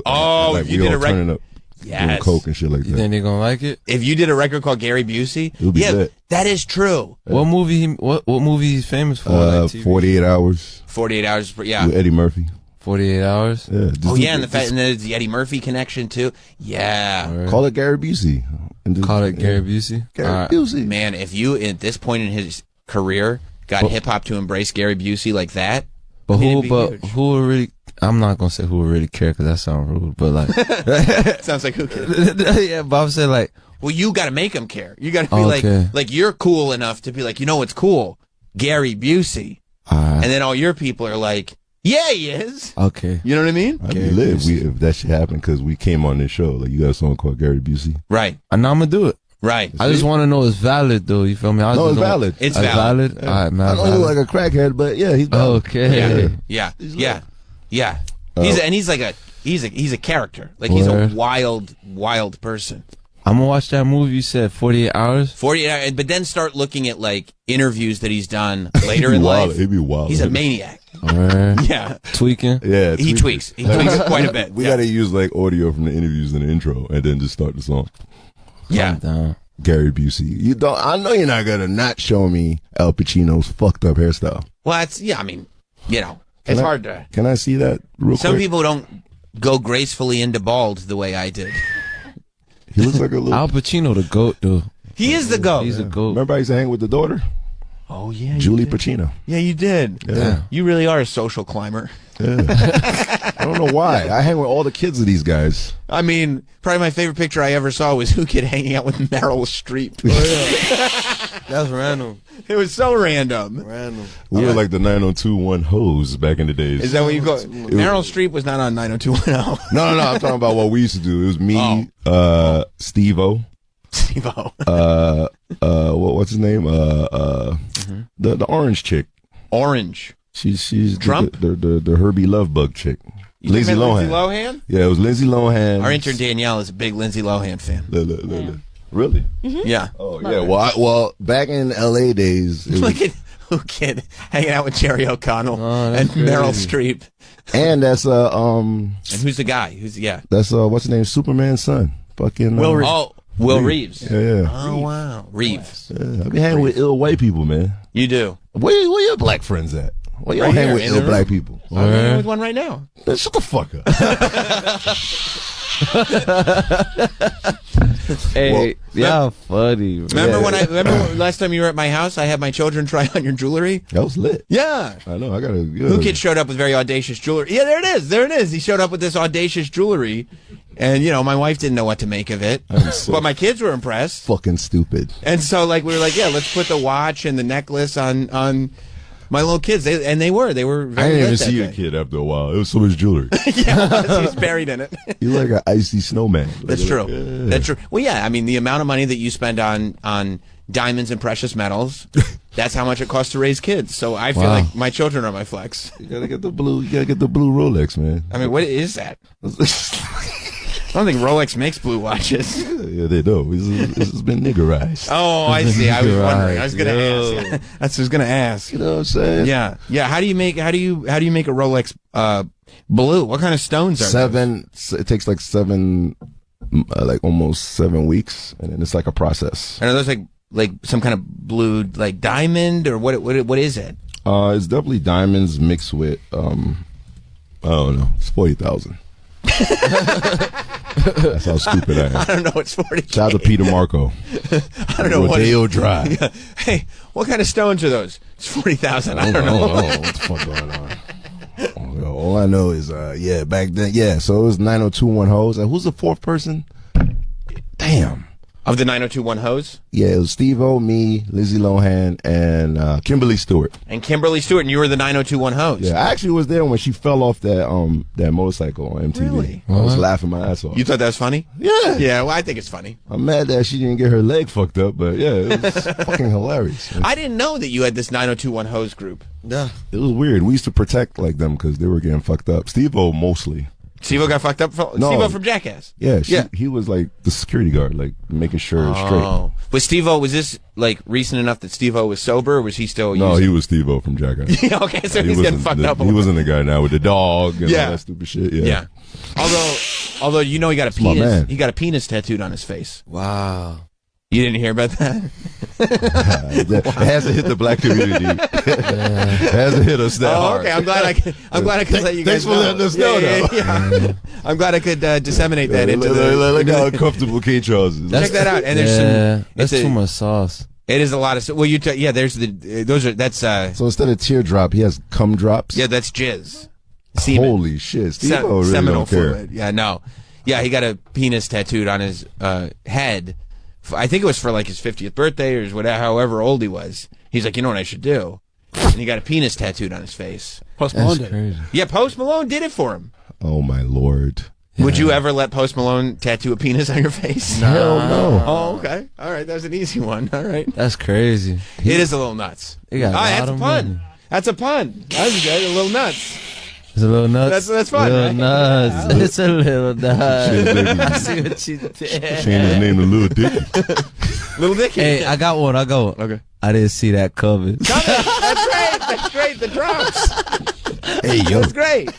if you did a record. Yes. Doing coke and shit like that. You think they're gonna like it? If you did a record called Gary Busey, it'll be lit. That is true. What movie? What movie he's famous for? 48 Hours. 48 Hours. Yeah. With Eddie Murphy. 48 Hours. Yeah. And there's the Eddie Murphy connection too. Yeah. Right. Call it Gary Busey. Call it Gary Busey. Gary Busey. Man, if you at this point in his career got hip hop to embrace Gary Busey like that, but who would really? I'm not gonna say who would really care because that sounds rude, but like sounds like who cares? Yeah, but I'm saying like, well, you got to make him care. You got to be like you're cool enough to be like, you know what's cool? Gary Busey, and then all your people are like, yeah, he is. Okay, you know what I mean? I'd be lit if that shit happened because we came on this show. Like you got a song called Gary Busey, right? And I'm gonna do it. Right. I just want to know it's valid though. You feel me? No, it's valid. It's valid. Yeah. All right, man. I don't look like a crackhead, but yeah, he's valid. Okay. Yeah. He's a character. Like he's a wild person. I'm gonna watch that movie you said, 48 Hours. 48 Hours, but then start looking at like interviews that he's done later in life. He'd be wild. He's a maniac. Right. Yeah. Tweaking. Yeah. He tweaks. He tweaks quite a bit. We got to use like audio from the interviews in the intro and then just start the song. Yeah. Gary Busey. You don't. I know you're not gonna not show me Al Pacino's fucked up hairstyle. Well, I mean, you know, it's hard to. Can I see that real quick? Some people don't go gracefully into bald the way I did. He looks like a little. Al Pacino, the GOAT, though. He is the GOAT. He's a GOAT. Remember I used to hang with the daughter? Oh yeah, Julie Pacino. Yeah, you did. Yeah. You really are a social climber. Yeah. I don't know why. I hang with all the kids of these guys. I mean, probably my favorite picture I ever saw was Who Kid hanging out with Meryl Streep. That's random. It was so random. We were like the 90210 hoes back in the days. Is that what you call it? Meryl Streep was not on 90210. No. I'm talking about what we used to do. It was me, Steve-O. What's his name? The orange chick. Orange. She's Trump? The Herbie Lovebug chick. Lindsay Lohan. Lindsay Lohan? Yeah, it was Lindsay Lohan. Our intern Danielle is a big Lindsay Lohan fan. Really? Mm-hmm. Yeah. Oh yeah. Well, back in LA days, look at Who Kid hanging out with Jerry O'Connell and crazy. Meryl Streep. And that's And who's the guy? That's what's his name? Superman's son. Fucking Will Reeves. Oh, Will Reeves. Yeah. Oh wow, Reeves. Yeah, I be hanging with ill white people, man. You do. Where your black friends at? Why you Right hang here, with in ill the black room. people? I'm hanging with one right now. Man, shut the fuck up. Hey, y'all funny. Remember when last time you were at my house? I had my children try on your jewelry. That was lit. Yeah. I know. I got a Who Kid showed up with very audacious jewelry. Yeah, there it is. There it is. He showed up with this audacious jewelry, and my wife didn't know what to make of it, but my kids were impressed. Fucking stupid. And so, we were like, yeah, let's put the watch and the necklace on My little kids, they were very I didn't even good see that your day. kid after a while. It was so much jewelry. Yeah, it was. He was buried in it. You're like an icy snowman. That's true. That's true. Well, yeah, I mean, the amount of money that you spend on diamonds and precious metals, that's how much it costs to raise kids. So I feel like my children are my flex. You gotta get the blue Rolex, man. I mean, what is that? I don't think Rolex makes blue watches. Yeah, they do. This has been niggerized. Oh, I see. I was wondering. I was gonna ask. That's what I was gonna ask. You know what I'm saying? Yeah. How do you make a Rolex blue? What kind of stones are those? It takes like almost 7 weeks, and then it's like a process. And are those like some kind of blue like diamond or what is it? It's definitely diamonds mixed with I don't know. It's 40,000. That's how stupid I am. I don't know. It's 40. Shout out to Peter Marco. I don't know. Rodeo Drive. Yeah. Hey, what kind of stones are those? It's 40,000. I don't know. What the fuck going on? All I know is, back then, so it was 90210 hoes. And who's the fourth person? Damn. Of the 90210 hose? Yeah, it was Steve-O, me, Lizzie Lohan, and Kimberly Stewart. And Kimberly Stewart, and you were the 90210 hose. Yeah, I actually was there when she fell off that motorcycle on MTV. Really? I was laughing my ass off. You thought that was funny? Yeah. Yeah, well, I think it's funny. I'm mad that she didn't get her leg fucked up, but yeah, it was fucking hilarious. I didn't know that you had this 90210 hose group. Yeah. It was weird. We used to protect like them because they were getting fucked up. Steve-O mostly. Steve-O got fucked up? Steve-O from Jackass? Yeah, he was like the security guard, like making sure it's straight. Was Steve-O, was this like recent enough that Steve-O was sober, or was he still No, using... he was Steve-O from Jackass. Yeah, okay, so he's getting fucked up a He little wasn't the guy now with the dog and Yeah. all that stupid shit. Yeah. Although you know he got a my penis. man. He got a penis tattooed on his face. Wow. You didn't hear about that? It hasn't hit the black community. It hasn't hit us that hard. Okay. I'm glad I could let you guys Thanks for letting us know, Yeah. I'm glad I could disseminate that into the. Look how uncomfortable K. Charles is. Check that out. And there's that's too much sauce. It is a lot of. Well, there's that's. So instead of teardrop, he has cum drops. Yeah, that's jizz. Semen. Holy shit, Steve-O really seminal don't care. fluid. Yeah, no. Yeah, he got a penis tattooed on his head. I think it was for like his 50th birthday or whatever, however old he was. He's like, you know what I should do? And he got a penis tattooed on his face. Post Malone did it. Yeah, Post Malone did it for him. Oh my lord. Would you ever let Post Malone tattoo a penis on your face? Hell no. Oh, okay. All right, that was an easy one. All right. That's crazy. It is a little nuts. That's a pun. That's a pun. That was good. A little nuts. It's a little nuts. That's fun, little right? nuts. It's a little nuts. I see what you did. Changed his name to Little Dicky. Little Dicky. Hey, I got one. Okay. I didn't see that coming. That's great. The drops. Hey, yo. That's great.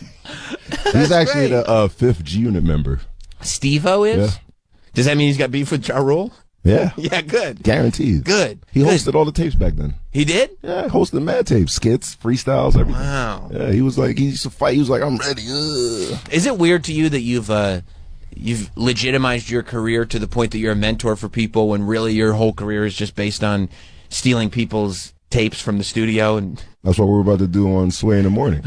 He's actually the fifth G Unit member. Steve-O is? Yeah. Does that mean he's got beef with Ja Rule? Yeah. Yeah, good. Guaranteed. Good. He hosted all the tapes back then. He did? Yeah, hosted mad tapes, skits, freestyles, everything. Wow. Yeah, he used to fight. He was like, I'm ready. Is it weird to you that you've legitimized your career to the point that you're a mentor for people when really your whole career is just based on stealing people's tapes from the studio? And that's what we're about to do on Sway in the Morning.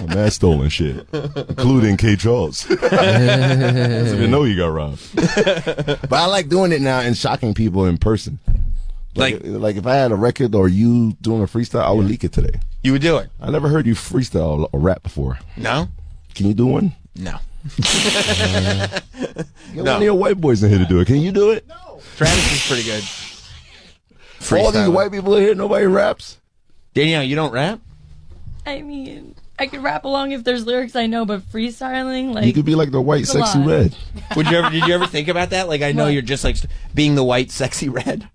Mad stolen shit, including K. Charles. Doesn't even know you got robbed. But I like doing it now and shocking people in person. Like if I had a record or you doing a freestyle, I would leak it today. You would do it? I never heard you freestyle or rap before. No? Can you do one? No. One of your white boys in here to do it. Can you do it? No. Travis is pretty good. All these white people in here, nobody raps? Danielle, you don't rap? I mean, I could rap along if there's lyrics I know, but freestyling, like... You could be like the white it's a sexy lot. red. Did you ever think about that? Like, I know you're just like being the white sexy red.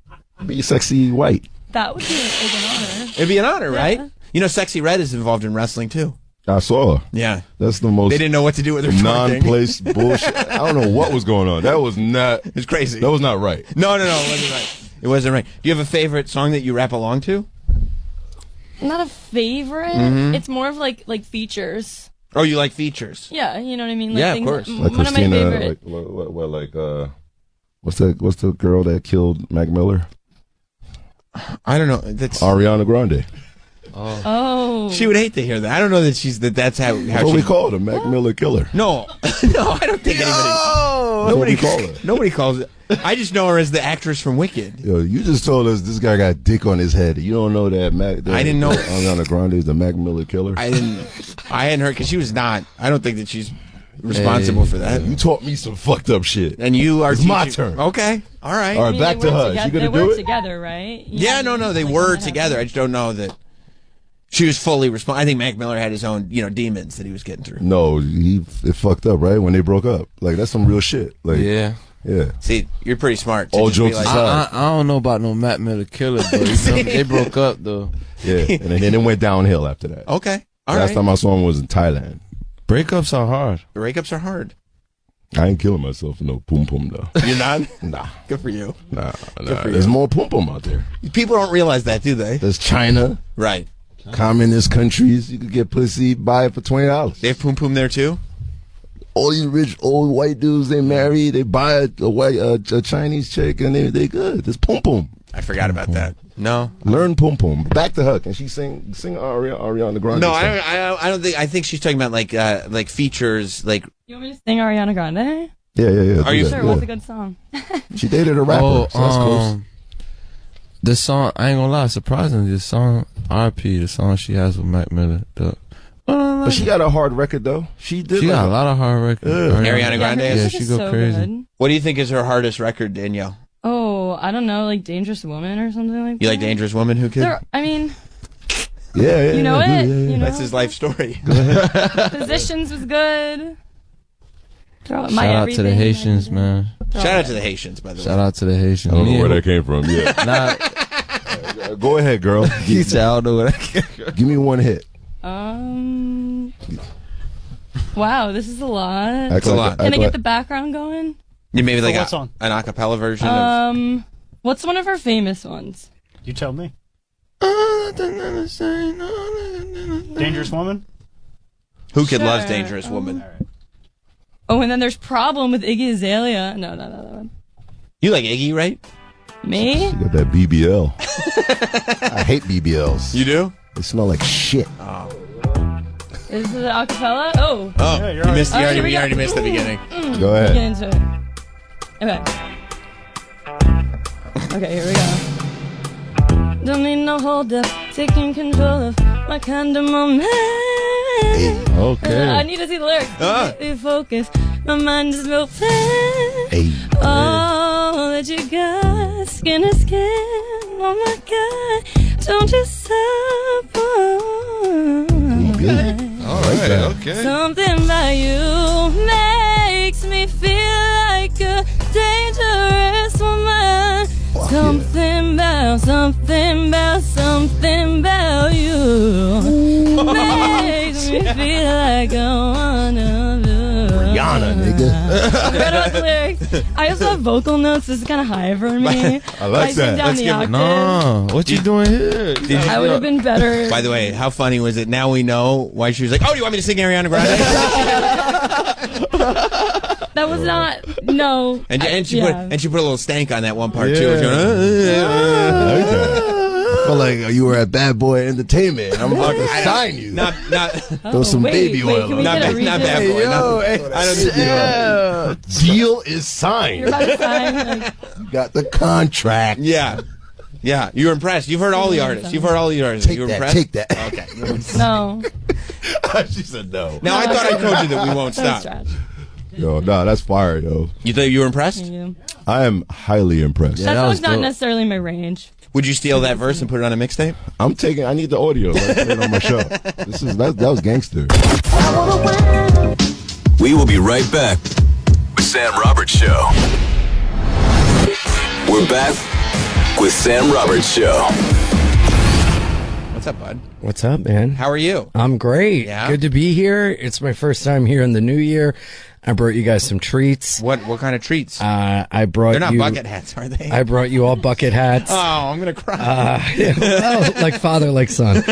Be sexy white. That would be like an honor. It'd be an honor, right? You know, sexy red is involved in wrestling too. I saw. Yeah. That's the most... They didn't know what to do with their non-place bullshit. I don't know what was going on. That was not... It's crazy. That was not right. No, it wasn't right. It wasn't right. Do you have a favorite song that you rap along to? Not a favorite. Mhm. It's more of like features. Oh, you like features? Yeah, you know what I mean? Like Yeah, of things, course. Like one of my Christina, favorite. what's the girl that killed Mac Miller? I don't know. That's Ariana Grande. Oh. She would hate to hear that. I don't know that that's how That's what we called her, Mac Miller Killer. No, no, I don't think anybody. Nobody call her. Nobody calls it. I just know her as the actress from Wicked. Yo, you just told us this guy got dick on his head. You don't know that I didn't know Ariana Grande is the Mac Miller Killer. I hadn't heard because she was not. I don't think that she's responsible for that. You taught me some fucked up shit. And you are. It's my turn. Okay. All right. All right. Back to her. Is she gonna they do were it? together, right? Yeah. No. They were together. I just don't know that she was fully responsible. I think Mac Miller had his own, demons that he was getting through. No, it fucked up, right? When they broke up. Like, that's some real shit. Like, Yeah. See, you're pretty smart. All jokes aside. I don't know about no Mac Miller Killer, but they broke up though. Yeah, and then it went downhill after that. Okay. All Last right. time I saw him was in Thailand. Breakups are hard. Breakups are hard. I ain't killing myself for no pum pum though. You're not? Nah. Good for you. Nah. for There's you. more pum pum out there. People don't realize that, do they? There's China. Right. Communist countries. You could get pussy, buy it for $20. They have pum pum there too? All these rich old white dudes, they marry, they buy a Chinese chick, and they good. There's pum pum. I forgot about that. No. Learn pum pum. Back to her. Can she sing Ariana Grande? No, song? I don't think. I think she's talking about like features, like. You want me to sing Ariana Grande? Yeah. Are you Sure, what's a good song? She dated a rapper, so that's close. The song, I ain't gonna lie, surprisingly, the song RP, the song she has with Mac Miller, But she got a hard record though. She got a lot of hard records. Ariana Grande. Yeah, she go so crazy. good. What do you think is her hardest record, Danielle? Oh, I don't know, like Dangerous Woman or something like that. You like Dangerous Woman? Who kid? I mean, yeah, you know it. You know? That's his life story. Positions was good. Shout out to the Haitians, man. Shout out to the Haitians, by the way. Shout out to the Haitians. I don't know where that came from. Yeah. Go ahead, girl. He said, I don't know where that came from. Give me one hit. Wow, this is a lot. That's a lot. Can I get the background going? Yeah, maybe like what song? an acapella version of. What's one of her famous ones? You tell me. Dangerous Woman? Who could loves Sure. Dangerous Woman? Oh, and then there's Problem with Iggy Azalea. No, not that one. You like Iggy, right? Me? She got that BBL. I hate BBLs. You do? They smell like shit. Is it acapella? Oh. Oh, Yeah, you missed. All right, You here we already go. missed the beginning. Go ahead. Get into it. Okay. Okay, here we go. Don't need no hold up, taking control of my kind of moment. Okay. I need to see the lyrics. Completely focus. My mind is real plain. Oh, that you got skin to skin. Oh my God, don't you stop. All right. Okay. Something about you makes me feel like a dangerous woman. Something about you makes me feel like I wanna do. Rihanna, nigga. I forgot about the lyrics. I also have vocal notes. This is kind of high for me. I like sing that. down Let's the give octave. No, what you doing here? I would have been better. By the way, how funny was it? Now we know why she was like, "Oh, do you want me to sing Ariana Grande?" That was not no. and she put a little stank on that one part too. Yeah. She went, I like that. I felt like you were at Bad Boy Entertainment. I'm about to sign you. Not Throw some baby oil can on we it. not get a bad redo? boy. I don't think Deal is signed. You're about to sign. Like, You got the contract. Yeah. You were impressed. You've heard all the artists. You were Take impressed? that. Take that. Okay. no. She said no. Now I thought I told you that we won't That was stop. trash. Yo, nah, that's fire, yo. You thought you were impressed? Thank you. I am highly impressed. That was song's not dope. necessarily my range. Would you steal that verse and put it on a mixtape? I need the audio. Let's put it on my show. That was gangster. We will be right back with Sam Roberts Show. We're back with Sam Roberts Show. What's up, bud? What's up, man? How are you? I'm great. Yeah? Good to be here. It's my first time here in the new year. I brought you guys some treats. What kind of treats? I brought They're not you... bucket hats, are they? I brought you all bucket hats. Oh, I'm going to cry. Well, like father, like son.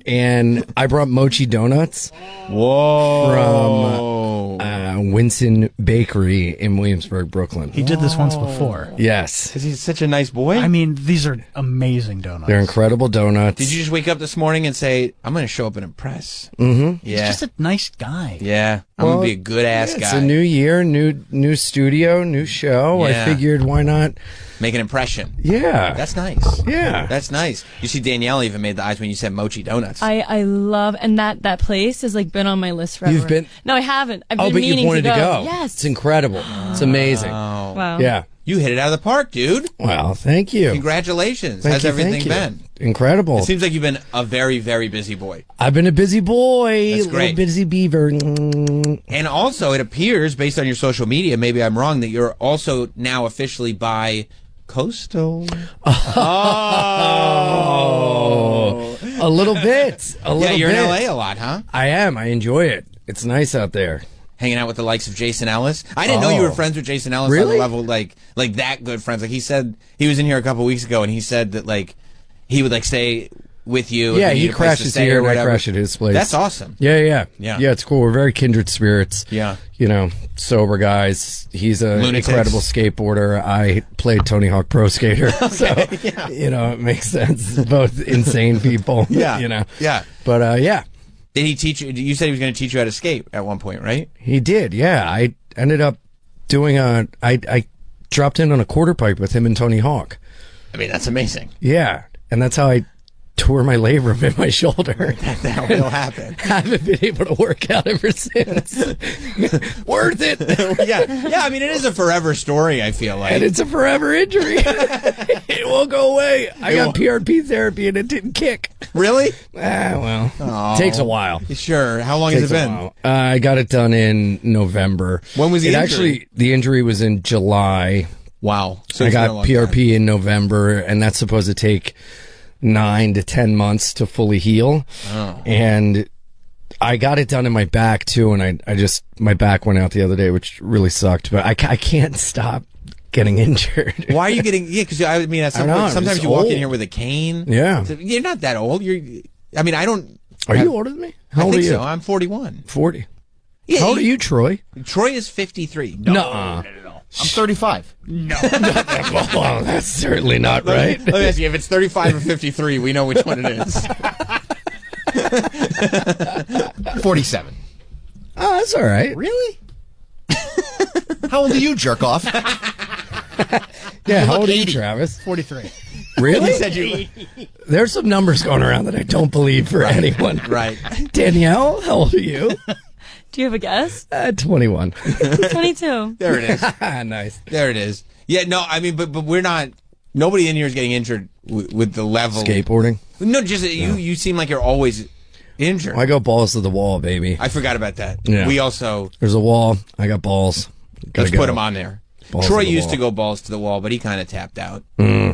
And I brought mochi donuts. Whoa. From Winston Bakery in Williamsburg, Brooklyn. He did this once before. Yes. Because he's such a nice boy. I mean, these are amazing donuts. They're incredible donuts. Did you just wake up this morning and say, I'm going to show up and impress? Mm-hmm. Yeah. He's just a nice guy. Yeah. I'm going to be a good-ass guy. It's a new year, new studio, new show. Yeah. I figured, why not? Make an impression. Yeah. That's nice. Yeah. That's nice. You see, Danielle even made the eyes when you said mochi donuts. I love, and that place has like been on my list forever. You've been? No, I haven't. I've Oh, been but you meaning wanted to go. Yes. It's incredible. It's amazing. Wow. Yeah. You hit it out of the park, dude. Well, thank you. Congratulations. Thank How's you, everything thank you. been? Incredible. It seems like you've been a very, very busy boy. I've been a busy boy. That's Little great. busy beaver. And also, it appears, based on your social media, maybe I'm wrong, that you're also now officially bi-coastal. Oh. A little bit. A little you're bit. in LA a lot, huh? I am. I enjoy it. It's nice out there. Hanging out with the likes of Jason Ellis. I didn't know you were friends with Jason Ellis on Really? the level like that good friends. Like he said, he was in here a couple weeks ago, and he said that like he would like stay with you. Yeah, if you he need a place to crashes stay here or and I whatever. crash at his place. That's awesome. Yeah. Yeah. Yeah, it's cool. We're very kindred spirits. Yeah. You know, sober guys. He's a Lunatics. incredible skateboarder. I played Tony Hawk Pro Skater. So, you know, it makes sense. Both insane people. Yeah. You know. Yeah. But, yeah. Did he teach you? You said he was going to teach you how to skate at one point, right? He did, yeah. I ended up doing I dropped in on a quarter pipe with him and Tony Hawk. I mean, that's amazing. Yeah. And that's how I tore my labrum in my shoulder. That will happen. Haven't been able to work out ever since. Worth it. Yeah. I mean, it is a forever story, I feel like. And it's a forever injury. It won't go away. I got PRP therapy and it didn't kick. Really? Well, Oh. takes a while. Sure. How long has it been? I got it done in November. When was the injury? Actually, the injury was in July. Wow. So I it's been a got long PRP in November, and that's supposed to take 9 to 10 months to fully heal. Oh. And I got it done in my back too, and I just my back went out the other day, which really sucked. But I can't stop getting injured. Why are you getting? Yeah, because I mean, at some I don't point, know, sometimes I'm you just walk in old. here with a cane. Yeah. So you're not that old. I mean, I don't. Are you older than me? How I old think are you? so. I'm 41. 40. Yeah, How old are you, Troy? Troy is 53. Nuh-uh. I'm 35. No. Well, that's certainly not right. Let me ask you, if it's 35 or 53, we know which one it is. 47. Oh, that's all right. Really? How old are you, jerk off? Yeah, how old are you, 80. Travis? 43. Really? He said you. There's some numbers going around that I don't believe for anyone. Right. Danielle, how old are you? Do you have a guess? 21. 22. There it is. Nice. There it is. Yeah, no, I mean, but we're not. Nobody in here is getting injured with the level. Skateboarding? No, just you seem like you're always injured. I go balls to the wall, baby. I forgot about that. Yeah. We also. There's a wall. I got balls. Let's put him on there. Balls Troy to the used wall. to go balls to the wall, but he kind of tapped out.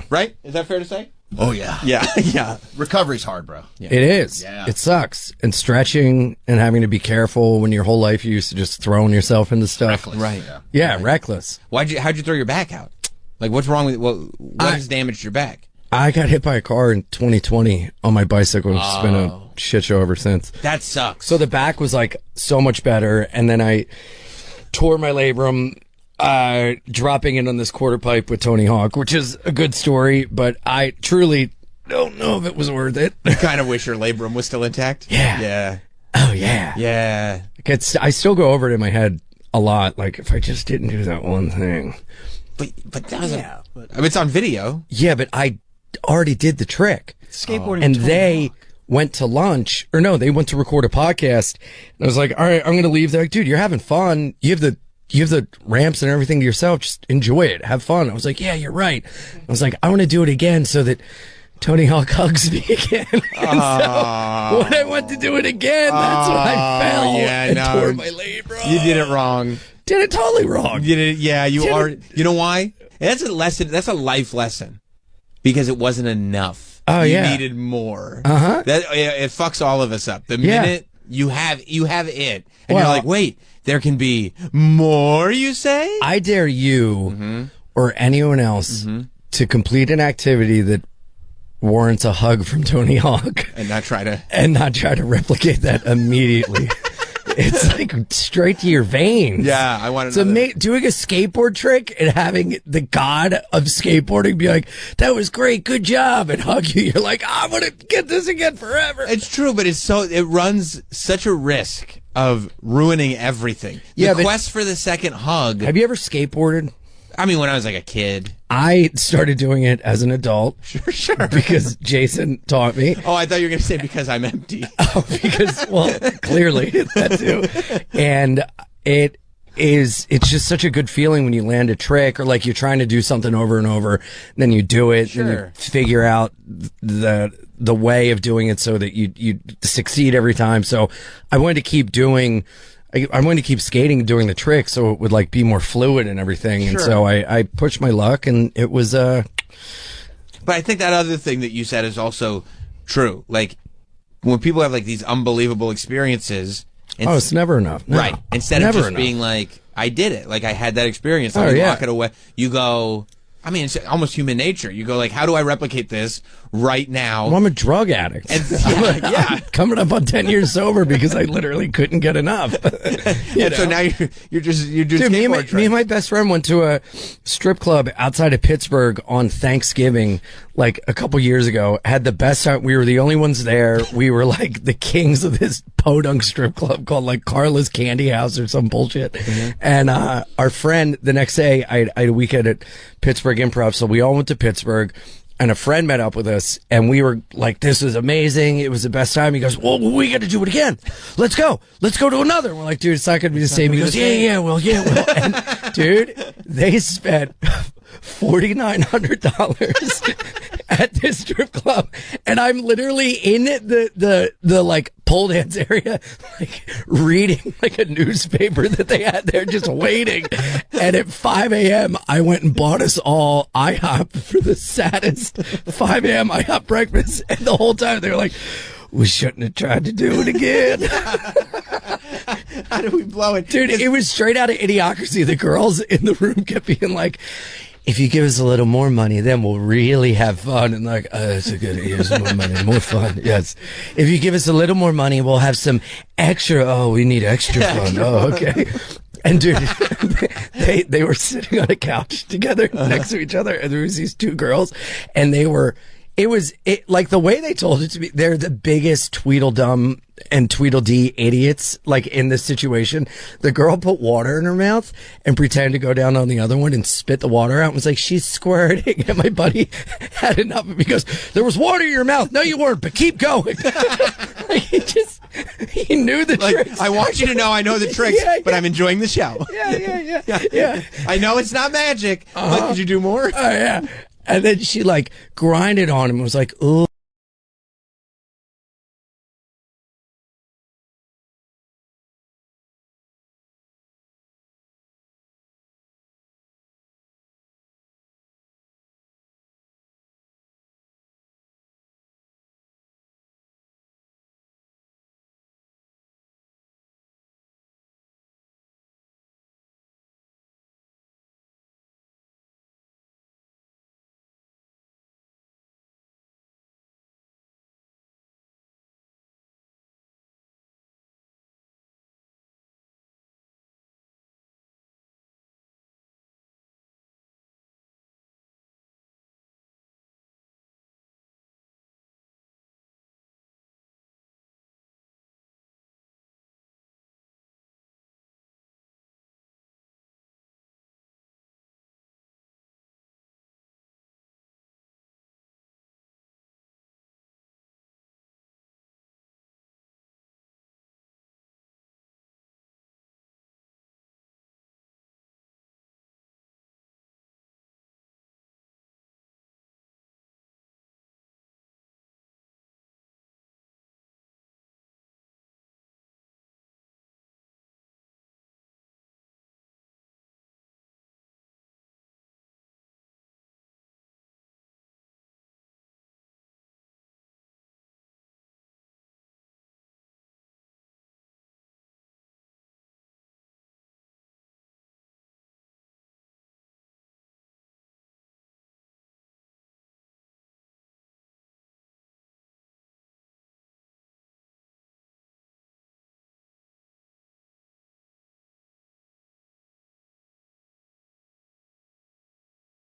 Right? Is that fair to say? Oh, yeah. Yeah. Yeah. Recovery's hard, bro. Yeah. It is. Yeah. It sucks. And stretching and having to be careful when your whole life you used to just throwing yourself into stuff. Reckless. Right. Yeah, reckless. How'd you throw your back out? Like, what's wrong with what has damaged your back? I got hit by a car in 2020 on my bicycle. It's been a shit show ever since. That sucks. So the back was like so much better, and then I tore my labrum dropping in on this quarter pipe with Tony Hawk, which is a good story, but I truly don't know if it was worth it. You kind of wish your labrum was still intact? Yeah. Yeah. Oh, yeah. Yeah. I still go over it in my head a lot, like if I just didn't do that one thing. But that was I mean, it's on video. Yeah, but I already did the trick. Skateboarding. And Tony they Hawk. went to lunch, or no, they went to record a podcast. And I was like, all right, I'm going to leave. They're like, dude, you're having fun. You have the ramps and everything to yourself. Just enjoy it. Have fun. I was like, yeah, you're right. I was like, I want to do it again so that Tony Hawk hugs me again. And so when I went to do it again, that's when I fell and tore my labrum. You did it wrong. Did it totally wrong. You did it, yeah, you know why? That's a lesson. That's a life lesson. Because it wasn't enough. Oh, you yeah. needed more. Uh-huh. It fucks all of us up. The Yeah. minute you have it, and Well- you're like, wait, there can be more, you say? I dare you or anyone else to complete an activity that warrants a hug from Tony Hawk. And not try to replicate that immediately. It's like straight to your veins. Yeah, I want to know. Doing a skateboard trick and having the god of skateboarding be like, that was great, good job, and hug you. You're like, I'm going to get this again forever. It's true, but it runs such a risk of ruining everything. The quest for the second hug. Have you ever skateboarded? I mean, when I was like a kid. I started doing it as an adult. Sure. Because Jason taught me. Oh, I thought you were going to say because I'm empty. Clearly that too. And it's just such a good feeling when you land a trick or like you're trying to do something over and over, and then you do it, and you figure out the way of doing it so that you succeed every time. So I wanted to keep doing. I wanted to keep skating and doing the trick so it would like be more fluid and everything. And so I pushed my luck, and it was But I think that other thing that you said is also true. Like when people have like these unbelievable experiences. It's never enough. No. Right. Instead of just being like, I did it. Like I had that experience. I walk it away. You go, I mean, it's almost human nature. You go like, how do I replicate this right now? Well, I'm a drug addict. And, I'm coming up on 10 years sober because I literally couldn't get enough. So now you're doing Dude, me and my best friend went to a strip club outside of Pittsburgh on Thanksgiving like a couple years ago. Had the best time. We were the only ones there. We were like the kings of this podunk strip club called like Carla's Candy House or some bullshit. And our friend, the next day, I had a weekend at Pittsburgh Improv, so we all went to Pittsburgh. And a friend met up with us, and we were like, this was amazing. It was the best time. He goes, well, we got to do it again. Let's go to another. We're like, dude, it's not going to be the same. He goes, yeah, well. And dude, they spent $4,900 at this strip club. And I'm literally in the like pole dance area, like reading like a newspaper that they had there just waiting. And at 5 a.m., I went and bought us all IHOP for the saddest 5 a.m. IHOP breakfast. And the whole time they were like, we shouldn't have tried to do it again. How did we blow it? Dude, it was straight out of Idiocracy. The girls in the room kept being like, if you give us a little more money, then we'll really have fun. And like, that's a good idea. Some more money, more fun. Yes. If you give us a little more money, we'll have some extra. Oh, we need extra fun. Oh, okay. And dude, they were sitting on a couch together next to each other. And there was these two girls, and like the way they told it to me, they're the biggest Tweedledum and Tweedledee idiots, like in this situation. The girl put water in her mouth and pretended to go down on the other one and spit the water out and was like, she's squirting. And my buddy had enough of it because there was water in your mouth. No, you weren't, but keep going. He knew the tricks. I want you to know I know the tricks, but I'm enjoying the show. Yeah. I know it's not magic, but could you do more? Oh, yeah. And then she like grinded on him and was like, ooh.